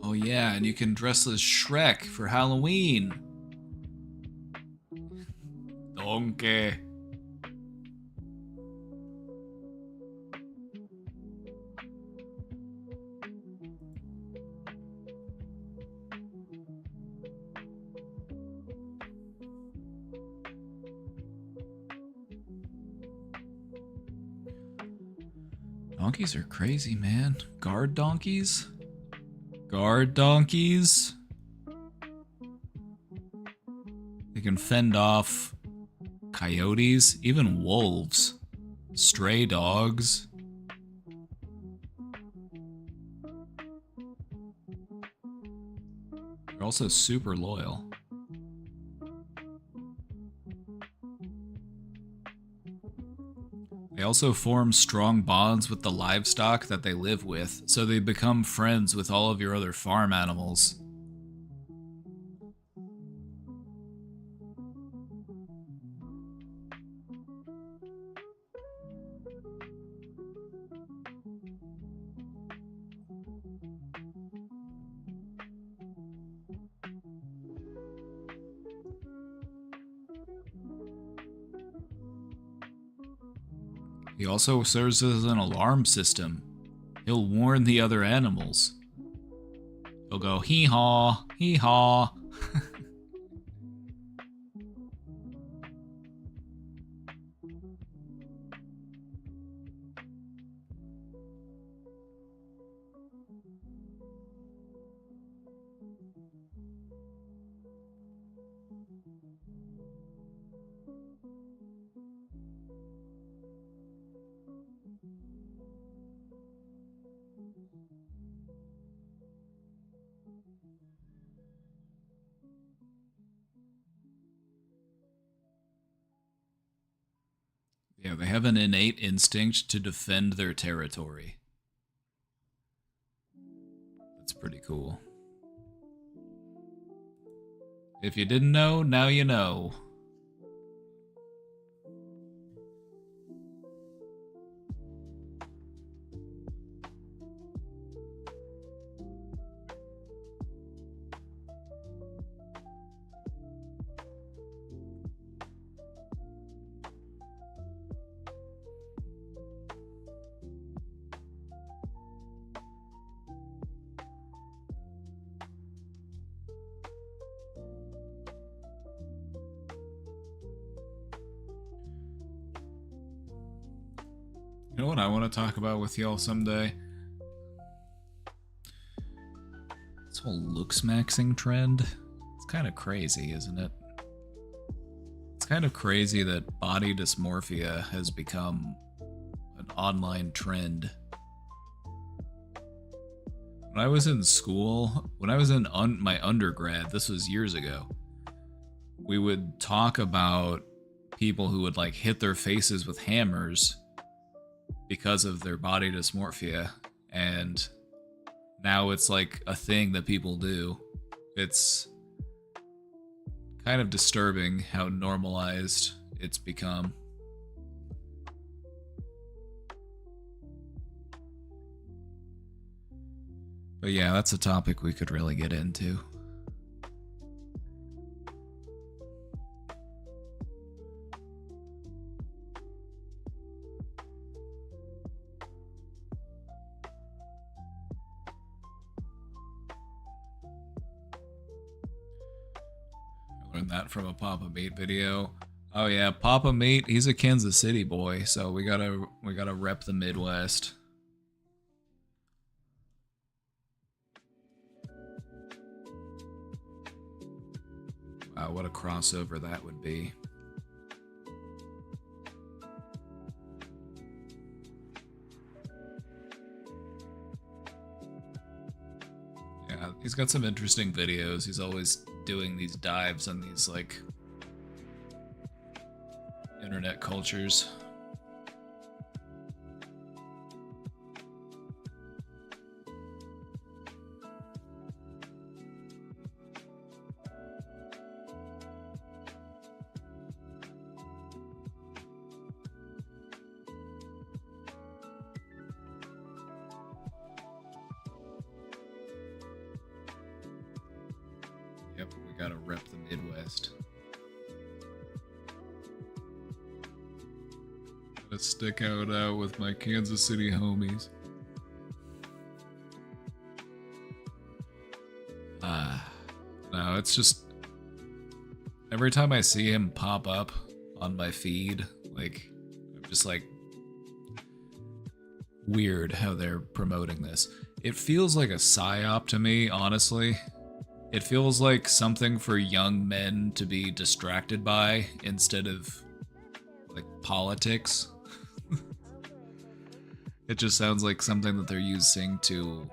Oh yeah, and you can dress as Shrek for Halloween. Donkey. Donkeys are crazy, man. Guard donkeys? Guard donkeys? They can fend off coyotes, even wolves, stray dogs. They're also super loyal. They also form strong bonds with the livestock that they live with, so they become friends with all of your other farm animals. He also serves as an alarm system. He'll warn the other animals. He'll go hee-haw, hee-haw. Yeah, they have an innate instinct to defend their territory. That's pretty cool. If you didn't know, now you know. You know what I want to talk about with y'all someday? This whole looks maxing trend. It's kind of crazy, isn't it? It's kind of crazy that body dysmorphia has become an online trend. When I was in school, when I was in my undergrad, this was years ago, we would talk about people who would like hit their faces with hammers because of their body dysmorphia, and now it's like a thing that people do. It's kind of disturbing how normalized it's become. But yeah, that's a topic we could really get into. That from a Papa Meat video. Oh yeah, Papa Meat, he's a Kansas City boy, so we gotta rep the Midwest. Wow, what a crossover that would be. Yeah, he's got some interesting videos. He's always doing these dives on these like internet cultures. Yep, we gotta rep the Midwest. Gotta stick out with my Kansas City homies. No, it's just every time I see him pop up on my feed, like, I'm just like, weird how they're promoting this. It feels like a psyop to me, honestly. It feels like something for young men to be distracted by instead of, like, politics. It just sounds like something that they're using to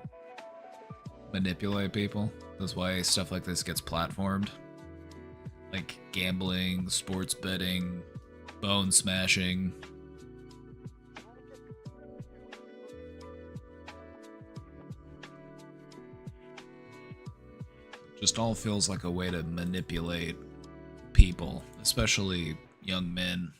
manipulate people. That's why stuff like this gets platformed. Like gambling, sports betting, bone smashing. Just all feels like a way to manipulate people, especially young men.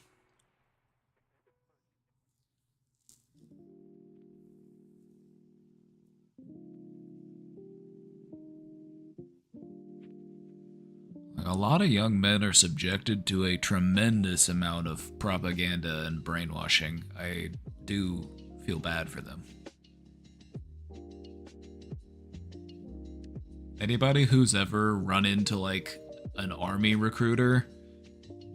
A lot of young men are subjected to a tremendous amount of propaganda and brainwashing. I do feel bad for them. Anybody who's ever run into like an army recruiter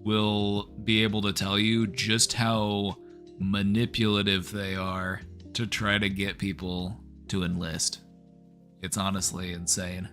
will be able to tell you just how manipulative they are to try to get people to enlist. It's honestly insane.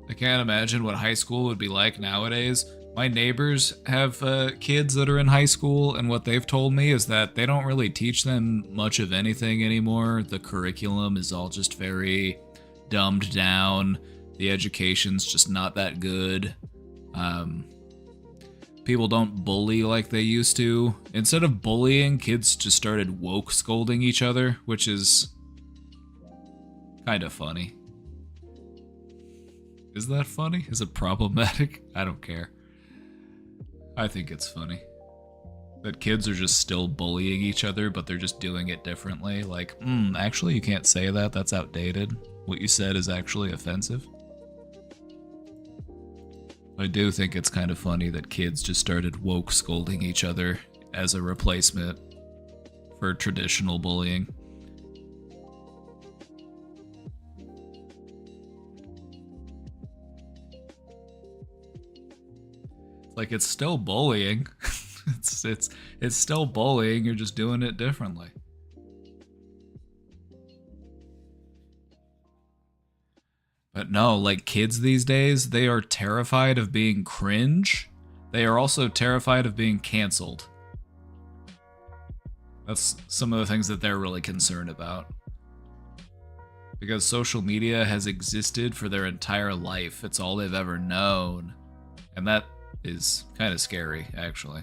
I can't imagine what high school would be like nowadays. My neighbors have kids that are in high school, and what they've told me is that they don't really teach them much of anything anymore. The curriculum is all just very dumbed down. The education's just not that good. people don't bully like they used to. Instead of bullying, kids just started woke scolding each other, which is kind of funny. Is that funny? Is it problematic? I don't care. I think it's funny. That kids are just still bullying each other, but they're just doing it differently. Like, actually you can't say that, that's outdated. What you said is actually offensive. I do think it's kind of funny that kids just started woke scolding each other as a replacement for traditional bullying. Like, it's still bullying. it's still bullying, you're just doing it differently. But no, like, kids these days, they are terrified of being cringe. They are also terrified of being canceled. That's some of the things that they're really concerned about. Because social media has existed for their entire life. It's all they've ever known. And that is kind of scary, actually.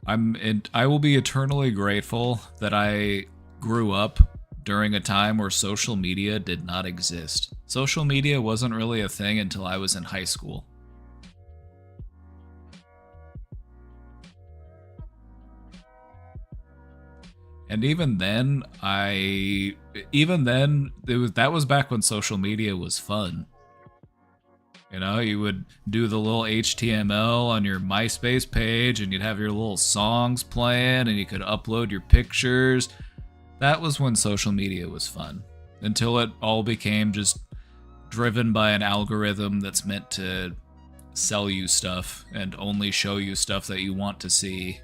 I will be eternally grateful that I grew up during a time where social media did not exist. Social media wasn't really a thing until I was in high school. And even then, that was back when social media was fun. You know, you would do the little HTML on your MySpace page and you'd have your little songs playing and you could upload your pictures. That was when social media was fun. Until it all became just driven by an algorithm that's meant to sell you stuff and only show you stuff that you want to see.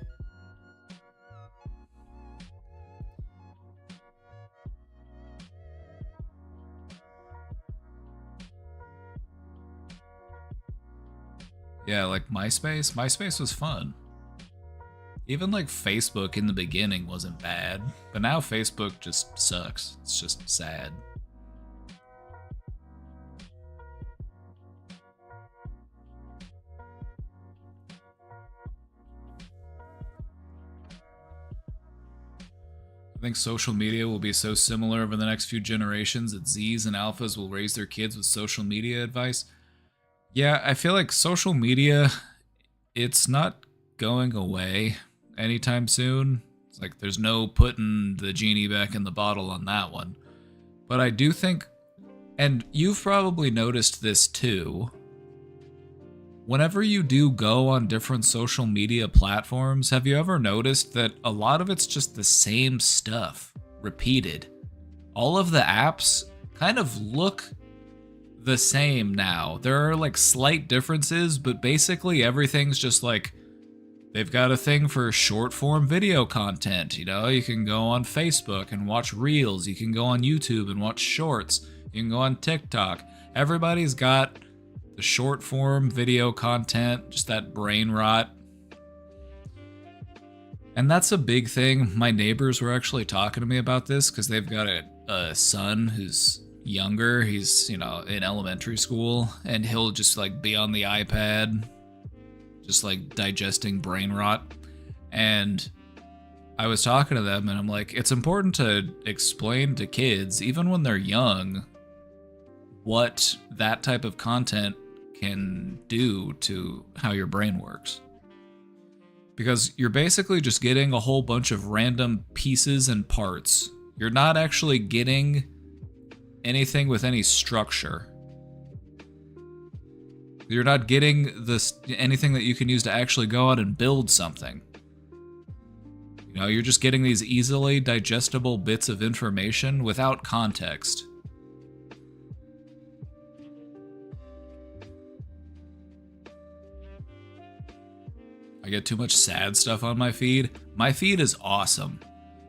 Yeah, like MySpace. MySpace was fun. Even like Facebook in the beginning wasn't bad, but now Facebook just sucks. It's just sad. I think social media will be so similar over the next few generations that Zs and Alphas will raise their kids with social media advice. Yeah, I feel like social media, it's not going away anytime soon. It's like there's no putting the genie back in the bottle on that one. But I do think, and you've probably noticed this too, whenever you do go on different social media platforms, have you ever noticed that a lot of it's just the same stuff, repeated? All of the apps kind of look the same now. There are like slight differences, but basically everything's just like, they've got a thing for short form video content. You know, you can go on Facebook and watch Reels. You can go on YouTube and watch Shorts. You can go on TikTok. Everybody's got the short form video content, just that brain rot. And that's a big thing. My neighbors were actually talking to me about this because they've got a son who's younger. He's, you know, in elementary school, and he'll just like be on the iPad, just like digesting brain rot. And I was talking to them and I'm like, it's important to explain to kids, even when they're young, what that type of content can do to how your brain works. Because you're basically just getting a whole bunch of random pieces and parts. You're not actually getting anything with any structure. You're not getting anything that you can use to actually go out and build something. You know, you're just getting these easily digestible bits of information without context. I get too much sad stuff on my feed. My feed is awesome.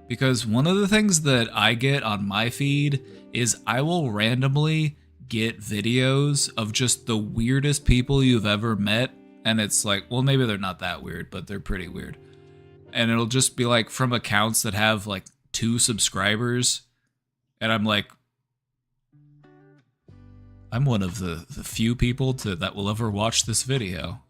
Because one of the things that I get on my feed is I will randomly get videos of just the weirdest people you've ever met. And it's like, well, maybe they're not that weird, but they're pretty weird. And it'll just be like from accounts that have like 2 subscribers. And I'm like, I'm one of the few people that will ever watch this video.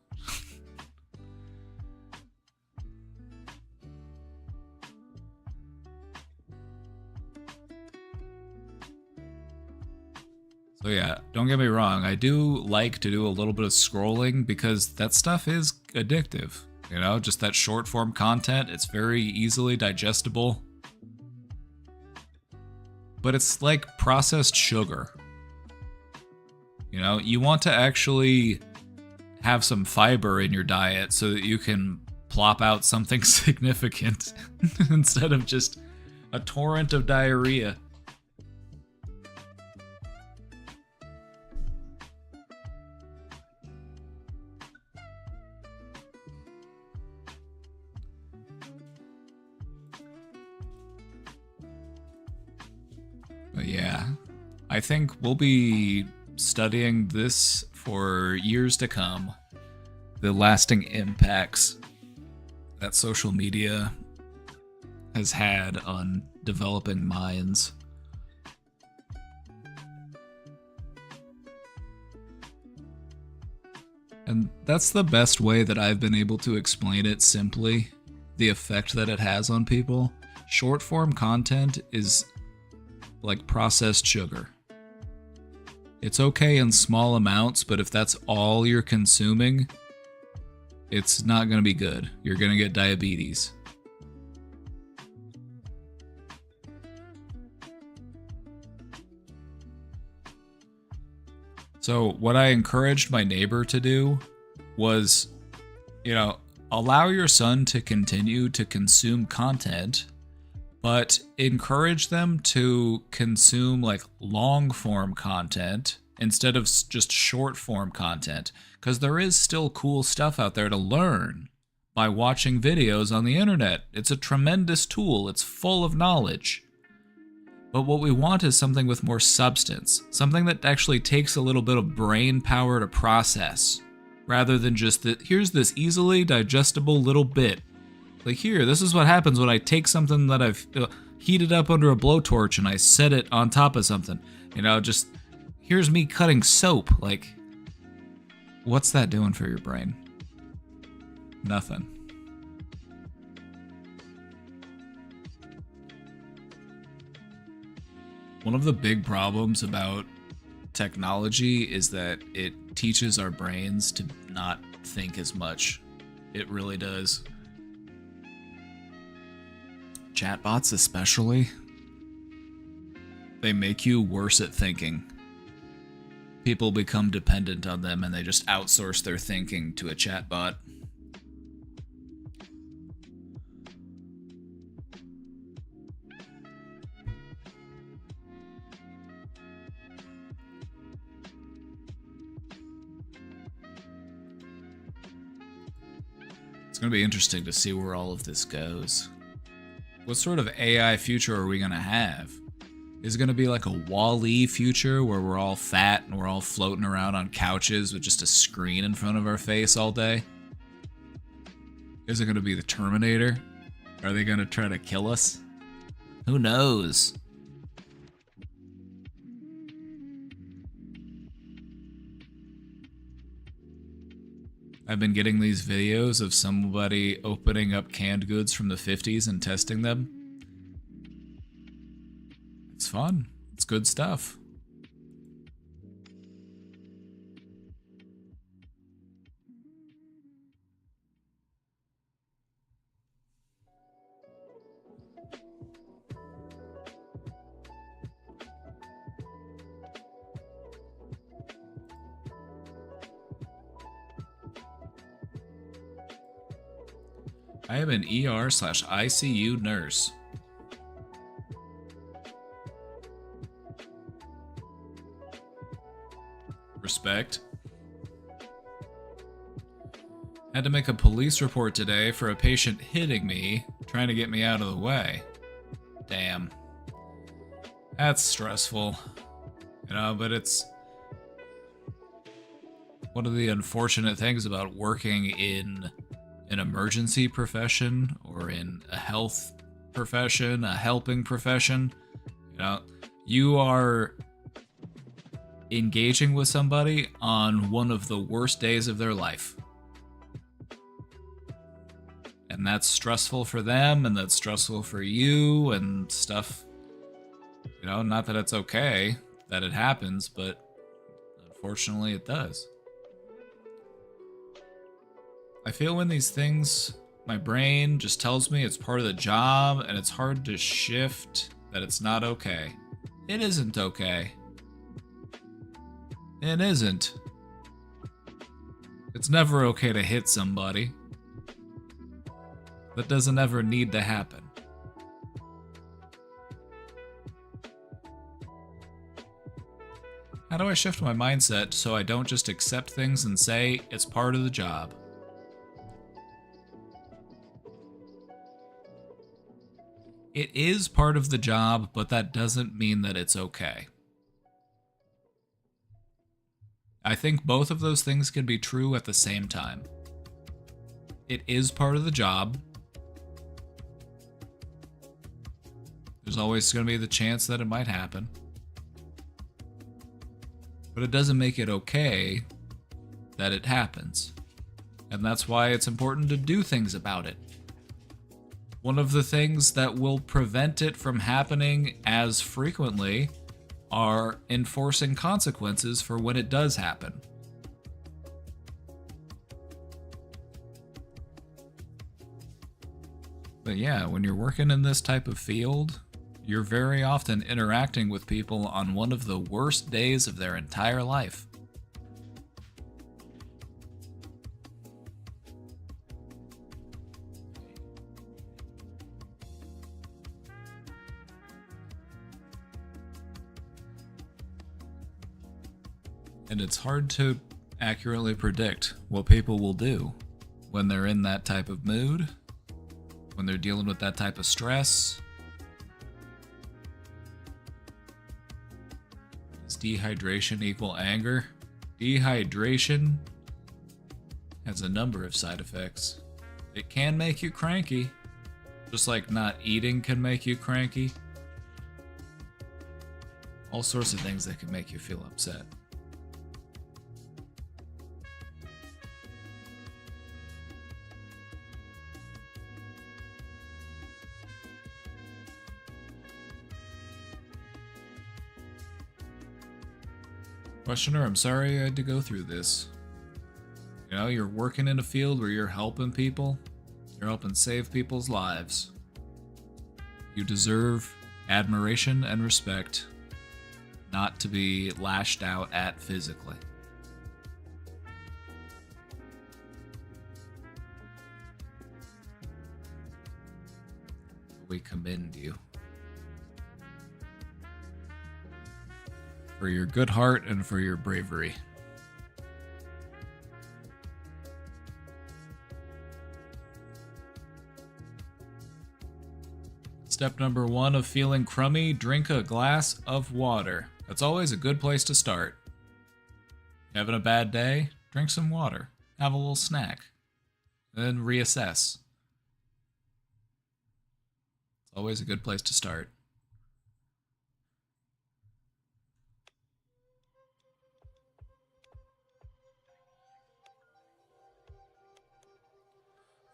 So yeah, don't get me wrong, I do like to do a little bit of scrolling because that stuff is addictive. You know, just that short form content, it's very easily digestible. But it's like processed sugar. You know, you want to actually have some fiber in your diet so that you can plop out something significant instead of just a torrent of diarrhea. But yeah, I think we'll be studying this for years to come. The lasting impacts that social media has had on developing minds. And that's the best way that I've been able to explain it simply, the effect that it has on people. Short form content is like processed sugar. It's okay in small amounts, but if that's all you're consuming, it's not going to be good. You're going to get diabetes. So what I encouraged my neighbor to do was, you know, allow your son to continue to consume content, but encourage them to consume like long form content instead of just short form content, because there is still cool stuff out there to learn by watching videos on the internet. It's a tremendous tool. It's full of knowledge. But what we want is something with more substance, something that actually takes a little bit of brain power to process, rather than just that here's this easily digestible little bit. Like here, this is what happens when I take something that I've heated up under a blowtorch and I set it on top of something. You know, just here's me cutting soap. Like, what's that doing for your brain? Nothing. One of the big problems about technology is that it teaches our brains to not think as much. It really does. Chatbots especially, they make you worse at thinking. People become dependent on them and they just outsource their thinking to a chatbot. It's going to be interesting to see where all of this goes. What sort of AI future are we going to have? Is it going to be like a Wall-E future where we're all fat and we're all floating around on couches with just a screen in front of our face all day? Is it going to be the Terminator? Are they going to try to kill us? Who knows? I've been getting these videos of somebody opening up canned goods from the 50s and testing them. It's fun. It's good stuff. I am an ER/ICU nurse. Respect. Had to make a police report today for a patient hitting me, trying to get me out of the way. Damn. That's stressful. You know, but it's one of the unfortunate things about working in an emergency profession or in a health profession, a helping profession. You know, you are engaging with somebody on one of the worst days of their life. And that's stressful for them, and that's stressful for you, and stuff. You know, not that it's okay that it happens, but unfortunately it does. I feel when these things, my brain just tells me it's part of the job, and it's hard to shift that it's not okay. It isn't okay. It isn't. It's never okay to hit somebody. That doesn't ever need to happen. How do I shift my mindset so I don't just accept things and say it's part of the job? It is part of the job, but that doesn't mean that it's okay. I think both of those things can be true at the same time. It is part of the job. There's always going to be the chance that it might happen. But it doesn't make it okay that it happens. And that's why it's important to do things about it. One of the things that will prevent it from happening as frequently are enforcing consequences for when it does happen. But yeah, when you're working in this type of field, you're very often interacting with people on one of the worst days of their entire life. And it's hard to accurately predict what people will do when they're in that type of mood, when they're dealing with that type of stress. Does dehydration equal anger? Dehydration has a number of side effects. It can make you cranky, just like not eating can make you cranky. All sorts of things that can make you feel upset. Questioner, I'm sorry I had to go through this. You know, you're working in a field where you're helping people. You're helping save people's lives. You deserve admiration and respect, not to be lashed out at physically. We commend you for your good heart and for your bravery. Step number 1 of feeling crummy, drink a glass of water. That's always a good place to start. Having a bad day? Drink some water. Have a little snack. Then reassess. It's always a good place to start.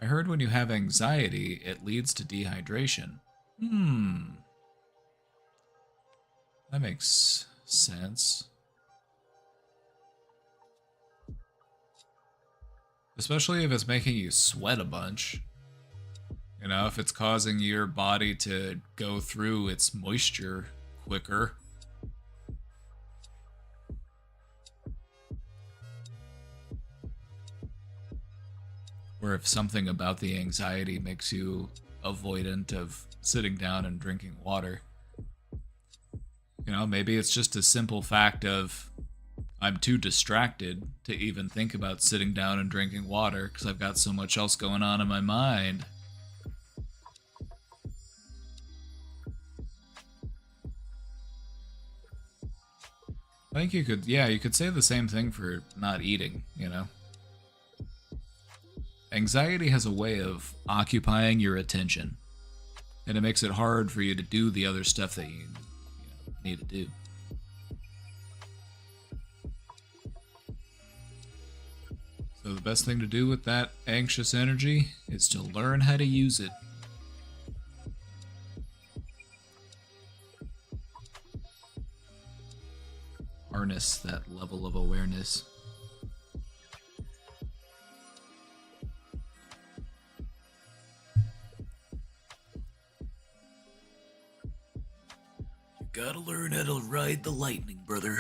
I heard when you have anxiety, it leads to dehydration. That makes sense. Especially if it's making you sweat a bunch. You know, if it's causing your body to go through its moisture quicker. Or if something about the anxiety makes you avoidant of sitting down and drinking water. You know, maybe it's just a simple fact of I'm too distracted to even think about sitting down and drinking water because I've got so much else going on in my mind. I think you could say the same thing for not eating, you know? Anxiety has a way of occupying your attention, and it makes it hard for you to do the other stuff that you need to do. So the best thing to do with that anxious energy is to learn how to use it. Harness that level of awareness. You gotta learn how to ride the lightning, brother.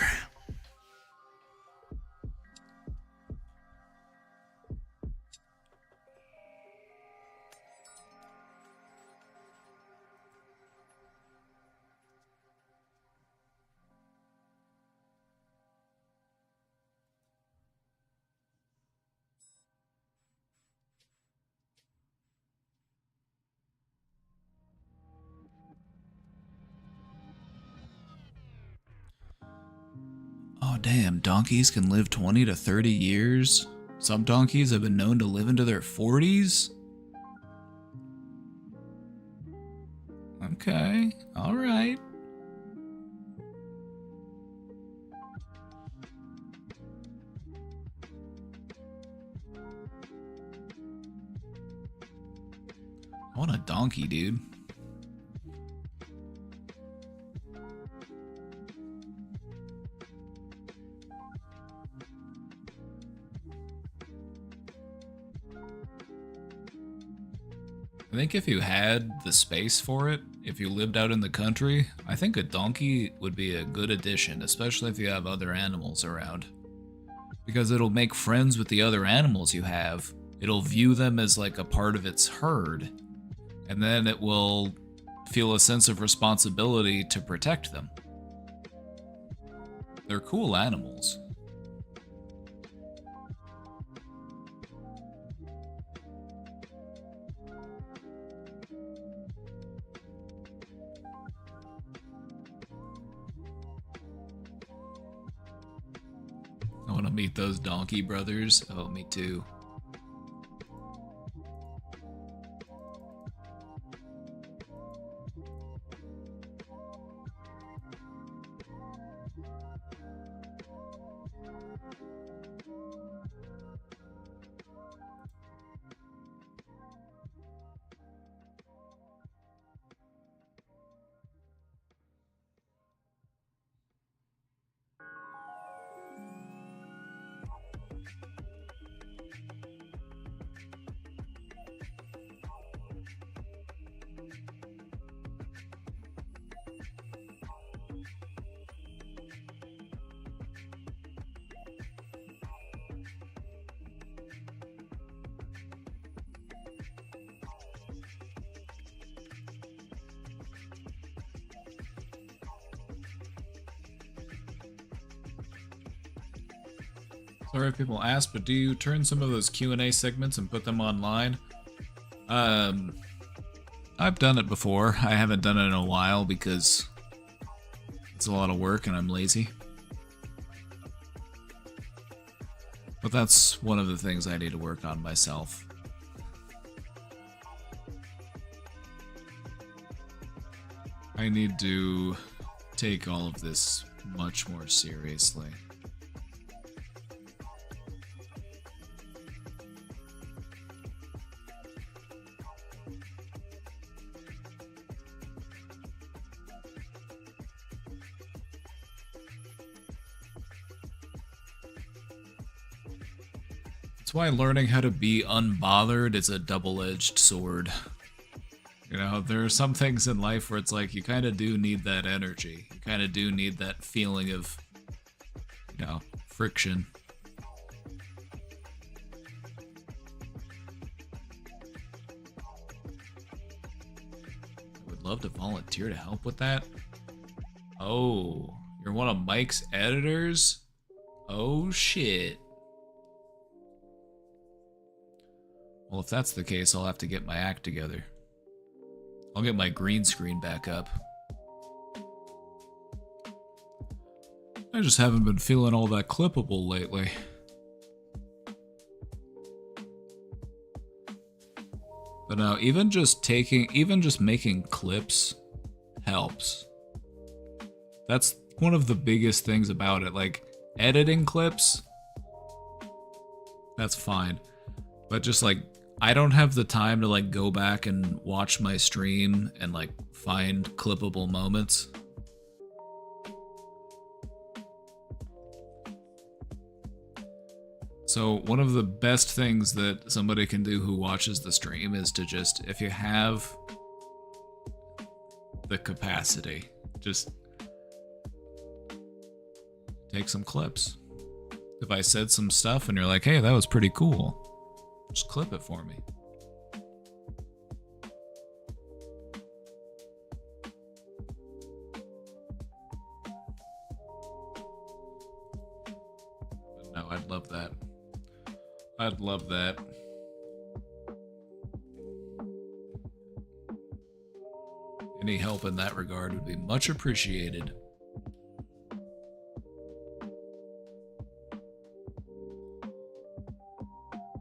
Oh damn, donkeys can live 20 to 30 years? Some donkeys have been known to live into their 40s? Okay, alright. I want a donkey, dude. I think if you had the space for it, if you lived out in the country, I think a donkey would be a good addition, especially if you have other animals around. Because it'll make friends with the other animals you have. It'll view them as like a part of its herd. And then it will feel a sense of responsibility to protect them. They're cool animals. I want to meet those donkey brothers. Oh, me too. Sorry if people ask, but do you turn some of those Q&A segments and put them online? I've done it before. I haven't done it in a while because it's a lot of work and I'm lazy. But that's one of the things I need to work on myself. I need to take all of this much more seriously. That's why learning how to be unbothered is a double-edged sword. You know, there are some things in life where it's like you kind of do need that energy. You kind of do need that feeling of, you know, friction. I would love to volunteer to help with that. Oh, you're one of Mike's editors? Oh shit. Well, if that's the case, I'll have to get my act together. I'll get my green screen back up. I just haven't been feeling all that clippable lately. But now, even just making clips helps. That's one of the biggest things about it. Like, editing clips, that's fine. But just like, I don't have the time to like go back and watch my stream and like find clippable moments. So one of the best things that somebody can do who watches the stream is to just, if you have the capacity, just take some clips. If I said some stuff and you're like, hey, that was pretty cool, just clip it for me. But no, I'd love that. I'd love that. Any help in that regard would be much appreciated.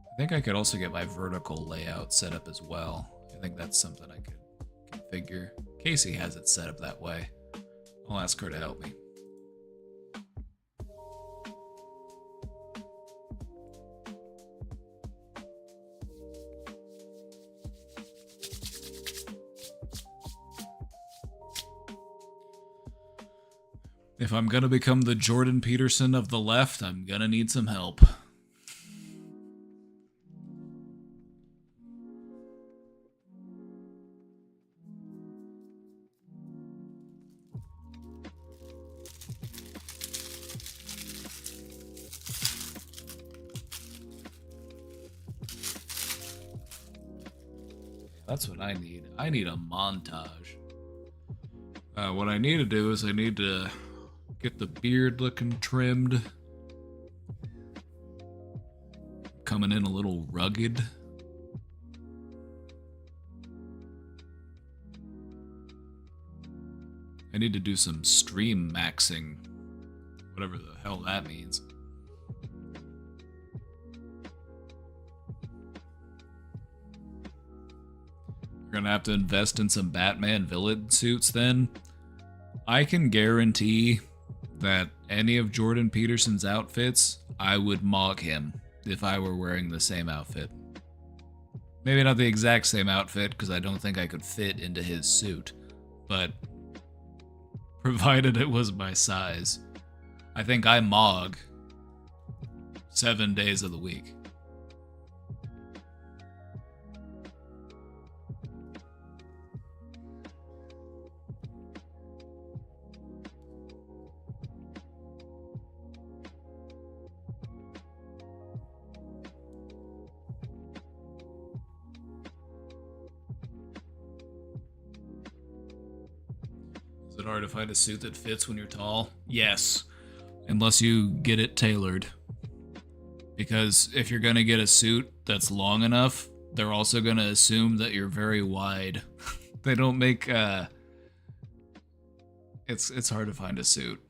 I think I could also get my vertical layout set up as well. I think that's something I could configure. Casey has it set up that way. I'll ask her to help me. If I'm gonna become the Jordan Peterson of the left, I'm gonna need some help. That's what I need. I need a montage. What I need to do is I need to get the beard looking trimmed. Coming in a little rugged. I need to do some stream maxing. Whatever the hell that means. We're gonna have to invest in some Batman villain suits then. I can guarantee that any of Jordan Peterson's outfits, I would mog him if I were wearing the same outfit. Maybe not the exact same outfit, because I don't think I could fit into his suit, but provided it was my size, I think I mog 7 days of the week. Is it hard to find a suit that fits when you're tall? Yes, unless you get it tailored. Because if you're gonna get a suit that's long enough, they're also gonna assume that you're very wide. They don't make it's hard to find a suit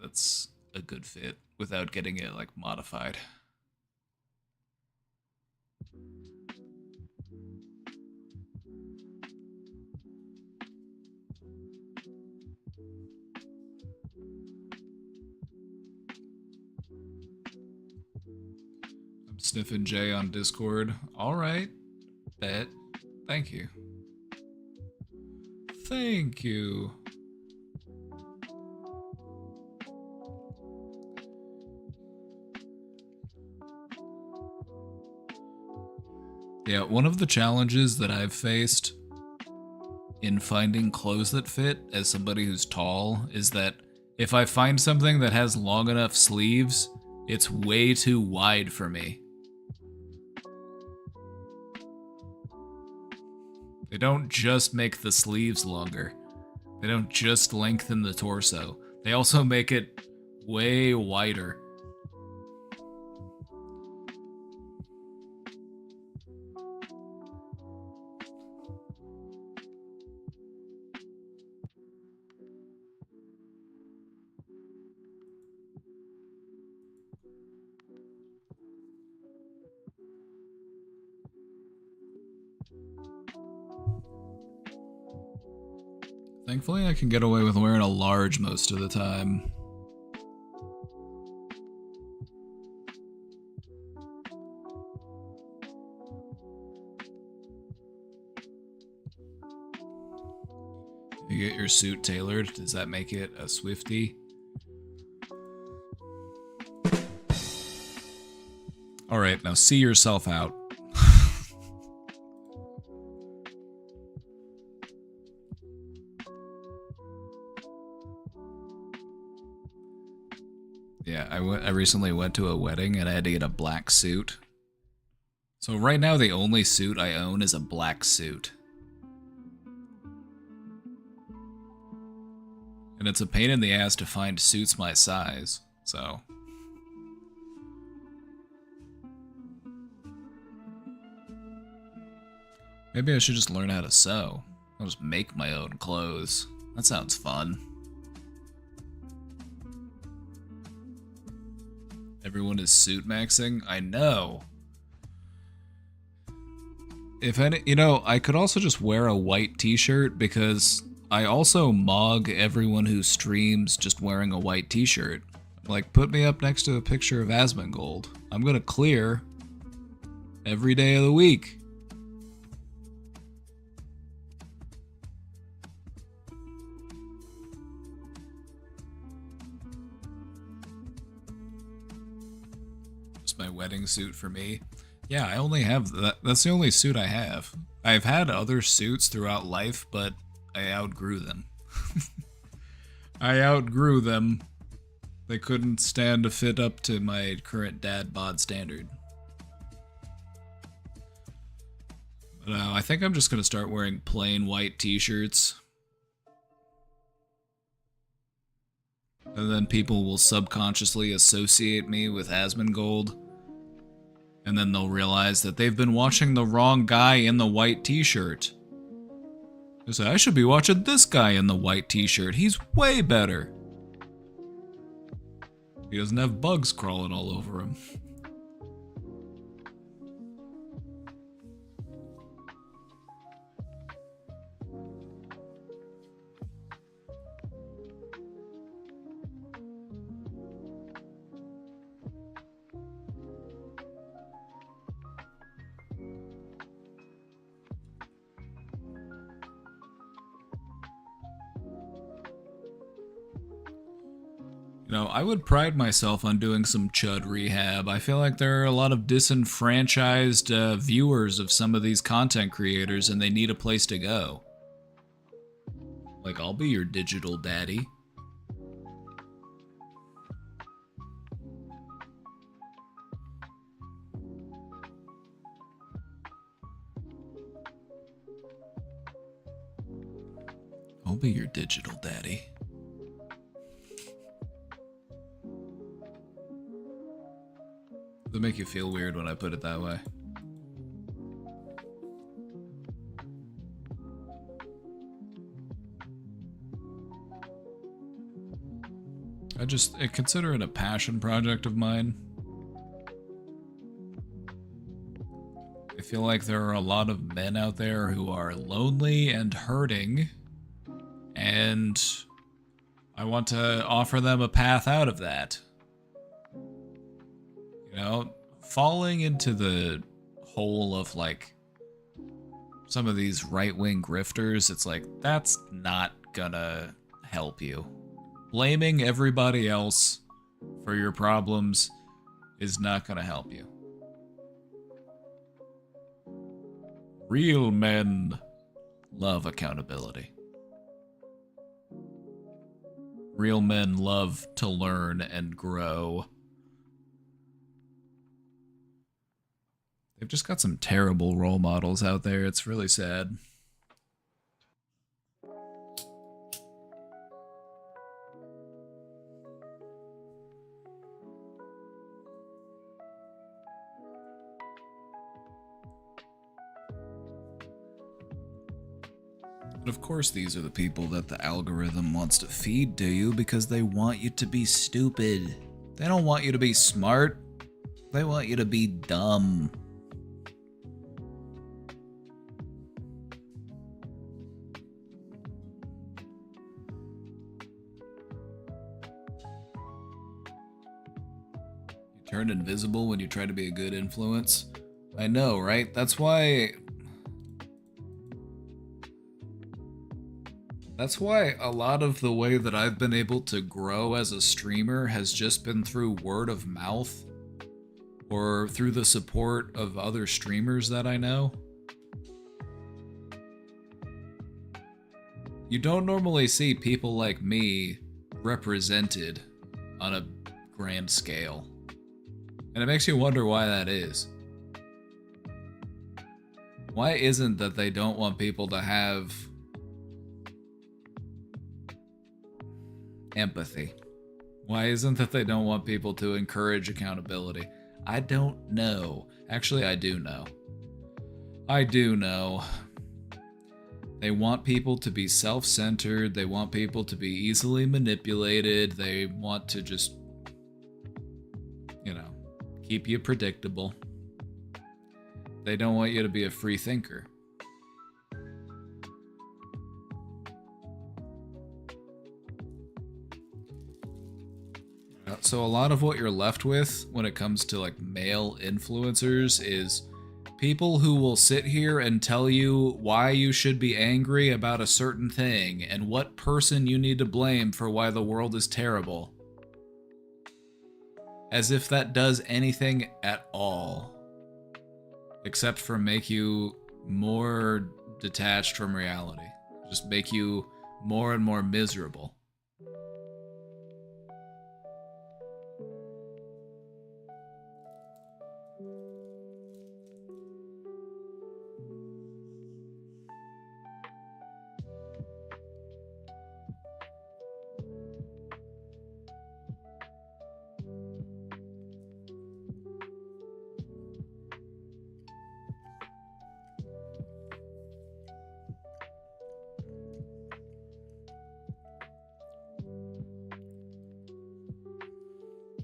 that's a good fit without getting it like modified. I'm sniffing Jay on Discord. All right, bet. Thank you. Thank you. Yeah, one of the challenges that I've faced in finding clothes that fit as somebody who's tall is that if I find something that has long enough sleeves, it's way too wide for me. They don't just make the sleeves longer. They don't just lengthen the torso. They also make it way wider. Thankfully, I can get away with wearing a large most of the time. You get your suit tailored, does that make it a Swiftie? Alright, now see yourself out. Yeah, I recently went to a wedding and I had to get a black suit. So right now the only suit I own is a black suit. And it's a pain in the ass to find suits my size, so... Maybe I should just learn how to sew. I'll just make my own clothes. That sounds fun. Everyone is suit maxing? I know. If any, you know, I could also just wear a white t-shirt because I also mog everyone who streams just wearing a white t-shirt. Like, put me up next to a picture of Asmongold. I'm gonna clear every day of the week. My wedding suit for me. Yeah, I only have that. That's the only suit I have. I've had other suits throughout life, but I outgrew them. I outgrew them. They couldn't stand to fit up to my current dad bod standard. But I think I'm just gonna start wearing plain white t-shirts. And then people will subconsciously associate me with Asmongold. And then they'll realize that they've been watching the wrong guy in the white t-shirt. They say, I should be watching this guy in the white t-shirt. He's way better. He doesn't have bugs crawling all over him. You know, I would pride myself on doing some chud rehab. I feel like there are a lot of disenfranchised viewers of some of these content creators and they need a place to go. Like, I'll be your digital daddy. I'll be your digital daddy. Does it make you feel weird when I put it that way? I consider it a passion project of mine. I feel like there are a lot of men out there who are lonely and hurting, and I want to offer them a path out of that. You know, falling into the hole of, like, some of these right-wing grifters, it's like, that's not gonna help you. Blaming everybody else for your problems is not gonna help you. Real men love accountability. Real men love to learn and grow. They've just got some terrible role models out there. It's really sad. But of course these are the people that the algorithm wants to feed to you because they want you to be stupid. They don't want you to be smart. They want you to be dumb. Turn invisible when you try to be a good influence. I know, right? That's why That's why a lot of the way that I've been able to grow as a streamer has just been through word of mouth or through the support of other streamers that I know. You don't normally see people like me represented on a grand scale. And it makes you wonder why that is. Why isn't that they don't want people to have empathy? Why isn't that they don't want people to encourage accountability? I don't know. Actually, I do know. I do know. They want people to be self-centered. They want people to be easily manipulated. They want to just, keep you predictable. They don't want you to be a free thinker. So a lot of what you're left with when it comes to like male influencers is people who will sit here and tell you why you should be angry about a certain thing and what person you need to blame for why the world is terrible. As if that does anything at all. Except for make you more detached from reality. Just make you more and more miserable.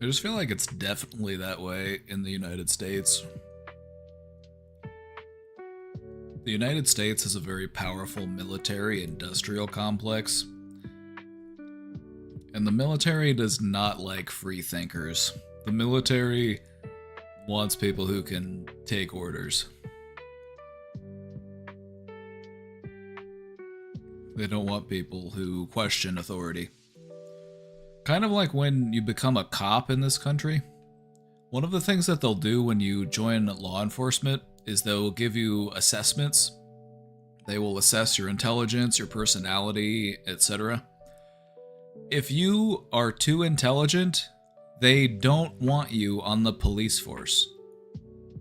I just feel like it's definitely that way in the United States. The United States has a very powerful military-industrial complex. And the military does not like free thinkers. The military wants people who can take orders. They don't want people who question authority. Kind of like when you become a cop in this country. One of the things that they'll do when you join law enforcement is they'll give you assessments. They will assess your intelligence, your personality, etc. If you are too intelligent, they don't want you on the police force.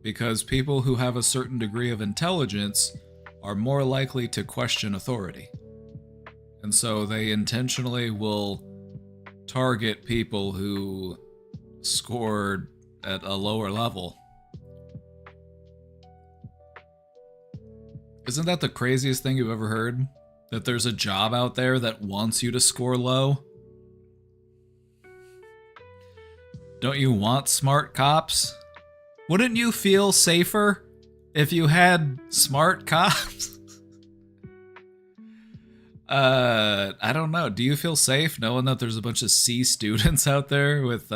Because people who have a certain degree of intelligence are more likely to question authority. And so they intentionally will target people who scored at a lower level. Isn't that the craziest thing you've ever heard? That there's a job out there that wants you to score low? Don't you want smart cops? Wouldn't you feel safer if you had smart cops? I don't know. Do you feel safe knowing that there's a bunch of C students out there with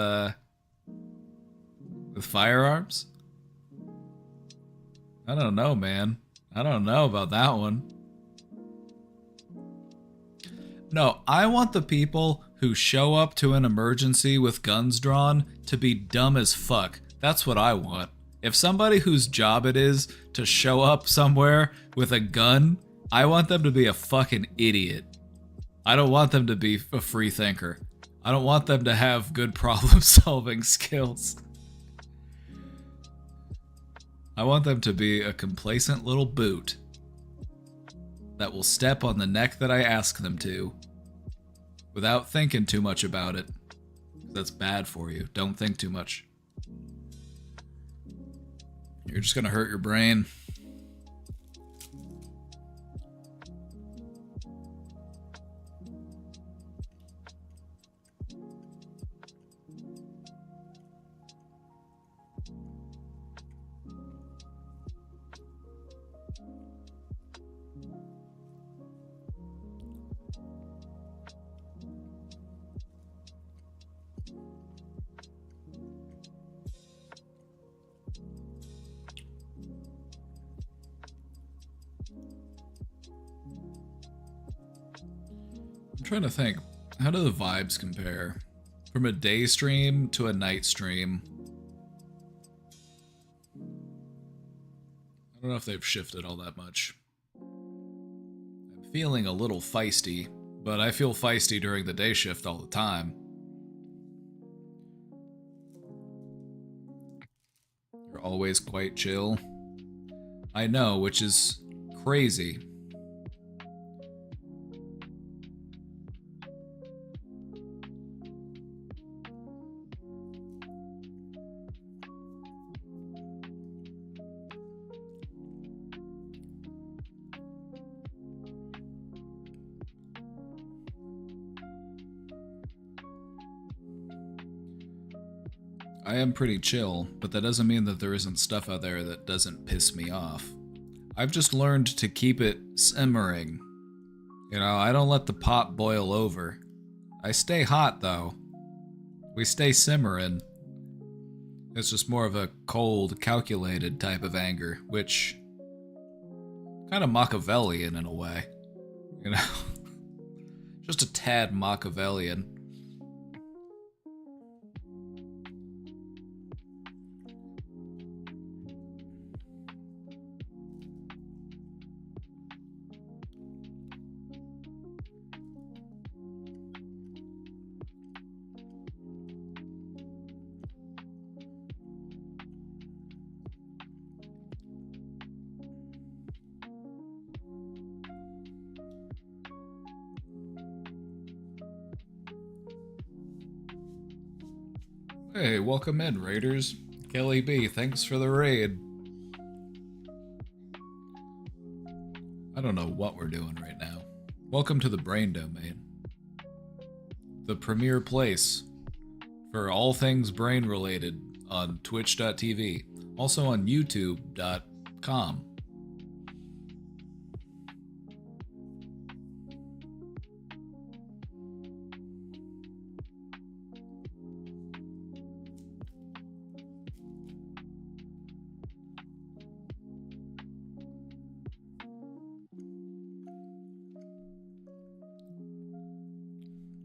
firearms? I don't know, man. I don't know about that one. No, I want the people who show up to an emergency with guns drawn to be dumb as fuck. That's what I want. If somebody whose job it is to show up somewhere with a gun, I want them to be a fucking idiot. I don't want them to be a free thinker. I don't want them to have good problem-solving skills. I want them to be a complacent little boot that will step on the neck that I ask them to without thinking too much about it. That's bad for you. Don't think too much. You're just gonna hurt your brain. trying to think. How do the vibes compare? From a day stream to a night stream. I don't know if they've shifted all that much. I'm feeling a little feisty, but I feel feisty during the day shift all the time. You're always quite chill. I know, which is crazy. I am pretty chill, but that doesn't mean that there isn't stuff out there that doesn't piss me off. I've just learned to keep it simmering. You know, I don't let the pot boil over. I stay hot, though. We stay simmering. It's just more of a cold, calculated type of anger, which... kind of Machiavellian in a way. You know? Just a tad Machiavellian. Hey, welcome in, Raiders. Kelly B, thanks for the raid. I don't know what we're doing right now. Welcome to the Brain Domain. The premier place for all things brain related on twitch.tv. Also on youtube.com.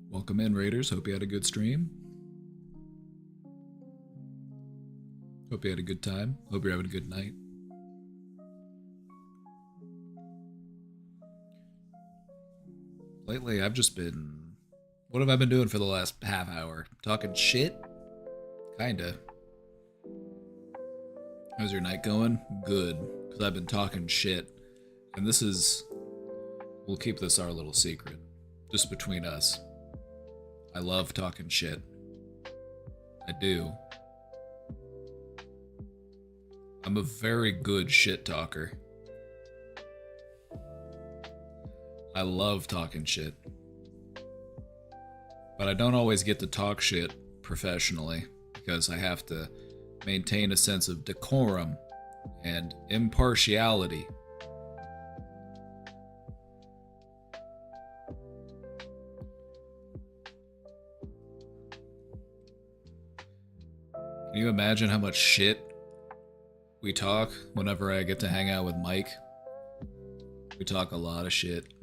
Welcome in, Raiders. Hope you had a good stream. Hope you had a good time. Hope you're having a good night. Lately, I've just been... What have I been doing for the last half hour? Talking shit? Kinda. How's your night going? Good. Because I've been talking shit. And this is... We'll keep this our little secret. Just between us. I love talking shit. I do. I'm a very good shit talker. I love talking shit. But I don't always get to talk shit professionally because I have to maintain a sense of decorum and impartiality. Can you imagine how much shit we talk whenever I get to hang out with Mike? We talk a lot of shit.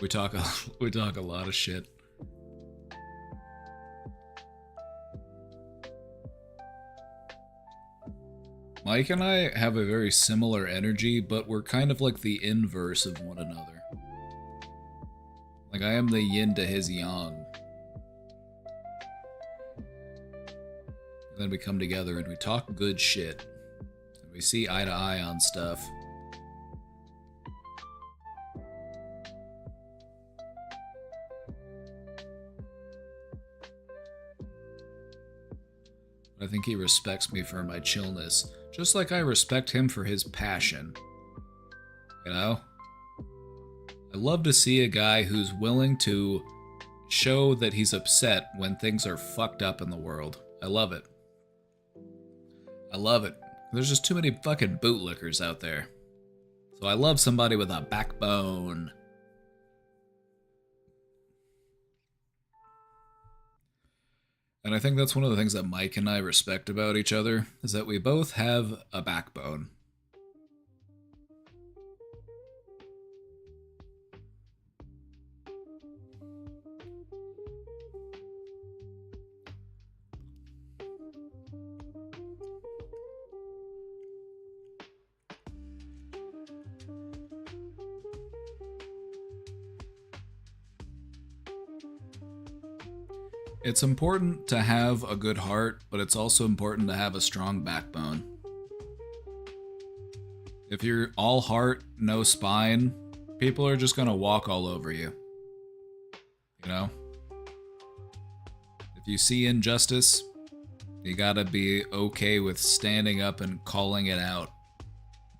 We talk a lot of shit. Mike and I have a very similar energy, but we're kind of like the inverse of one another. Like I am the yin to his yang. And then we come together and we talk good shit. And we see eye to eye on stuff. I think he respects me for my chillness, just like I respect him for his passion. You know? I love to see a guy who's willing to show that he's upset when things are fucked up in the world. I love it. I love it. There's just too many fucking bootlickers out there. So I love somebody with a backbone. And I think that's one of the things that Mike and I respect about each other, is that we both have a backbone. It's important to have a good heart, but it's also important to have a strong backbone. If you're all heart, no spine, people are just gonna walk all over you. You know? If you see injustice, you gotta be okay with standing up and calling it out,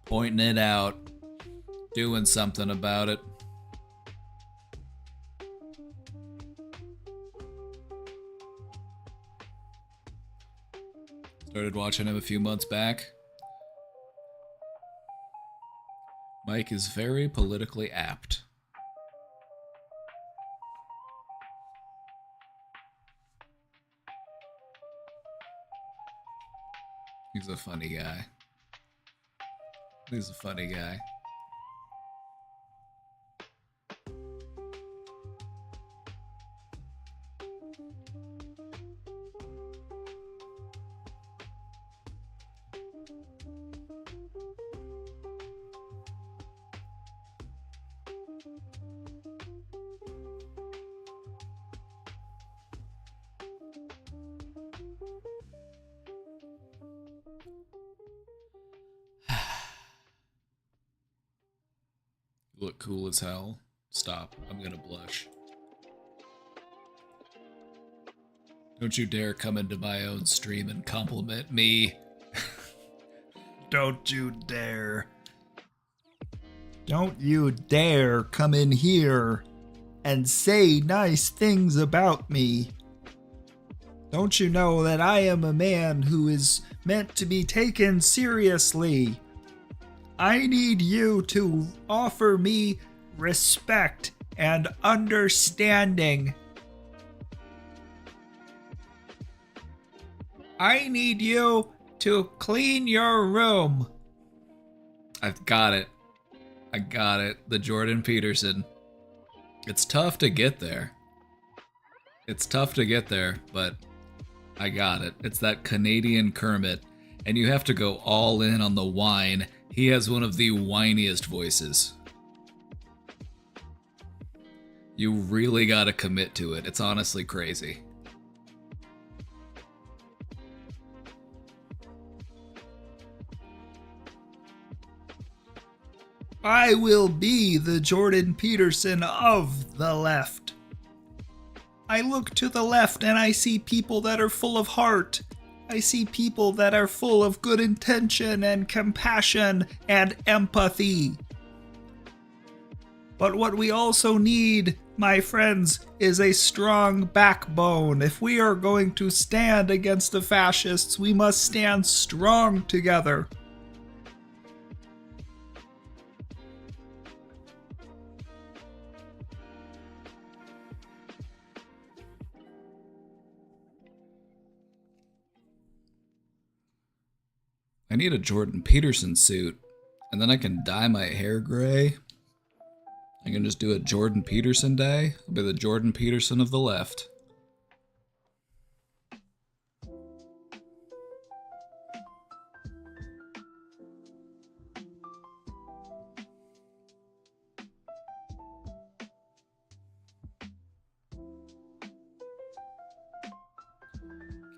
pointing it out, doing something about it. Started watching him a few months back. Mike is very politically apt. He's a funny guy. He's a funny guy. You look cool as hell. Stop. I'm gonna blush. Don't you dare come into my own stream and compliment me. Don't you dare. Don't you dare come in here and say nice things about me. Don't you know that I am a man who is meant to be taken seriously? I need you to offer me respect and understanding. I need you to clean your room. I've got it. I got it. The Jordan Peterson. It's tough to get there. It's tough to get there, but I got it. It's that Canadian Kermit, and you have to go all in on the whine. He has one of the whiniest voices. You really gotta commit to it. It's honestly crazy. I will be the Jordan Peterson of the left. I look to the left and I see people that are full of heart. I see people that are full of good intention and compassion and empathy. But what we also need, my friends, is a strong backbone. If we are going to stand against the fascists, we must stand strong together. I need a Jordan Peterson suit, and then I can dye my hair gray. I can just do a Jordan Peterson day. I'll be the Jordan Peterson of the left.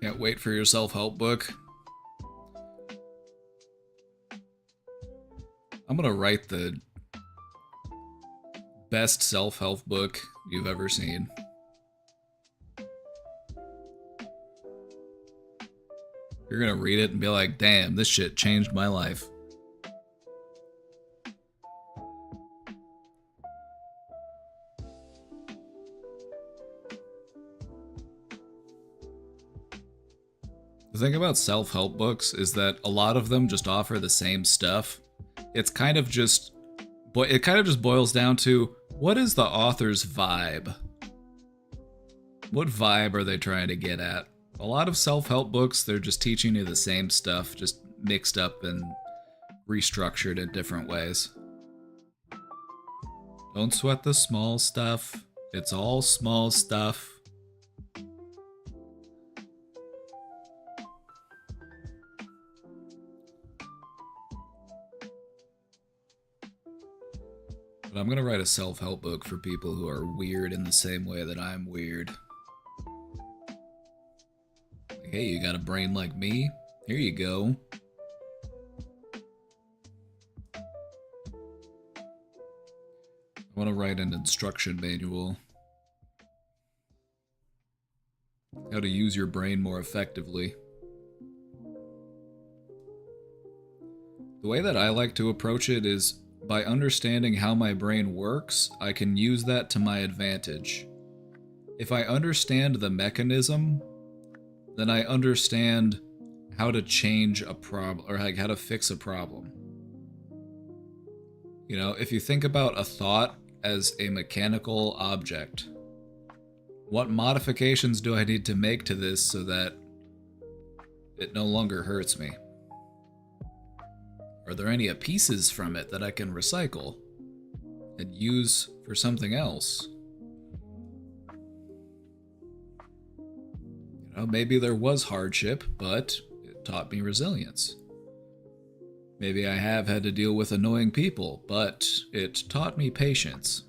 Can't wait for your self-help book. I'm gonna write the best self-help book you've ever seen. You're gonna read it and be like, damn, this shit changed my life. The thing about self-help books is that a lot of them just offer the same stuff. It kind of just boils down to, what is the author's vibe? What vibe are they trying to get at? A lot of self-help books, they're just teaching you the same stuff, just mixed up and restructured in different ways. Don't sweat the small stuff. It's all small stuff. But I'm gonna write a self-help book for people who are weird in the same way that I'm weird. hey, you got a brain like me? Here you go. I want to write an instruction manual. How to use your brain more effectively. The way that I like to approach it is by understanding how my brain works, I can use that to my advantage. If I understand the mechanism, then I understand how to change a problem, or like how to fix a problem. You know, if you think about a thought as a mechanical object, what modifications do I need to make to this so that it no longer hurts me? Are there any pieces from it that I can recycle and use for something else? You know, maybe there was hardship, but it taught me resilience. Maybe I have had to deal with annoying people, but it taught me patience.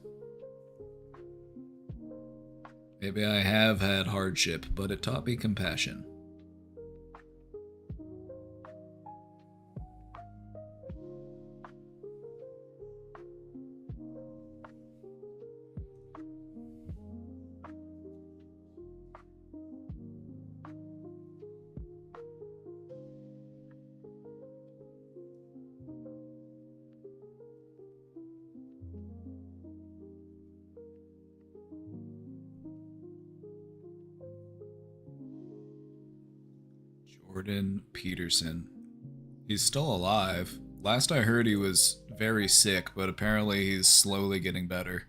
Maybe I have had hardship, but it taught me compassion. Jordan Peterson. He's still alive. Last I heard he was very sick, but apparently he's slowly getting better.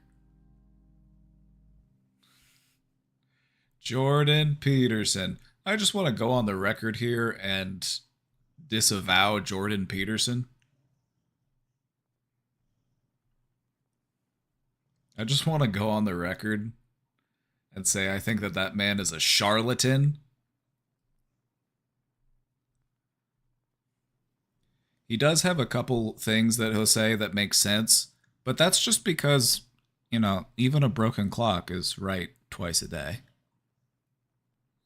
Jordan Peterson. I just want to go on the record here and disavow Jordan Peterson. I just want to go on the record and say I think that that man is a charlatan. He does have a couple things that he'll say that make sense, but that's just because, you know, even a broken clock is right twice a day.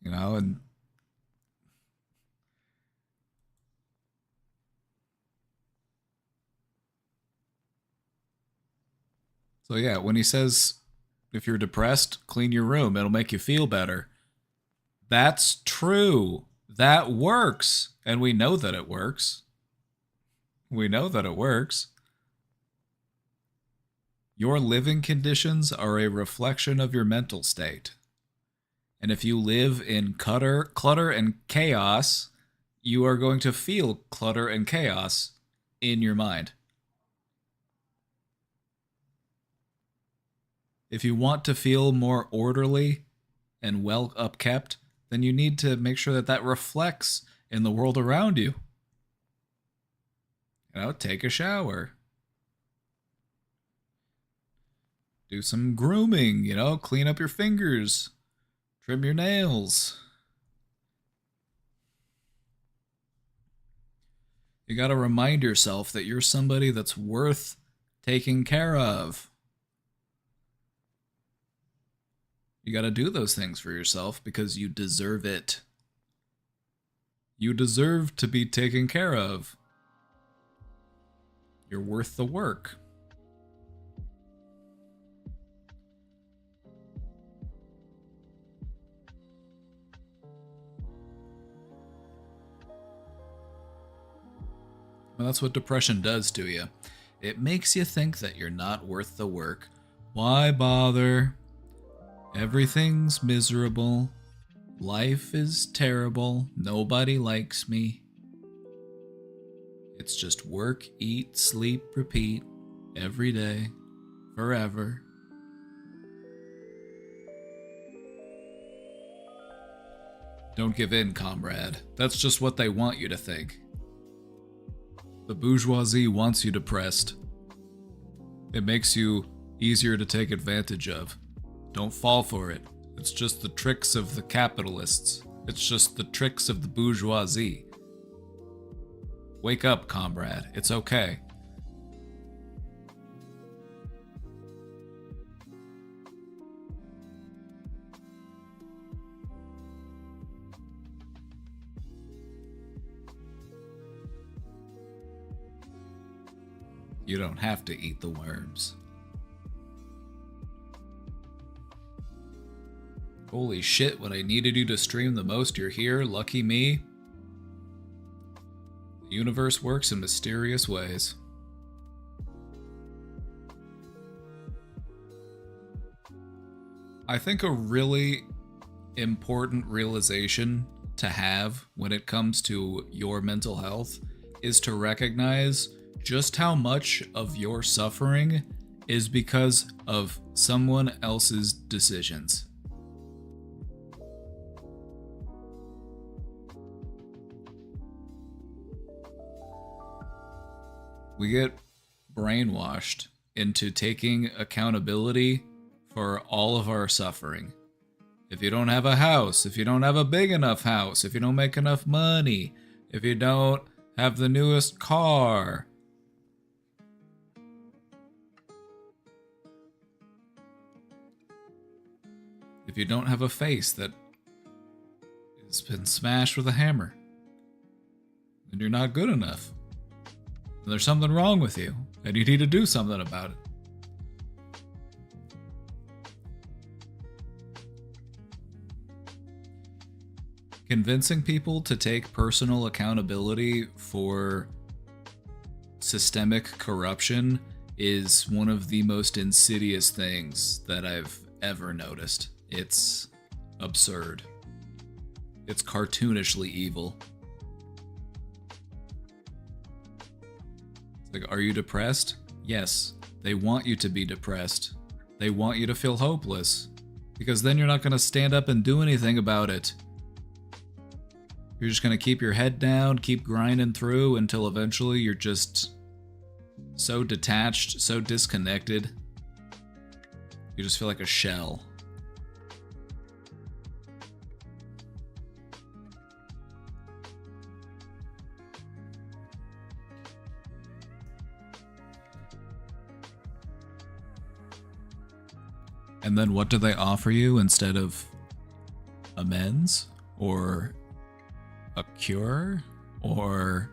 You know, and so yeah, when he says if you're depressed, clean your room, it'll make you feel better. That's true. That works, and we know that it works. We know that it works. Your living conditions are a reflection of your mental state. And if you live in clutter and chaos, you are going to feel clutter and chaos in your mind. If you want to feel more orderly and well upkept, then you need to make sure that that reflects in the world around you. You know, take a shower. Do some grooming, you know, clean up your fingers. Trim your nails. You gotta remind yourself that you're somebody that's worth taking care of. You gotta do those things for yourself because you deserve it. You deserve to be taken care of. You're worth the work. Well, that's what depression does to you. It makes you think that you're not worth the work. Why bother? Everything's miserable. Life is terrible. Nobody likes me. It's just work, eat, sleep, repeat, every day, forever. Don't give in, comrade. That's just what they want you to think. The bourgeoisie wants you depressed. It makes you easier to take advantage of. Don't fall for it. It's just the tricks of the capitalists. It's just the tricks of the bourgeoisie. Wake up, comrade. It's okay. You don't have to eat the worms. Holy shit, when I needed you to stream the most, you're here. Lucky me. The universe works in mysterious ways. I think a really important realization to have when it comes to your mental health is to recognize just how much of your suffering is because of someone else's decisions. We get brainwashed into taking accountability for all of our suffering. If you don't have a house, if you don't have a big enough house, if you don't make enough money, if you don't have the newest car, if you don't have a face that has been smashed with a hammer, then you're not good enough. There's something wrong with you, and you need to do something about it. Convincing people to take personal accountability for systemic corruption is one of the most insidious things that I've ever noticed. It's absurd. It's cartoonishly evil. Like, are you depressed? Yes. They want you to be depressed. They want you to feel hopeless. Because then you're not going to stand up and do anything about it. You're just going to keep your head down, keep grinding through until eventually you're just so detached, so disconnected. You just feel like a shell. And then what do they offer you instead of amends or a cure or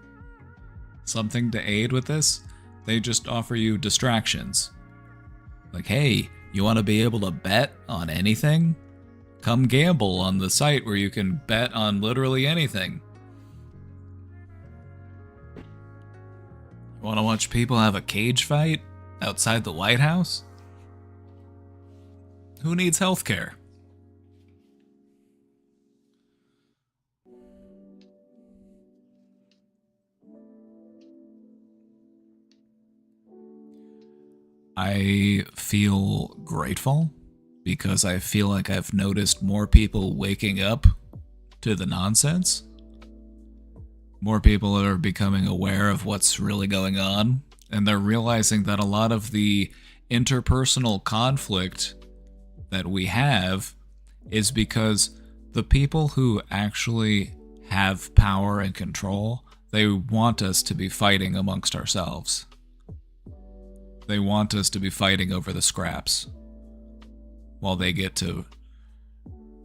something to aid with this? They just offer you distractions. Like, hey, you want to be able to bet on anything? Come gamble on the site where you can bet on literally anything. You want to watch people have a cage fight outside the White House? Who needs healthcare? I feel grateful because I feel like I've noticed more people waking up to the nonsense. More people that are becoming aware of what's really going on, and they're realizing that a lot of the interpersonal conflict that we have is because the people who actually have power and control, they want us to be fighting amongst ourselves. They want us to be fighting over the scraps while they get to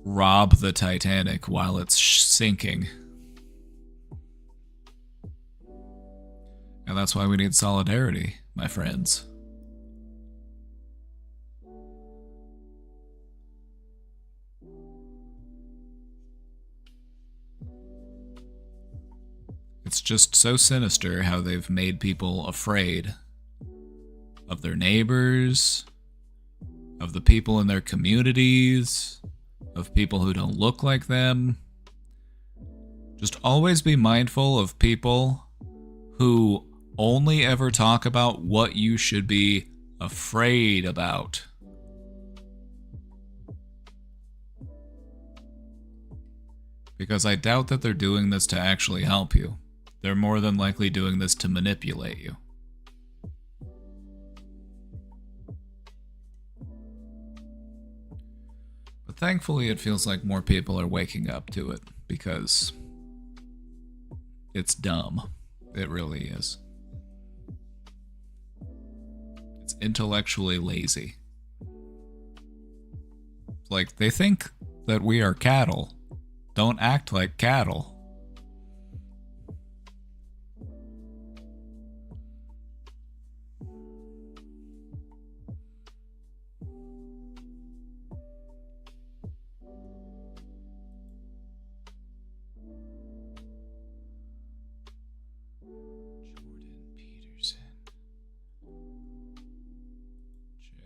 rob the Titanic while it's sinking. And that's why we need solidarity, my friends. It's just so sinister how they've made people afraid of their neighbors, of the people in their communities, of people who don't look like them. Just always be mindful of people who only ever talk about what you should be afraid about. Because I doubt that they're doing this to actually help you. They're more than likely doing this to manipulate you. But thankfully, it feels like more people are waking up to it, because it's dumb. It really is. It's intellectually lazy. Like, they think that we are cattle. Don't act like cattle.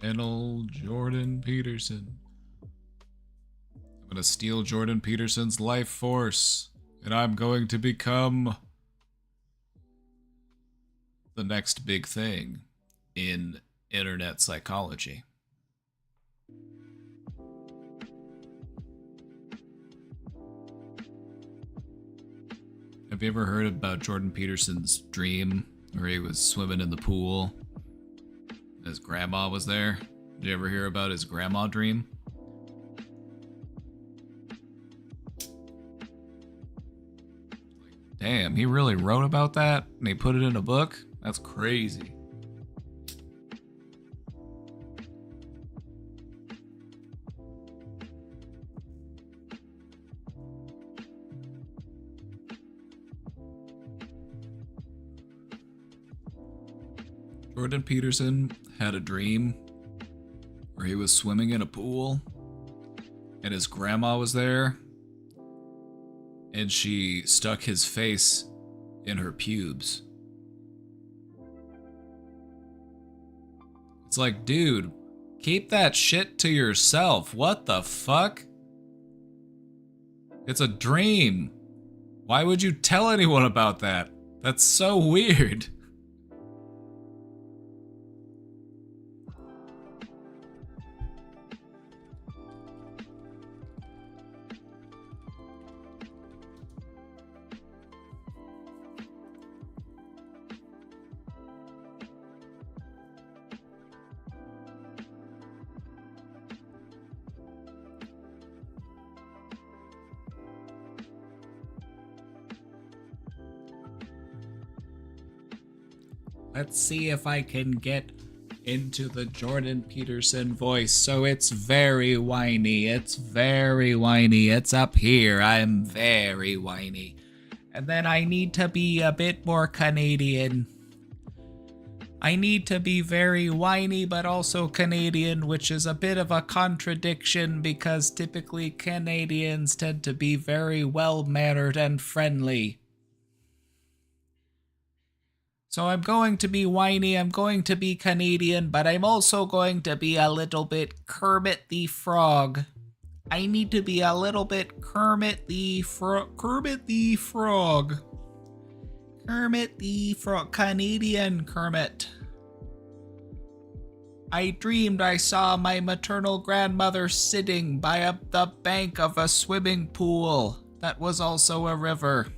Channel Jordan Peterson. I'm gonna steal Jordan Peterson's life force, and I'm going to become the next big thing in internet psychology. Have you ever heard about Jordan Peterson's dream where he was swimming in the pool? His grandma was there. Did you ever hear about his grandma dream? Damn, he really wrote about that and he put it in a book? That's crazy. Jordan Peterson had a dream where he was swimming in a pool and his grandma was there and she stuck his face in her pubes. It's like, dude, keep that shit to yourself. What the fuck? It's a dream. Why would you tell anyone about that? That's so weird. Let's see if I can get into the Jordan Peterson voice. So it's very whiny. It's very whiny. It's up here. I'm very whiny. And then I need to be a bit more Canadian. I need to be very whiny but also Canadian, which is a bit of a contradiction because typically Canadians tend to be very well-mannered and friendly. So I'm going to be whiny, I'm going to be Canadian, but I'm also going to be a little bit Kermit the Frog. I need to be a little bit Kermit the Frog. Kermit the Frog. Kermit the Frog. Canadian Kermit. I dreamed I saw my maternal grandmother sitting by the bank of a swimming pool that was also a river.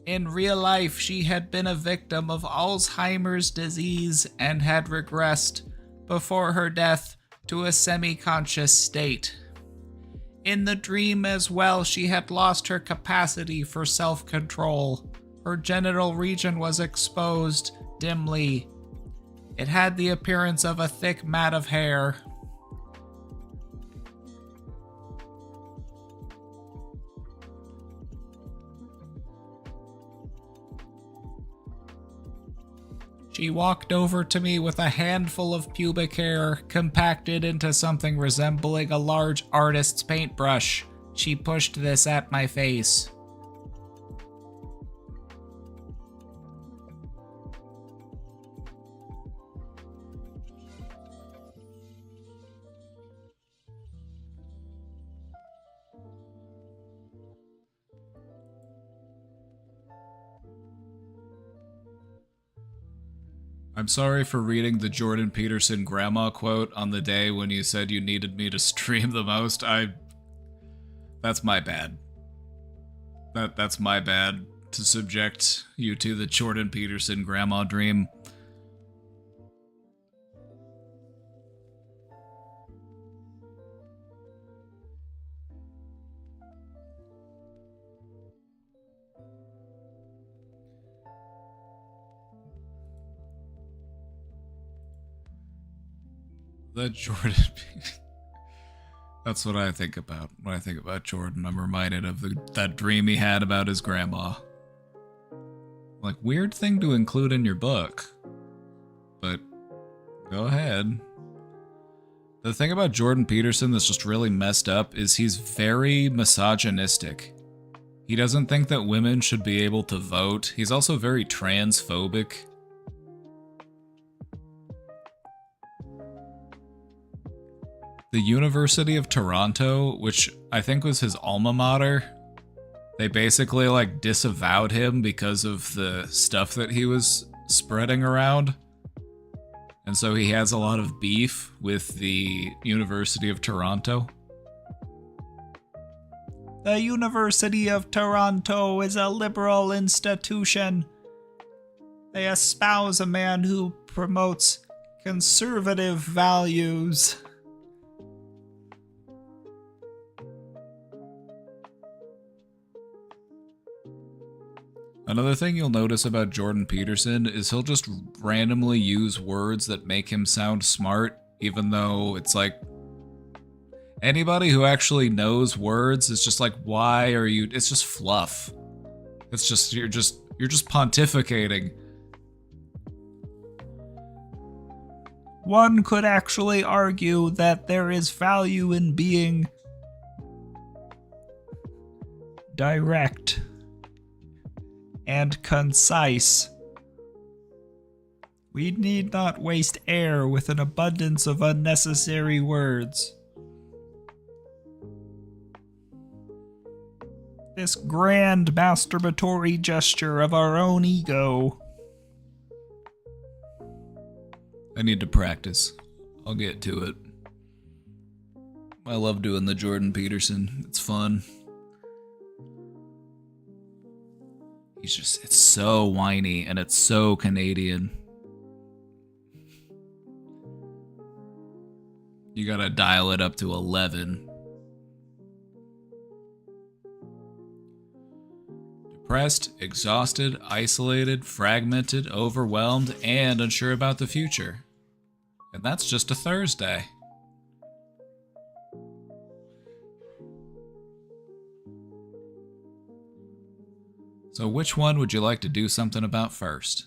In real life, she had been a victim of Alzheimer's disease and had regressed, before her death, to a semi-conscious state. In the dream as well, she had lost her capacity for self-control. Her genital region was exposed dimly. It had the appearance of a thick mat of hair. She walked over to me with a handful of pubic hair, compacted into something resembling a large artist's paintbrush. She pushed this at my face. I'm sorry for reading the Jordan Peterson grandma quote on the day when you said you needed me to stream the most. That's my bad. That's my bad to subject you to the Jordan Peterson grandma dream. The Jordan. That's what I think about when I think about Jordan. I'm reminded of that dream he had about his grandma. Like, weird thing to include in your book. But, go ahead. The thing about Jordan Peterson that's just really messed up is he's very misogynistic. He doesn't think that women should be able to vote. He's also very transphobic. the University of Toronto, which I think was his alma mater, they basically like disavowed him because of the stuff that he was spreading around. And so he has a lot of beef with the University of Toronto. The University of Toronto is a liberal institution. They espouse a man who promotes conservative values. Another thing you'll notice about Jordan Peterson is he'll just randomly use words that make him sound smart, even though it's like anybody who actually knows words is just like, why are you? It's just fluff. It's just you're just pontificating. One could actually argue that there is value in being direct and concise. We need not waste air with an abundance of unnecessary words. This grand masturbatory gesture of our own ego. I need to practice. I'll get to it. I love doing the Jordan Peterson. It's fun. It's so whiny and it's so Canadian. You gotta dial it up to 11. Depressed, exhausted, isolated, fragmented, overwhelmed, and unsure about the future. And that's just a Thursday. So which one would you like to do something about first?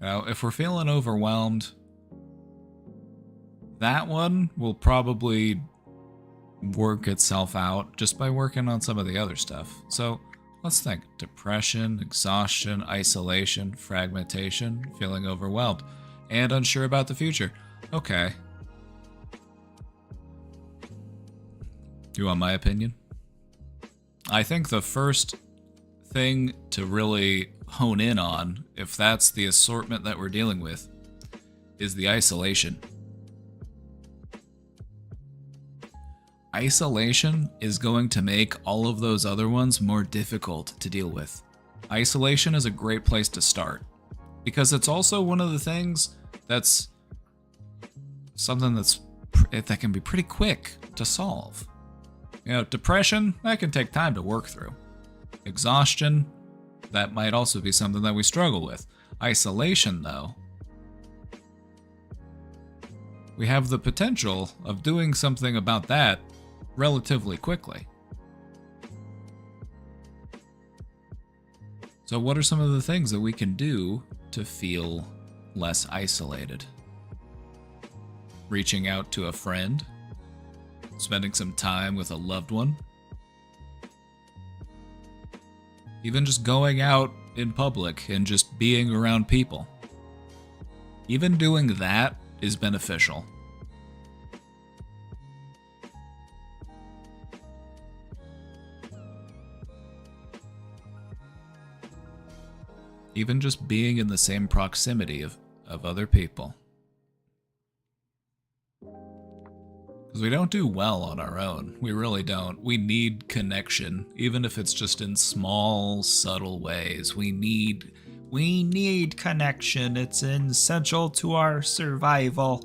Now, if we're feeling overwhelmed, that one will probably work itself out just by working on some of the other stuff. So let's think. Depression, exhaustion, isolation, fragmentation, feeling overwhelmed, and unsure about the future. Okay. Do you want my opinion? I think the first thing to really hone in on, if that's the assortment that we're dealing with, is the isolation. Isolation is going to make all of those other ones more difficult to deal with. Isolation is a great place to start, because it's also one of the things that's something that can be pretty quick to solve. You know, depression, that can take time to work through. Exhaustion, that might also be something that we struggle with. Isolation, though, we have the potential of doing something about that relatively quickly. So what are some of the things that we can do to feel less isolated? Reaching out to a friend, spending some time with a loved one, even just going out in public and just being around people. Even doing that is beneficial. Even just being in the same proximity of other people. Because we don't do well on our own. We really don't. We need connection, even if it's just in small, subtle ways. We need connection. It's essential to our survival.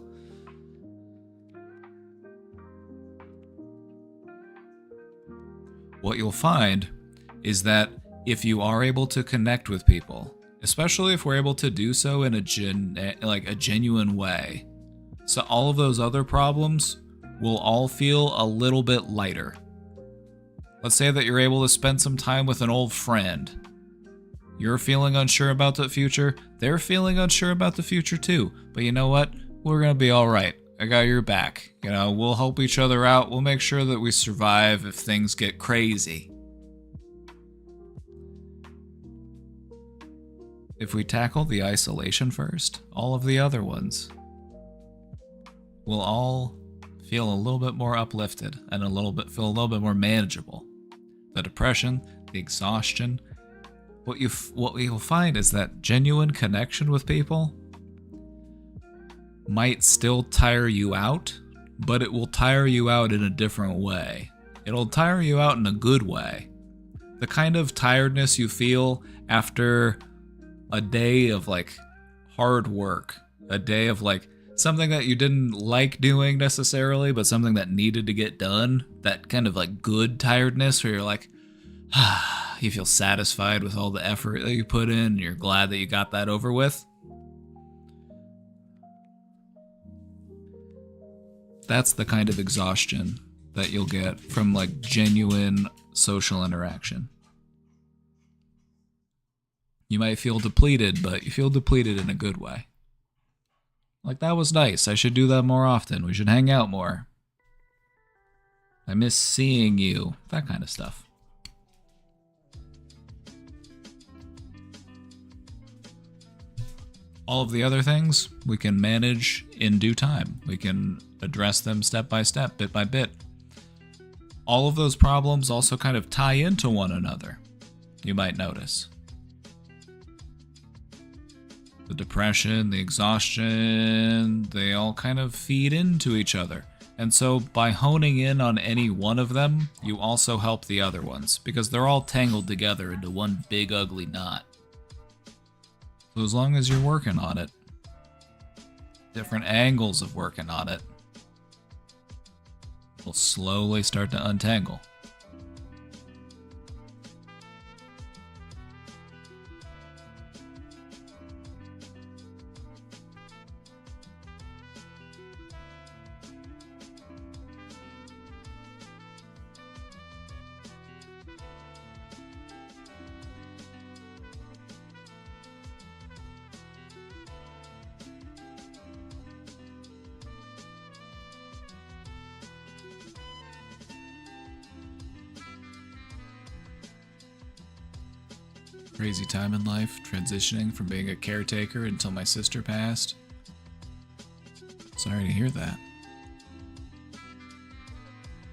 What you'll find is that if you are able to connect with people, especially if we're able to do so in a genuine way, so all of those other problems will all feel a little bit lighter. Let's say that you're able to spend some time with an old friend. You're feeling unsure about the future. They're feeling unsure about the future too. But you know what? We're gonna be all right. I got your back. You know, we'll help each other out. We'll make sure that we survive if things get crazy. if we tackle the isolation first, all of the other ones will all feel a little bit more uplifted and feel a little bit more manageable. The depression, the exhaustion, what you'll find is that genuine connection with people might still tire you out, but it will tire you out in a different way. It'll tire you out in a good way. The kind of tiredness you feel after a day of like hard work, a day of like something that you didn't like doing necessarily, but something that needed to get done, that kind of like good tiredness where you're like, you feel satisfied with all the effort that you put in, and you're glad that you got that over with. That's the kind of exhaustion that you'll get from like genuine social interaction. You might feel depleted, but you feel depleted in a good way. Like, that was nice. I should do that more often. We should hang out more. I miss seeing you. That kind of stuff. All of the other things we can manage in due time. We can address them step by step, bit by bit. All of those problems also kind of tie into one another, you might notice. The depression, the exhaustion, they all kind of feed into each other. And so by honing in on any one of them, you also help the other ones, because they're all tangled together into one big ugly knot. So as long as you're working on it, different angles of working on it, will slowly start to untangle. Crazy time in life, transitioning from being a caretaker until my sister passed. Sorry to hear that.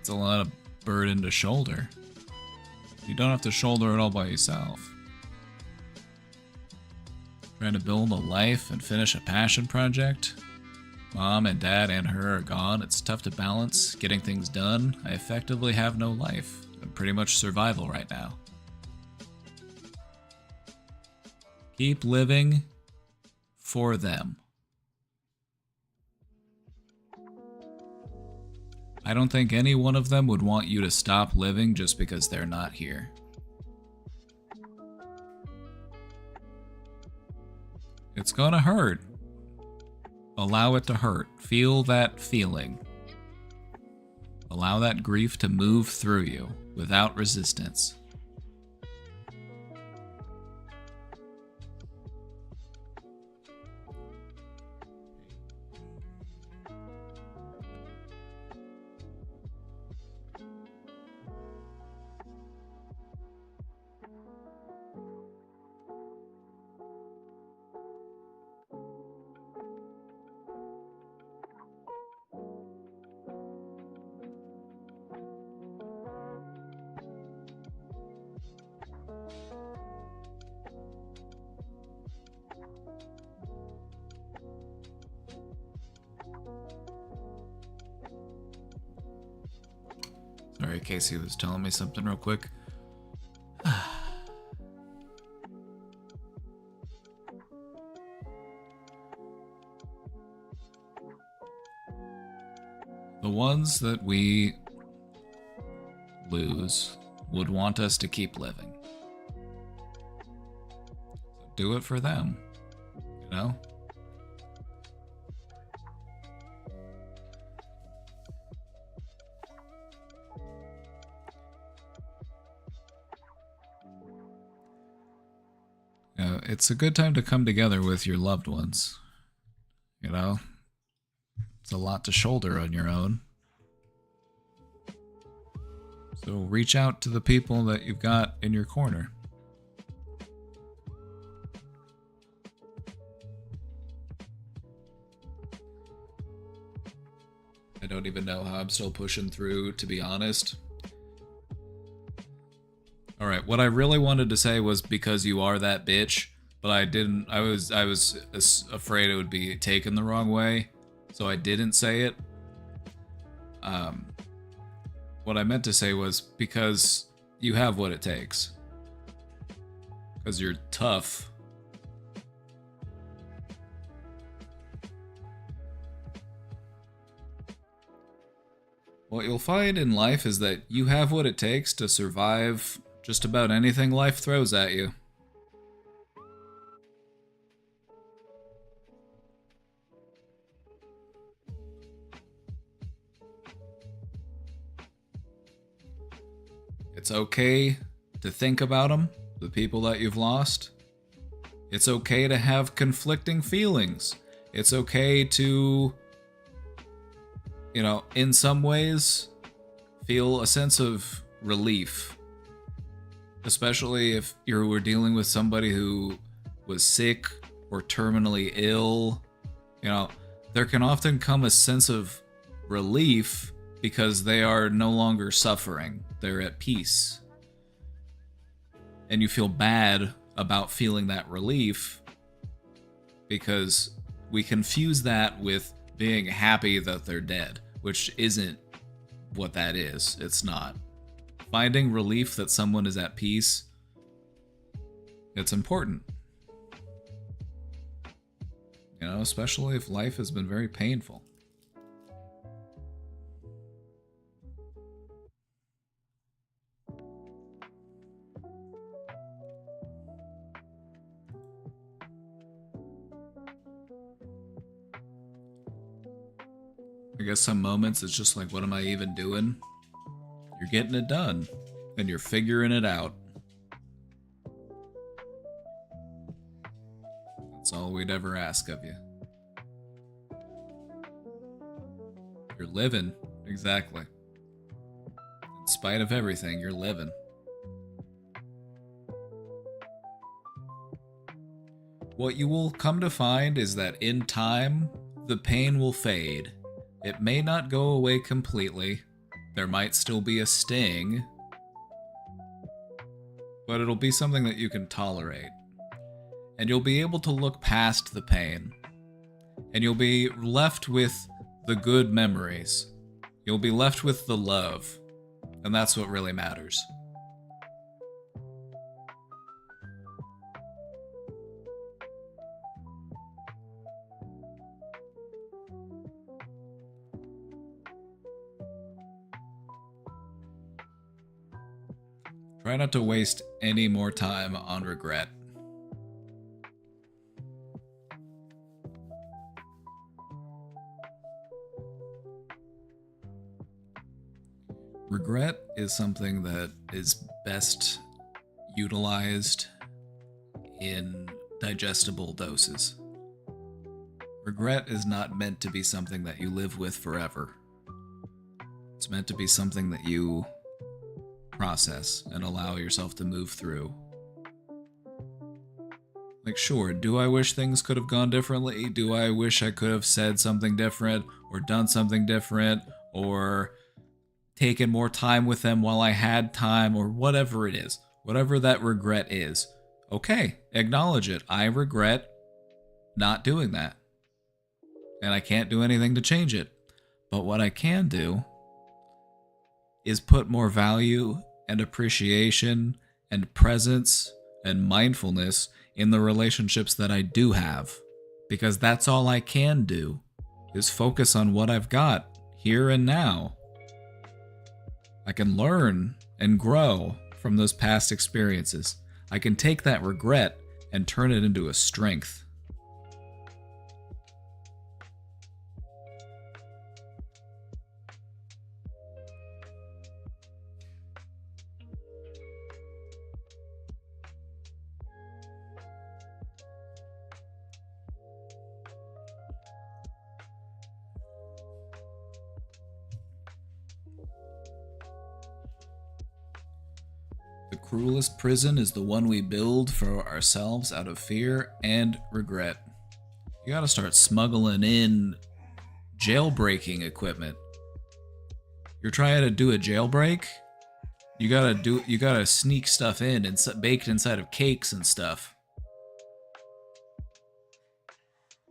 It's a lot of burden to shoulder. You don't have to shoulder it all by yourself. Trying to build a life and finish a passion project. Mom and Dad and her are gone. It's tough to balance getting things done. I effectively have no life. I'm pretty much survival right now. Keep living for them. I don't think any one of them would want you to stop living just because they're not here. It's gonna hurt. Allow it to hurt. Feel that feeling. Allow that grief to move through you without resistance. Sorry, Casey was telling me something real quick. The ones that we lose would want us to keep living. So do it for them, you know? It's a good time to come together with your loved ones. You know? It's a lot to shoulder on your own. So reach out to the people that you've got in your corner. I don't even know how I'm still pushing through, to be honest. Alright, what I really wanted to say was because you are that bitch, but I didn't. I was afraid it would be taken the wrong way, so I didn't say it. What I meant to say was because you have what it takes. Because you're tough. What you'll find in life is that you have what it takes to survive just about anything life throws at you. It's okay to think about them, the people that you've lost. It's okay to have conflicting feelings. It's okay to, you know, in some ways, feel a sense of relief. Especially if you were dealing with somebody who was sick or terminally ill. You know, there can often come a sense of relief because they are no longer suffering. They're at peace. And you feel bad about feeling that relief because we confuse that with being happy that they're dead, which isn't what that is. It's not. Finding relief that someone is at peace, it's important. You know, especially if life has been very painful. I guess some moments it's just like, what am I even doing? You're getting it done, and you're figuring it out. That's all we'd ever ask of you. You're living, exactly. In spite of everything, you're living. What you will come to find is that in time, the pain will fade. It may not go away completely. There might still be a sting, but it'll be something that you can tolerate. And you'll be able to look past the pain. And you'll be left with the good memories. You'll be left with the love. And that's what really matters. Try not to waste any more time on regret. Regret is something that is best utilized in digestible doses. Regret is not meant to be something that you live with forever. It's meant to be something that you process and allow yourself to move through. Like, sure, do I wish things could have gone differently? Do I wish I could have said something different or done something different or taken more time with them while I had time or whatever it is? Whatever that regret is. Okay, acknowledge it. I regret not doing that. And I can't do anything to change it. But what I can do is put more value and appreciation and presence and mindfulness in the relationships that I do have. Because that's all I can do, is focus on what I've got here and now. I can learn and grow from those past experiences. I can take that regret and turn it into a strength. The cruelest prison is the one we build for ourselves out of fear and regret. You gotta start smuggling in jailbreaking equipment. You're trying to do a jailbreak? You gotta sneak stuff in and baked inside of cakes and stuff.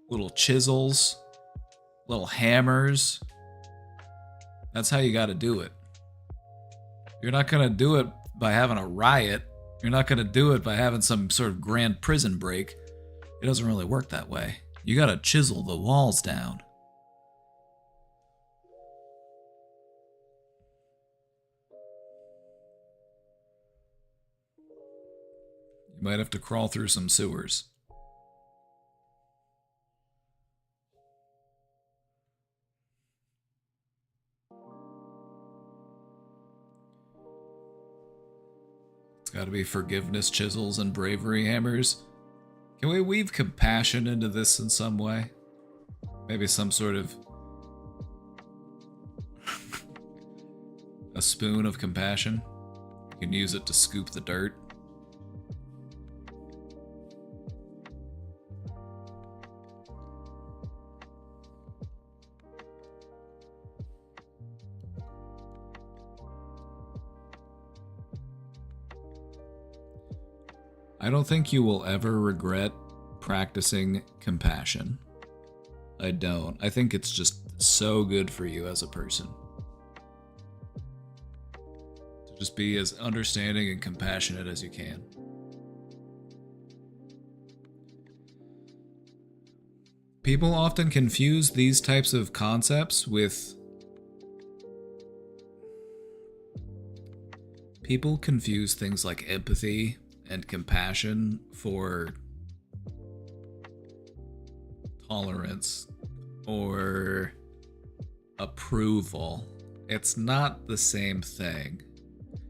Little chisels, little hammers. That's how you gotta do it. You're not gonna do it by having a riot. You're not gonna do it by having some sort of grand prison break. It doesn't really work that way. You gotta chisel the walls down. You might have to crawl through some sewers. It's gotta be forgiveness chisels and bravery hammers. Can we weave compassion into this in some way? Maybe some sort of... a spoon of compassion? You can use it to scoop the dirt. I don't think you will ever regret practicing compassion. I don't. I think it's just so good for you as a person. To just be as understanding and compassionate as you can. People often confuse these types of concepts with... People confuse things like empathy and compassion for tolerance or approval. It's not the same thing.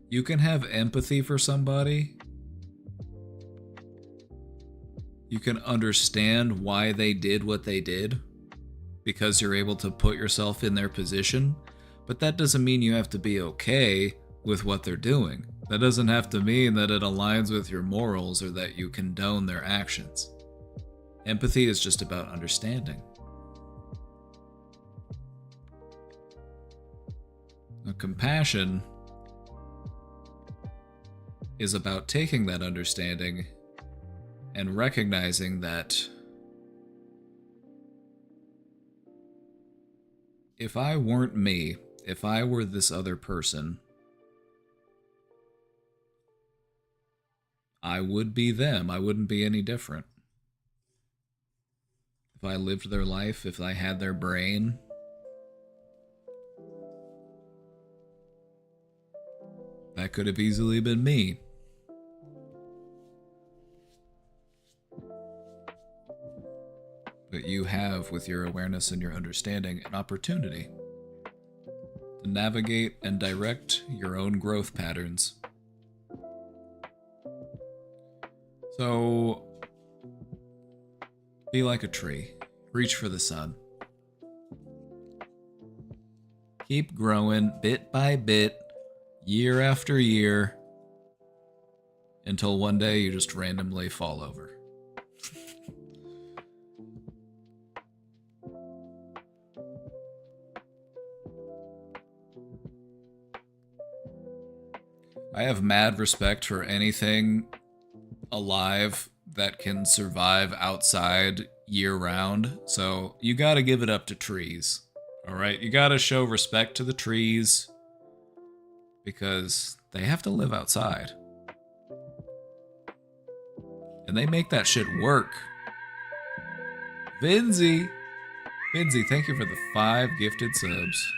You can have empathy for somebody. You can understand why they did what they did because you're able to put yourself in their position, but that doesn't mean you have to be okay with what they're doing. That doesn't have to mean that it aligns with your morals or that you condone their actions. Empathy is just about understanding. Now, compassion is about taking that understanding and recognizing that if I weren't me, if I were this other person, I would be them. I wouldn't be any different. If I lived their life, if I had their brain, that could have easily been me. But you have, with your awareness and your understanding, an opportunity to navigate and direct your own growth patterns. So, be like a tree. Reach for the sun. Keep growing bit by bit, year after year, until one day you just randomly fall over. I have mad respect for anything alive that can survive outside year-round, so you gotta give it up to trees. Alright, you gotta show respect to the trees because they have to live outside. And they make that shit work. Vinzy, thank you for the 5 gifted subs.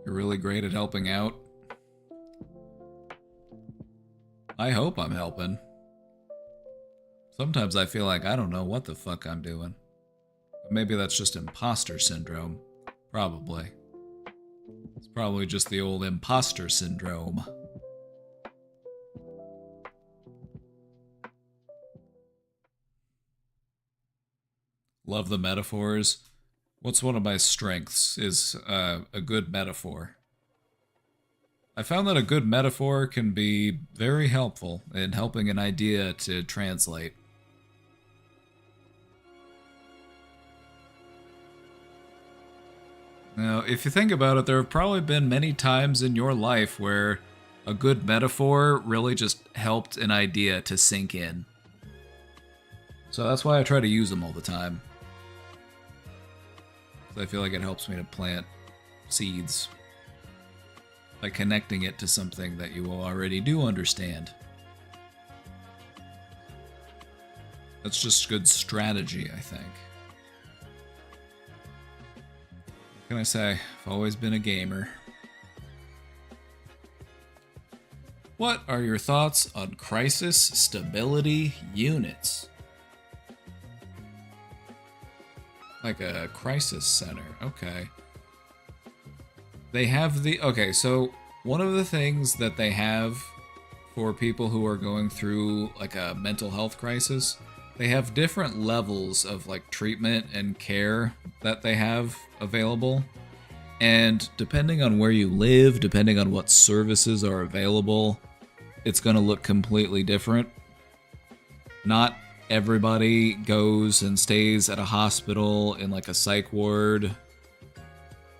You're really great at helping out. I hope I'm helping. Sometimes I feel like I don't know what the fuck I'm doing. But maybe that's just imposter syndrome. Probably. It's probably just the old imposter syndrome. Love the metaphors. What's one of my strengths is a good metaphor. I found that a good metaphor can be very helpful in helping an idea to translate. Now, if you think about it, there have probably been many times in your life where a good metaphor really just helped an idea to sink in. So that's why I try to use them all the time. I feel like it helps me to plant seeds by connecting it to something that you already do understand. That's just good strategy, I think. What can I say? I've always been a gamer. What are your thoughts on crisis stability units? Like a crisis center, okay. They have the, okay, so one of the things that they have for people who are going through like a mental health crisis, they have different levels of like treatment and care that they have available. And depending on where you live, depending on what services are available, it's going to look completely different. Not everybody goes and stays at a hospital in like a psych ward.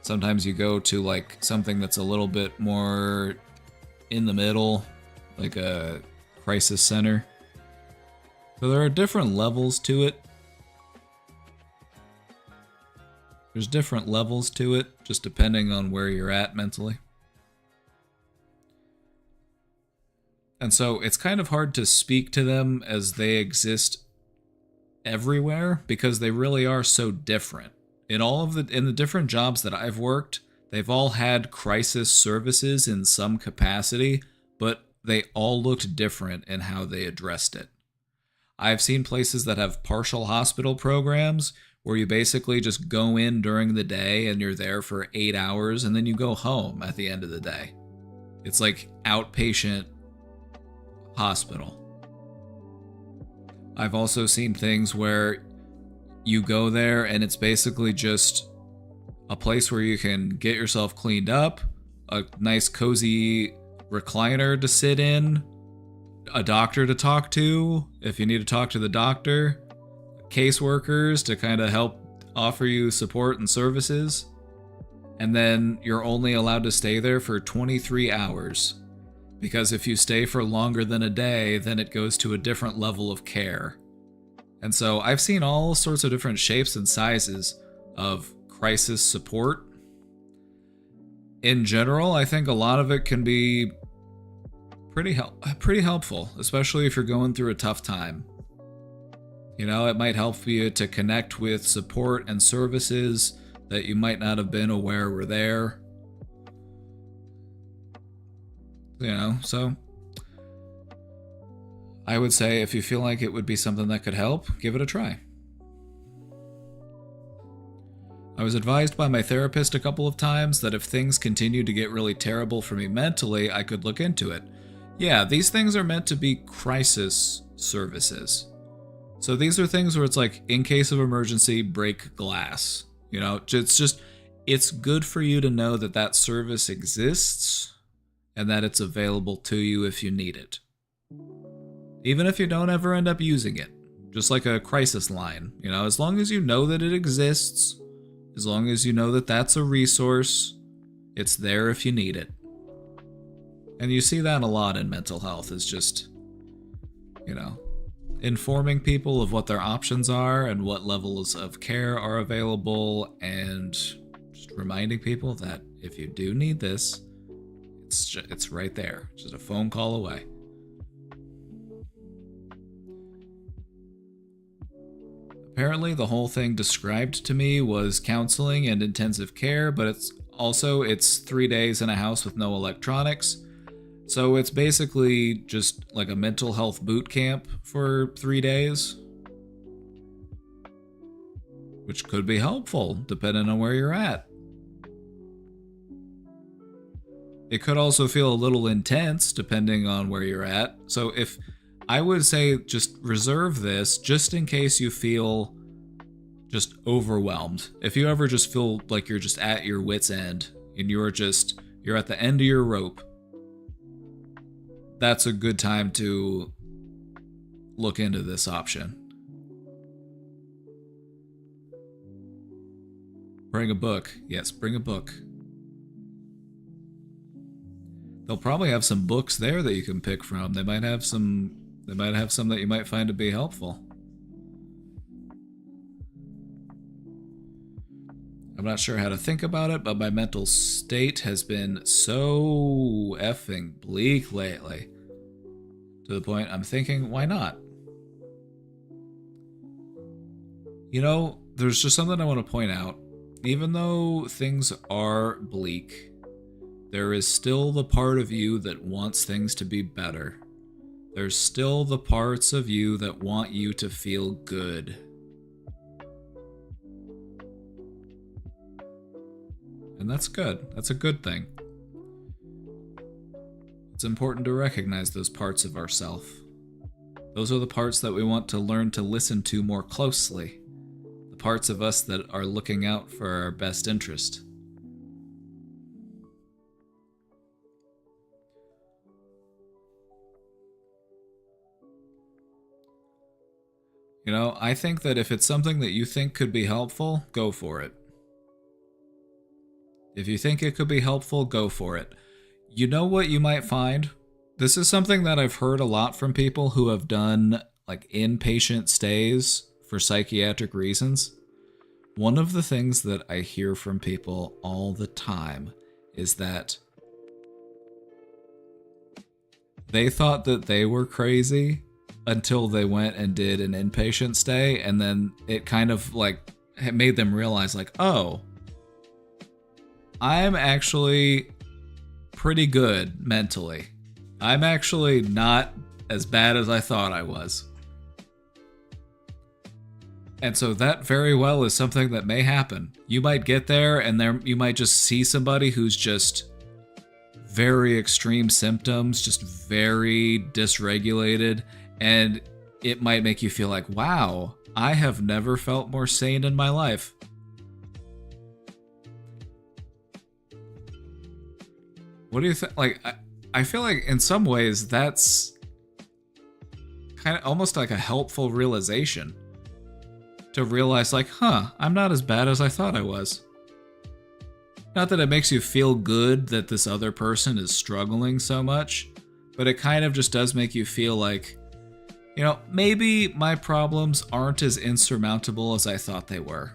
Sometimes you go to like something that's a little bit more in the middle, like a crisis center. So there are different levels to it. There's different levels to it, just depending on where you're at mentally. And so it's kind of hard to speak to them as they exist everywhere because they really are so different. In the different jobs that I've worked, they've all had crisis services in some capacity, but they all looked different in how they addressed it. I've seen places that have partial hospital programs where you basically just go in during the day and you're there for 8 hours and then you go home at the end of the day. It's like outpatient hospital. I've also seen things where you go there and it's basically just a place where you can get yourself cleaned up, a nice cozy recliner to sit in, a doctor to talk to if you need to talk to the doctor, caseworkers to kind of help offer you support and services, and then you're only allowed to stay there for 23 hours. Because if you stay for longer than a day, then it goes to a different level of care. And so I've seen all sorts of different shapes and sizes of crisis support. In general, I think a lot of it can be pretty helpful, especially if you're going through a tough time. You know, it might help you to connect with support and services that you might not have been aware were there. You know, so I would say if you feel like it would be something that could help, give it a try. I was advised by my therapist a couple of times that if things continue to get really terrible for me mentally, I could look into it. Yeah, these things are meant to be crisis services. So these are things where it's like, in case of emergency, break glass. You know, it's good for you to know that that service exists and that it's available to you if you need it. Even if you don't ever end up using it. Just like a crisis line. You know, as long as you know that it exists, as long as you know that that's a resource, it's there if you need it. And you see that a lot in mental health, is just, you know, informing people of what their options are and what levels of care are available, and just reminding people that if you do need this, it's right there, just a phone call away. Apparently, the whole thing described to me was counseling and intensive care, but it's 3 days in a house with no electronics. So it's basically just like a mental health boot camp for 3 days, which could be helpful depending on where you're at. It could also feel a little intense depending on where you're at. So I would say just reserve this just in case you feel just overwhelmed, if you ever just feel like you're just at your wit's end and you're at the end of your rope, that's a good time to look into this option. Bring a book. Yes, bring a book. They'll probably have some books there that you can pick from. They might have some that you might find to be helpful. I'm not sure how to think about it, but my mental state has been so effing bleak lately. To the point I'm thinking, why not? You know, there's just something I want to point out. Even though things are bleak, there is still the part of you that wants things to be better. There's still the parts of you that want you to feel good. And that's good. That's a good thing. It's important to recognize those parts of ourself. Those are the parts that we want to learn to listen to more closely. The parts of us that are looking out for our best interest. You know, I think that if it's something that you think could be helpful, go for it. If you think it could be helpful, go for it. You know what you might find? This is something that I've heard a lot from people who have done like inpatient stays for psychiatric reasons. One of the things that I hear from people all the time is that they thought that they were crazy until they went and did an inpatient stay, and then it kind of like made them realize like, oh, I'm actually pretty good mentally. I'm actually not as bad as I thought I was. And so that very well is something that may happen. You might get there and you might just see somebody who's just very extreme symptoms, just very dysregulated, and it might make you feel like, wow, I have never felt more sane in my life. What do you think? Like, I feel like in some ways that's kind of almost like a helpful realization. To realize like, I'm not as bad as I thought I was. Not that it makes you feel good that this other person is struggling so much, but it kind of just does make you feel like, you know, maybe my problems aren't as insurmountable as I thought they were.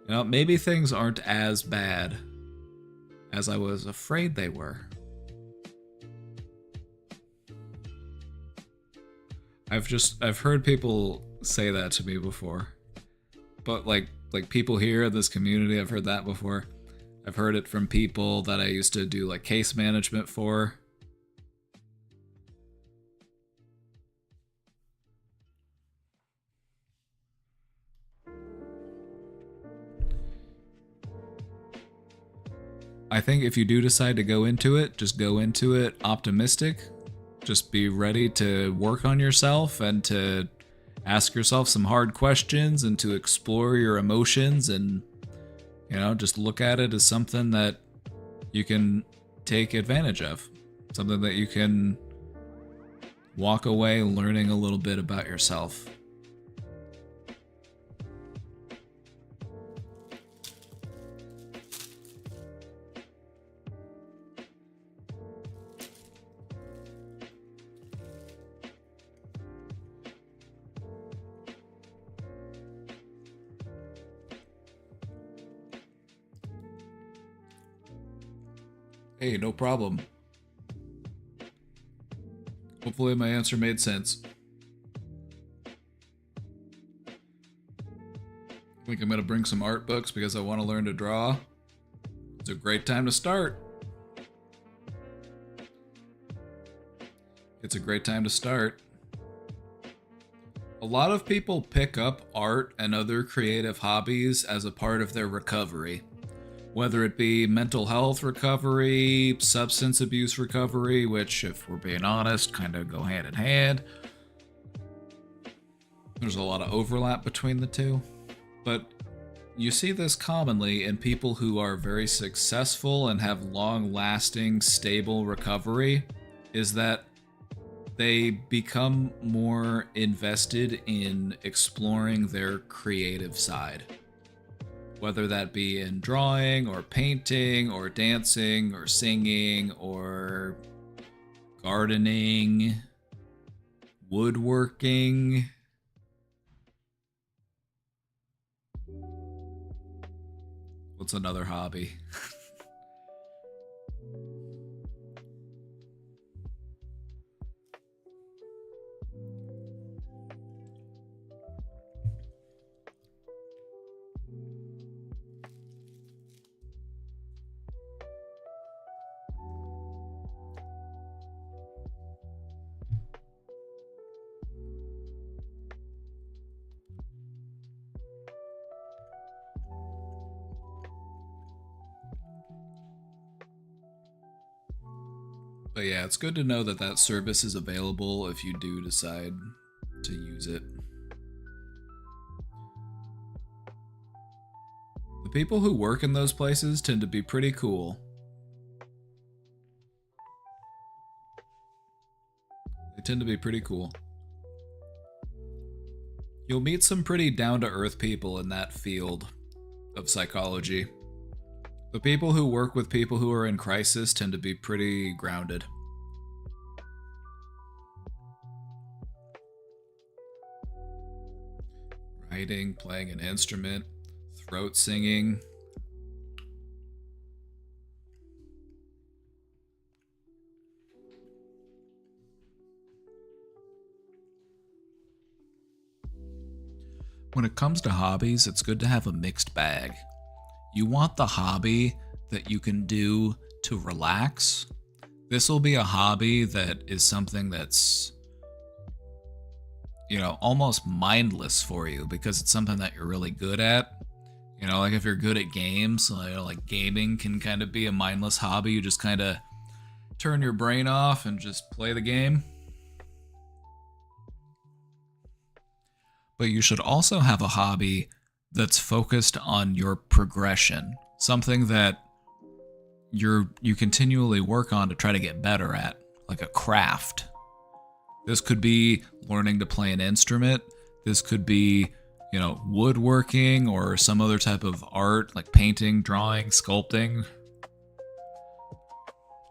You know, maybe things aren't as bad as I was afraid they were. I've heard people say that to me before. But like people here in this community, I've heard that before. I've heard it from people that I used to do like case management for. I think if you do decide to go into it, just go into it optimistic. Just be ready to work on yourself and to ask yourself some hard questions and to explore your emotions and, you know, just look at it as something that you can take advantage of. Something that you can walk away learning a little bit about yourself. Hey, no problem. Hopefully my answer made sense. I think I'm going to bring some art books because I want to learn to draw. It's a great time to start. It's a great time to start. A lot of people pick up art and other creative hobbies as a part of their recovery. Whether it be mental health recovery, substance abuse recovery, which, if we're being honest, kind of go hand in hand. There's a lot of overlap between the two. But you see this commonly in people who are very successful and have long-lasting, stable recovery, is that they become more invested in exploring their creative side. Whether that be in drawing, or painting, or dancing, or singing, or gardening, woodworking. What's another hobby? But yeah, it's good to know that that service is available if you do decide to use it. The people who work in those places tend to be pretty cool. They tend to be pretty cool. You'll meet some pretty down-to-earth people in that field of psychology. The people who work with people who are in crisis tend to be pretty grounded. Writing, playing an instrument, throat singing. When it comes to hobbies, it's good to have a mixed bag. You want the hobby that you can do to relax. This will be a hobby that is something that's, you know, almost mindless for you because it's something that you're really good at. You know, like if you're good at games, like gaming can kind of be a mindless hobby. You just kind of turn your brain off and just play the game. But you should also have a hobby that's focused on your progression, something that you continually work on to try to get better at, like a craft. This could be learning to play an instrument. This could be, you know, woodworking or some other type of art, like painting, drawing, sculpting.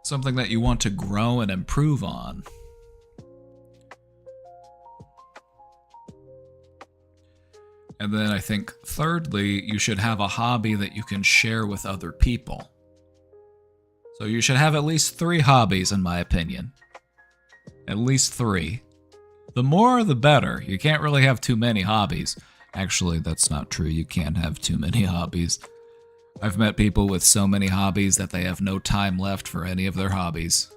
Something that you want to grow and improve on. And then I think, thirdly, you should have a hobby that you can share with other people. So you should have at least 3 hobbies, in my opinion. At least 3. The more, the better. You can't really have too many hobbies. Actually, that's not true. You can't have too many hobbies. I've met people with so many hobbies that they have no time left for any of their hobbies.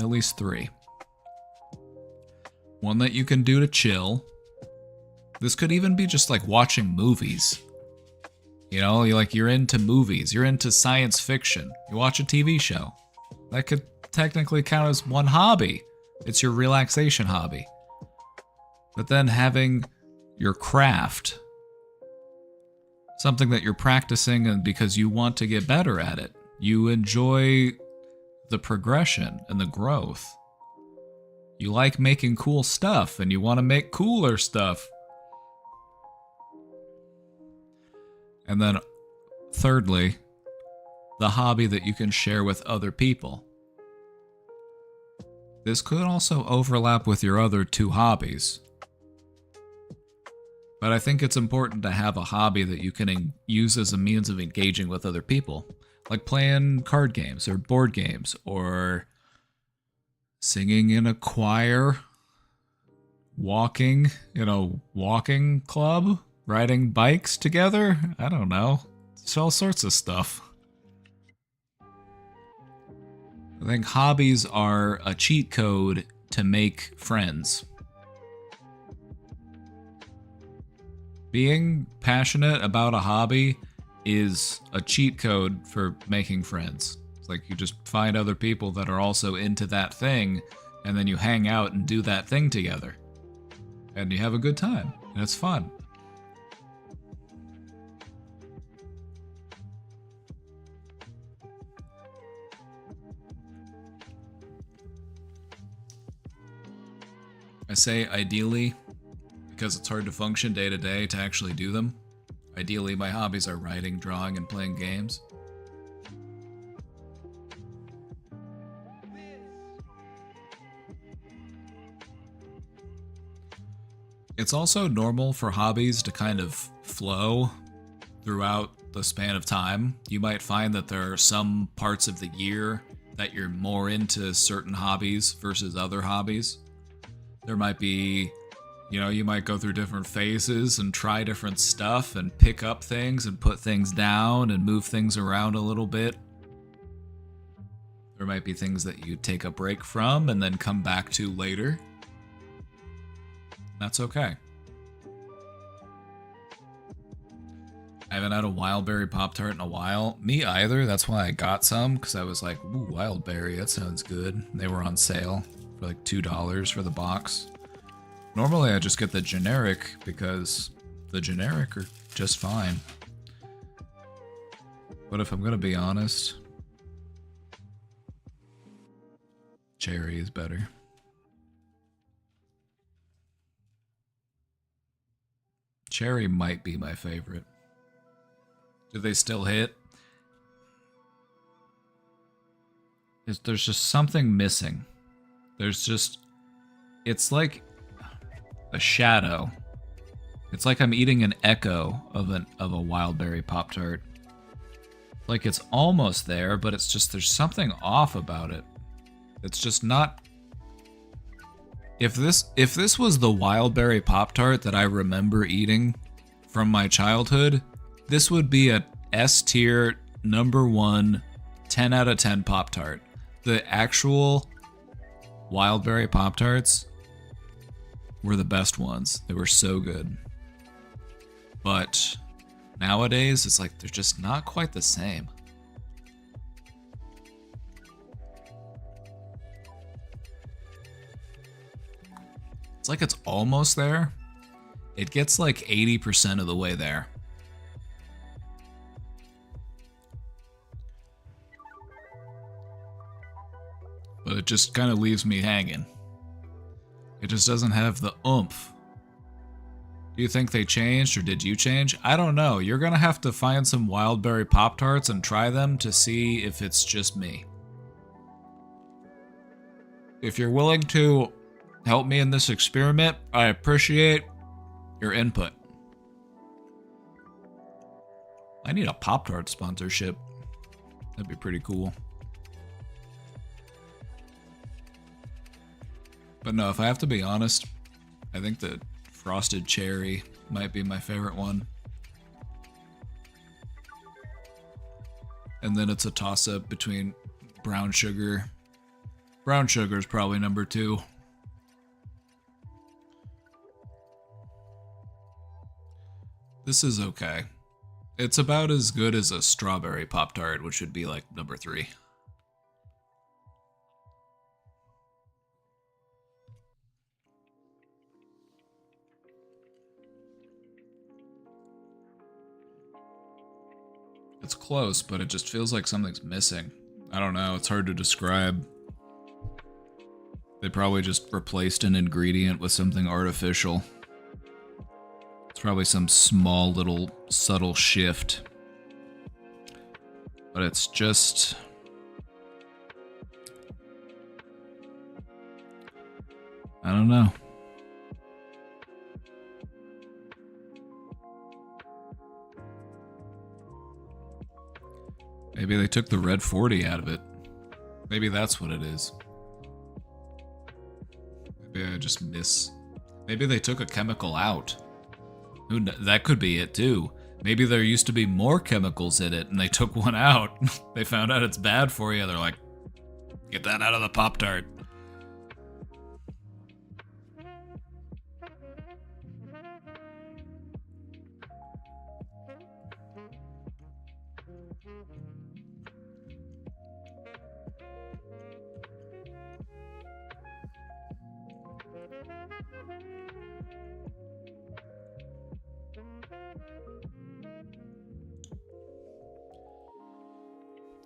At least 3. One that you can do to chill. This could even be just like watching movies. You know, you're into movies, you're into science fiction, you watch a TV show. That could technically count as one hobby. It's your relaxation hobby. But then having your craft, something that you're practicing and because you want to get better at it. You enjoy the progression and the growth. You like making cool stuff and you want to make cooler stuff. And then thirdly, the hobby that you can share with other people. This could also overlap with your other 2 hobbies. But I think it's important to have a hobby that you can use as a means of engaging with other people. Like playing card games or board games or singing in a choir, walking in a walking club, riding bikes together. I don't know. It's all sorts of stuff. I think hobbies are a cheat code to make friends. Being passionate about a hobby is a cheat code for making friends. It's like you just find other people that are also into that thing, and then you hang out and do that thing together. And you have a good time, and it's fun. I say ideally because it's hard to function day to day to actually do them. Ideally, my hobbies are writing, drawing, and playing games. It's also normal for hobbies to kind of flow throughout the span of time. You might find that there are some parts of the year that you're more into certain hobbies versus other hobbies. There might be, you might go through different phases and try different stuff and pick up things and put things down and move things around a little bit. There might be things that you take a break from and then come back to later. That's okay. I haven't had a Wildberry Pop-Tart in a while. Me either. That's why I got some, because I was like, ooh, Wildberry, that sounds good. They were on sale for like $2 for the box. Normally I just get the generic, because the generic are just fine. But if I'm gonna be honest, cherry is better. Cherry might be my favorite. Do they still hit? There's just something missing. It's like a shadow. It's like I'm eating an echo of a Wildberry Pop-Tart. Like it's almost there, but it's just there's something off about it. It's just not. If this was the Wildberry Pop-Tart that I remember eating from my childhood, this would be a S tier #1 10 out of 10 Pop-Tart. The actual Wildberry Pop-Tarts were the best ones. They were so good. But nowadays, it's like they're just not quite the same. It's like it's almost there. It gets like 80% of the way there. But it just kind of leaves me hanging. It just doesn't have the oomph. Do you think they changed, or did you change? I don't know. You're gonna have to find some Wildberry Pop-Tarts and try them to see if it's just me. If you're willing to help me in this experiment, I appreciate your input. I need a Pop-Tart sponsorship. That'd be pretty cool. But no, if I have to be honest, I think the Frosted Cherry might be my favorite one. And then it's a toss-up between Brown Sugar. Brown Sugar is probably #2. This is okay. It's about as good as a Strawberry Pop-Tart, which would be like #3. It's close, but it just feels like something's missing. I don't know, it's hard to describe. They probably just replaced an ingredient with something artificial. It's probably some small little subtle shift. But it's just... I don't know. Maybe they took the red 40 out of it. Maybe that's what it is. Maybe I just miss... Maybe they took a chemical out. That could be it too. Maybe there used to be more chemicals in it and they took one out. They found out it's bad for you. They're like, get that out of the Pop-Tart.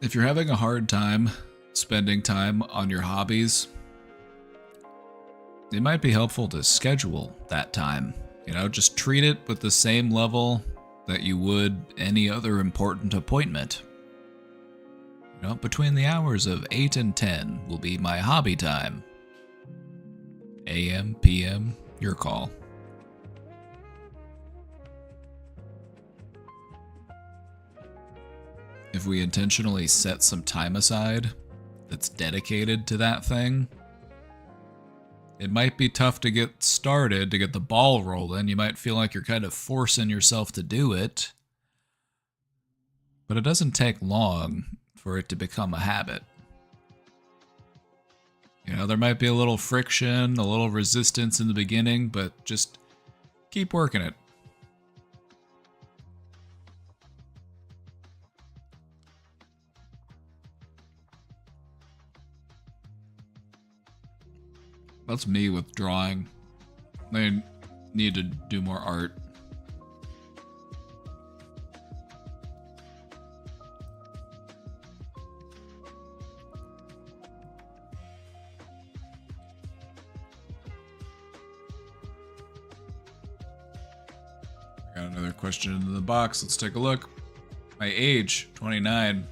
if you're having a hard time spending time on your hobbies, it might be helpful to schedule that time. You know, just treat it with the same level that you would any other important appointment. You know, between the hours of 8 and 10 will be my hobby time. AM, PM, your call. If we intentionally set some time aside that's dedicated to that thing, it might be tough to get started, to get the ball rolling. You might feel like you're kind of forcing yourself to do it, but it doesn't take long for it to become a habit. You know, there might be a little friction, a little resistance in the beginning, but just keep working it. That's me with drawing. I need to do more art. Got another question in the box. Let's take a look. My age, 29.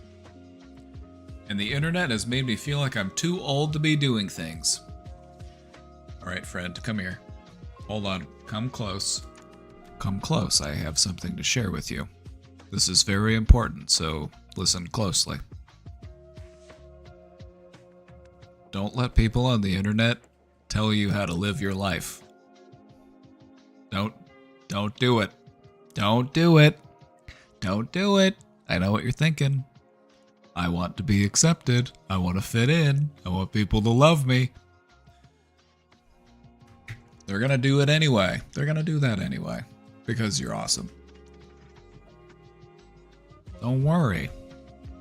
And the internet has made me feel like I'm too old to be doing things. Alright, friend, come here. Hold on. Come close. Come close. I have something to share with you. This is very important, so listen closely. Don't let people on the internet tell you how to live your life. Don't do it. Don't do it. Don't do it. I know what you're thinking. I want to be accepted. I want to fit in. I want people to love me. They're gonna do it anyway. They're gonna do that anyway. Because you're awesome. Don't worry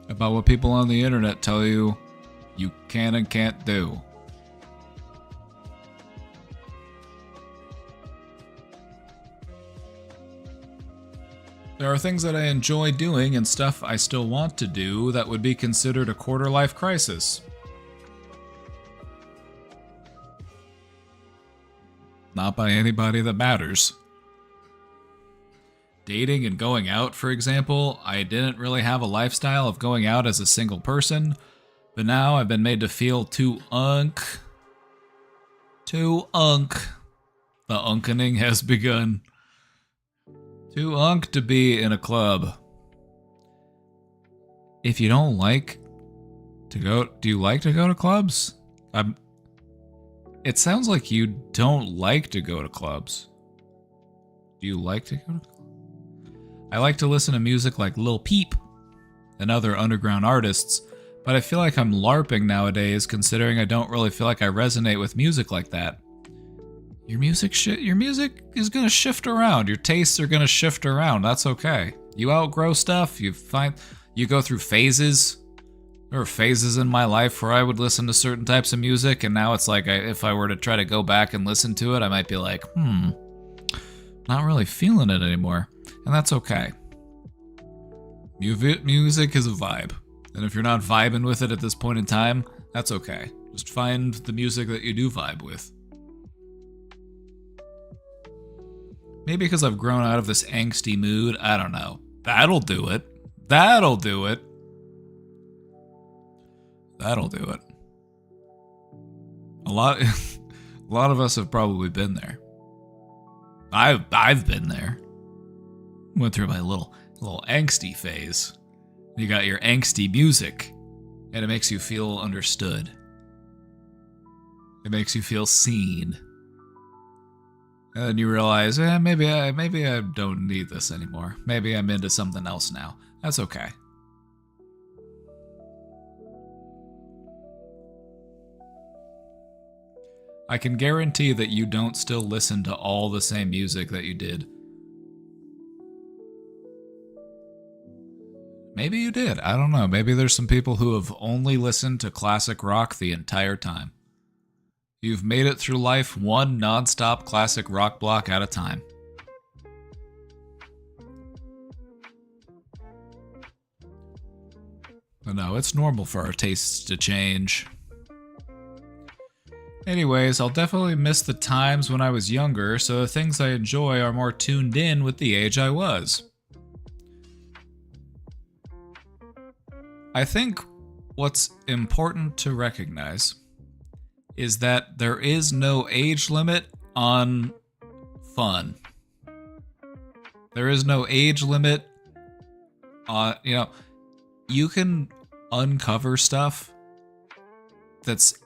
about what people on the internet tell you you can and can't do. There are things that I enjoy doing and stuff I still want to do that would be considered a quarter-life crisis. Not by anybody that matters. Dating and going out, for example, I didn't really have a lifestyle of going out as a single person, but now I've been made to feel too unk. Too unk. The unkening has begun. Too unk to be in a club. If you don't like to go, do you like to go to clubs? It sounds like you don't like to go to clubs. Do you like to go to clubs? I like to listen to music like Lil Peep and other underground artists, but I feel like I'm LARPing nowadays considering I don't really feel like I resonate with music like that. Your music is gonna shift around. Your tastes are gonna shift around. That's okay. You outgrow stuff. You go through phases. There were phases in my life where I would listen to certain types of music, and now it's like if I were to try to go back and listen to it, I might be like, not really feeling it anymore. And that's okay. Music is a vibe. And if you're not vibing with it at this point in time, that's okay. Just find the music that you do vibe with. Maybe because I've grown out of this angsty mood, I don't know. That'll do it. That'll do it. That'll do it. A lot of us have probably been there. I've been there. Went through my little angsty phase. You got your angsty music, and it makes you feel understood. It makes you feel seen. And then you realize, maybe I don't need this anymore. Maybe I'm into something else now. That's okay. I can guarantee that you don't still listen to all the same music that you did. Maybe you did. I don't know. Maybe there's some people who have only listened to classic rock the entire time. You've made it through life one non-stop classic rock block at a time. No, it's normal for our tastes to change. Anyways, I'll definitely miss the times when I was younger, so the things I enjoy are more tuned in with the age I was. I think what's important to recognize is that there is no age limit on fun. There is no age limit on, you can uncover stuff that's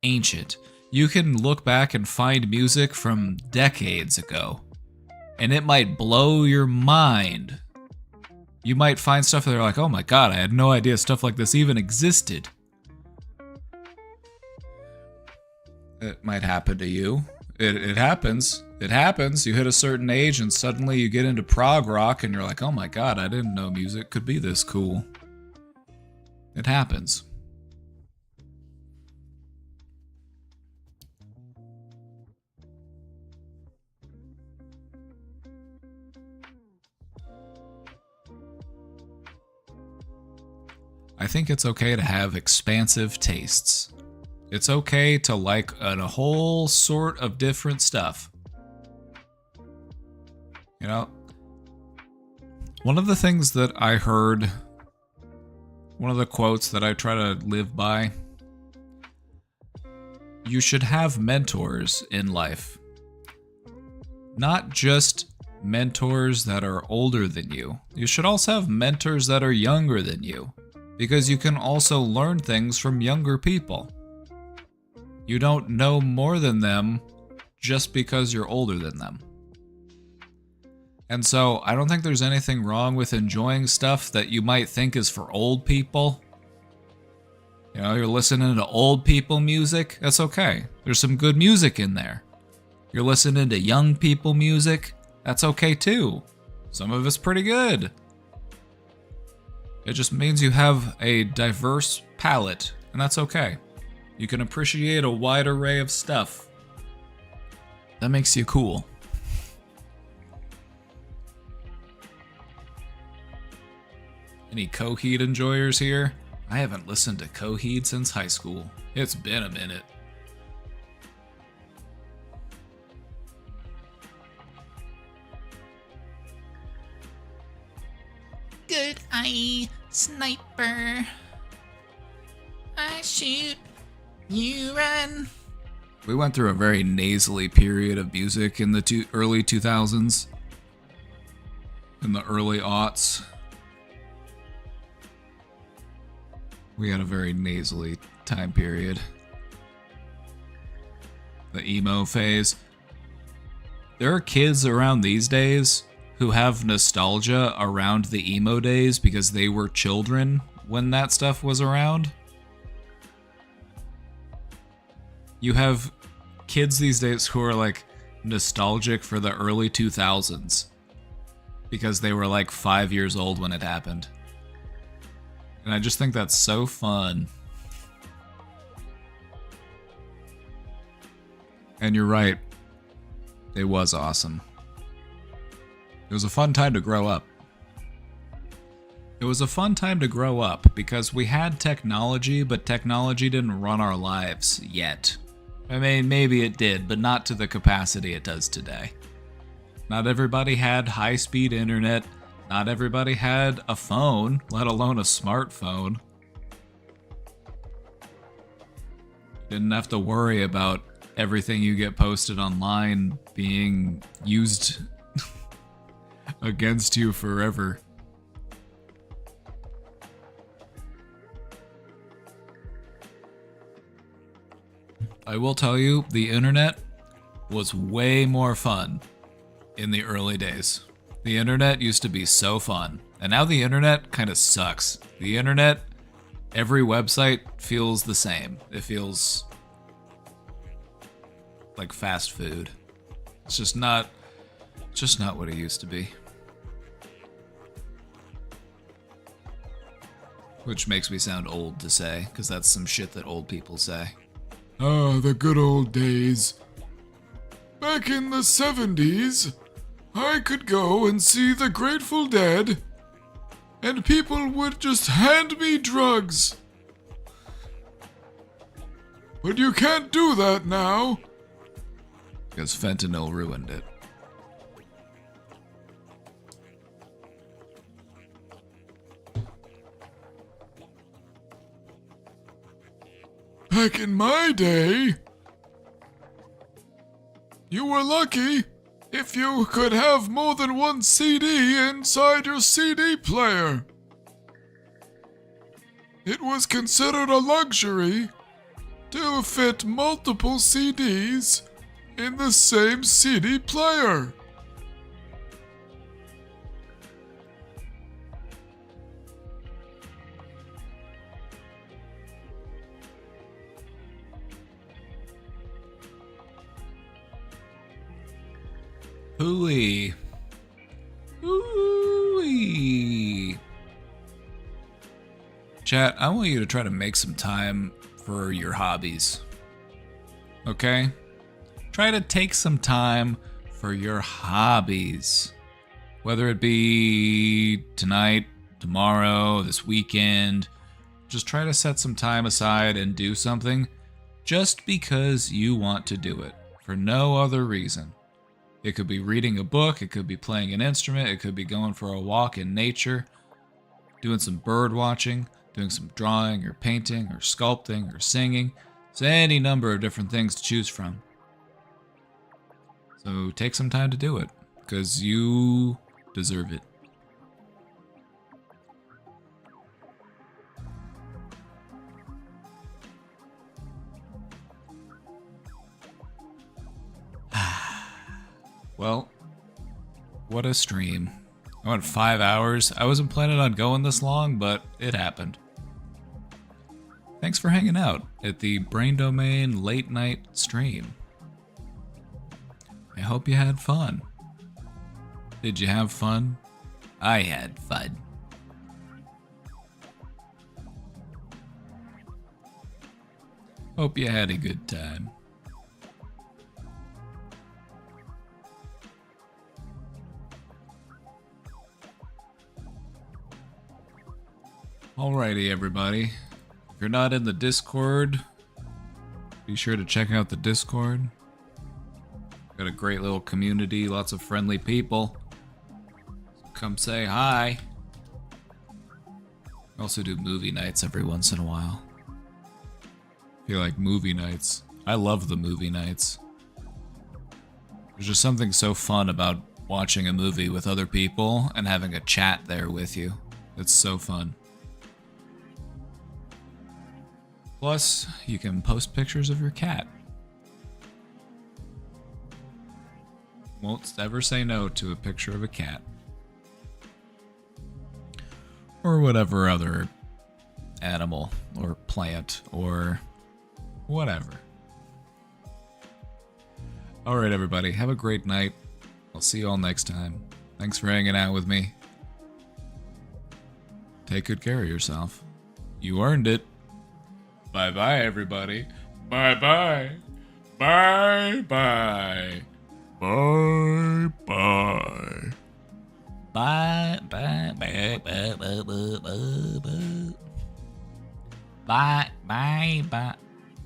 ancient. You can look back and find music from decades ago, and it might blow your mind. You might find stuff that are like, oh my god, I had no idea stuff like this even existed. It might happen to you. It happens. It happens. You hit a certain age and suddenly you get into prog rock and you're like, oh my god, I didn't know music could be this cool. It happens. I think it's okay to have expansive tastes. It's okay to like a whole sort of different stuff. One of the things that I heard, one of the quotes that I try to live by, you should have mentors in life. Not just mentors that are older than you. You should also have mentors that are younger than you, because you can also learn things from younger people. You don't know more than them just because you're older than them. And so I don't think there's anything wrong with enjoying stuff that you might think is for old people. You're listening to old people music, that's okay. There's some good music in there. You're listening to young people music, that's okay too. Some of it's pretty good. It just means you have a diverse palette, and that's okay. You can appreciate a wide array of stuff. That makes you cool. Any Coheed enjoyers here? I haven't listened to Coheed since high school. It's been a minute. Good eye, sniper. I shoot, you run. We went through a very nasally period of music in the early 2000s. In the early aughts. We had a very nasally time period. The emo phase. There are kids around these days who have nostalgia around the emo days because they were children when that stuff was around. You have kids these days who are like nostalgic for the early 2000s because they were like 5 years old when it happened. And I just think that's so fun. And you're right. It was awesome. It was a fun time to grow up. It was a fun time to grow up because we had technology, but technology didn't run our lives yet. I mean, maybe it did, but not to the capacity it does today. Not everybody had high-speed internet. Not everybody had a phone, let alone a smartphone. Didn't have to worry about everything you get posted online being used against you forever. I will tell you, the internet was way more fun in the early days. The internet used to be so fun, and now the internet kind of sucks. The internet, every website feels the same. It feels like fast food. It's just not what it used to be. Which makes me sound old to say, because that's some shit that old people say. Ah, the good old days. Back in the 70s, I could go and see the Grateful Dead and people would just hand me drugs. But you can't do that now. Because fentanyl ruined it. Back in my day, you were lucky if you could have more than one CD inside your CD player. It was considered a luxury to fit multiple CDs in the same CD player. Hooey. Hooey. Chat, I want you to try to make some time for your hobbies. Okay? Try to take some time for your hobbies. Whether it be tonight, tomorrow, this weekend, just try to set some time aside and do something just because you want to do it, for no other reason. It could be reading a book, it could be playing an instrument, it could be going for a walk in nature, doing some bird watching, doing some drawing or painting or sculpting or singing. There's any number of different things to choose from. So take some time to do it, because you deserve it. Well, what a stream. I went 5 hours. I wasn't planning on going this long, but it happened. Thanks for hanging out at the Brain Domain late night stream. I hope you had fun. Did you have fun? I had fun. Hope you had a good time. Alrighty, everybody. If you're not in the Discord, be sure to check out the Discord. Got a great little community, lots of friendly people. So come say hi. I also do movie nights every once in a while. If you like movie nights, I love the movie nights. There's just something so fun about watching a movie with other people and having a chat there with you. It's so fun. Plus, you can post pictures of your cat. Won't ever say no to a picture of a cat. Or whatever other animal or plant or whatever. Alright, everybody, have a great night. I'll see you all next time. Thanks for hanging out with me. Take good care of yourself. You earned it. Bye-bye, everybody. Bye-bye. Bye-bye. Bye-bye. Bye, bye, bye, bye, bye, bye, bye. Bye, bye, bye.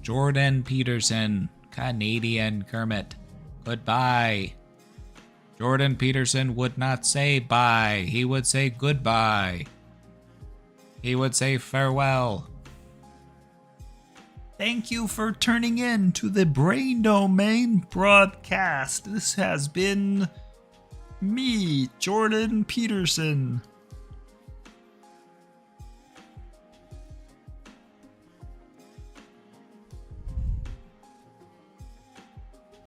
Jordan Peterson, Canadian Kermit. Goodbye. Jordan Peterson would not say bye. He would say goodbye. He would say farewell. Thank you for turning in to the Brain Domain broadcast. This has been me, Jordan Peterson.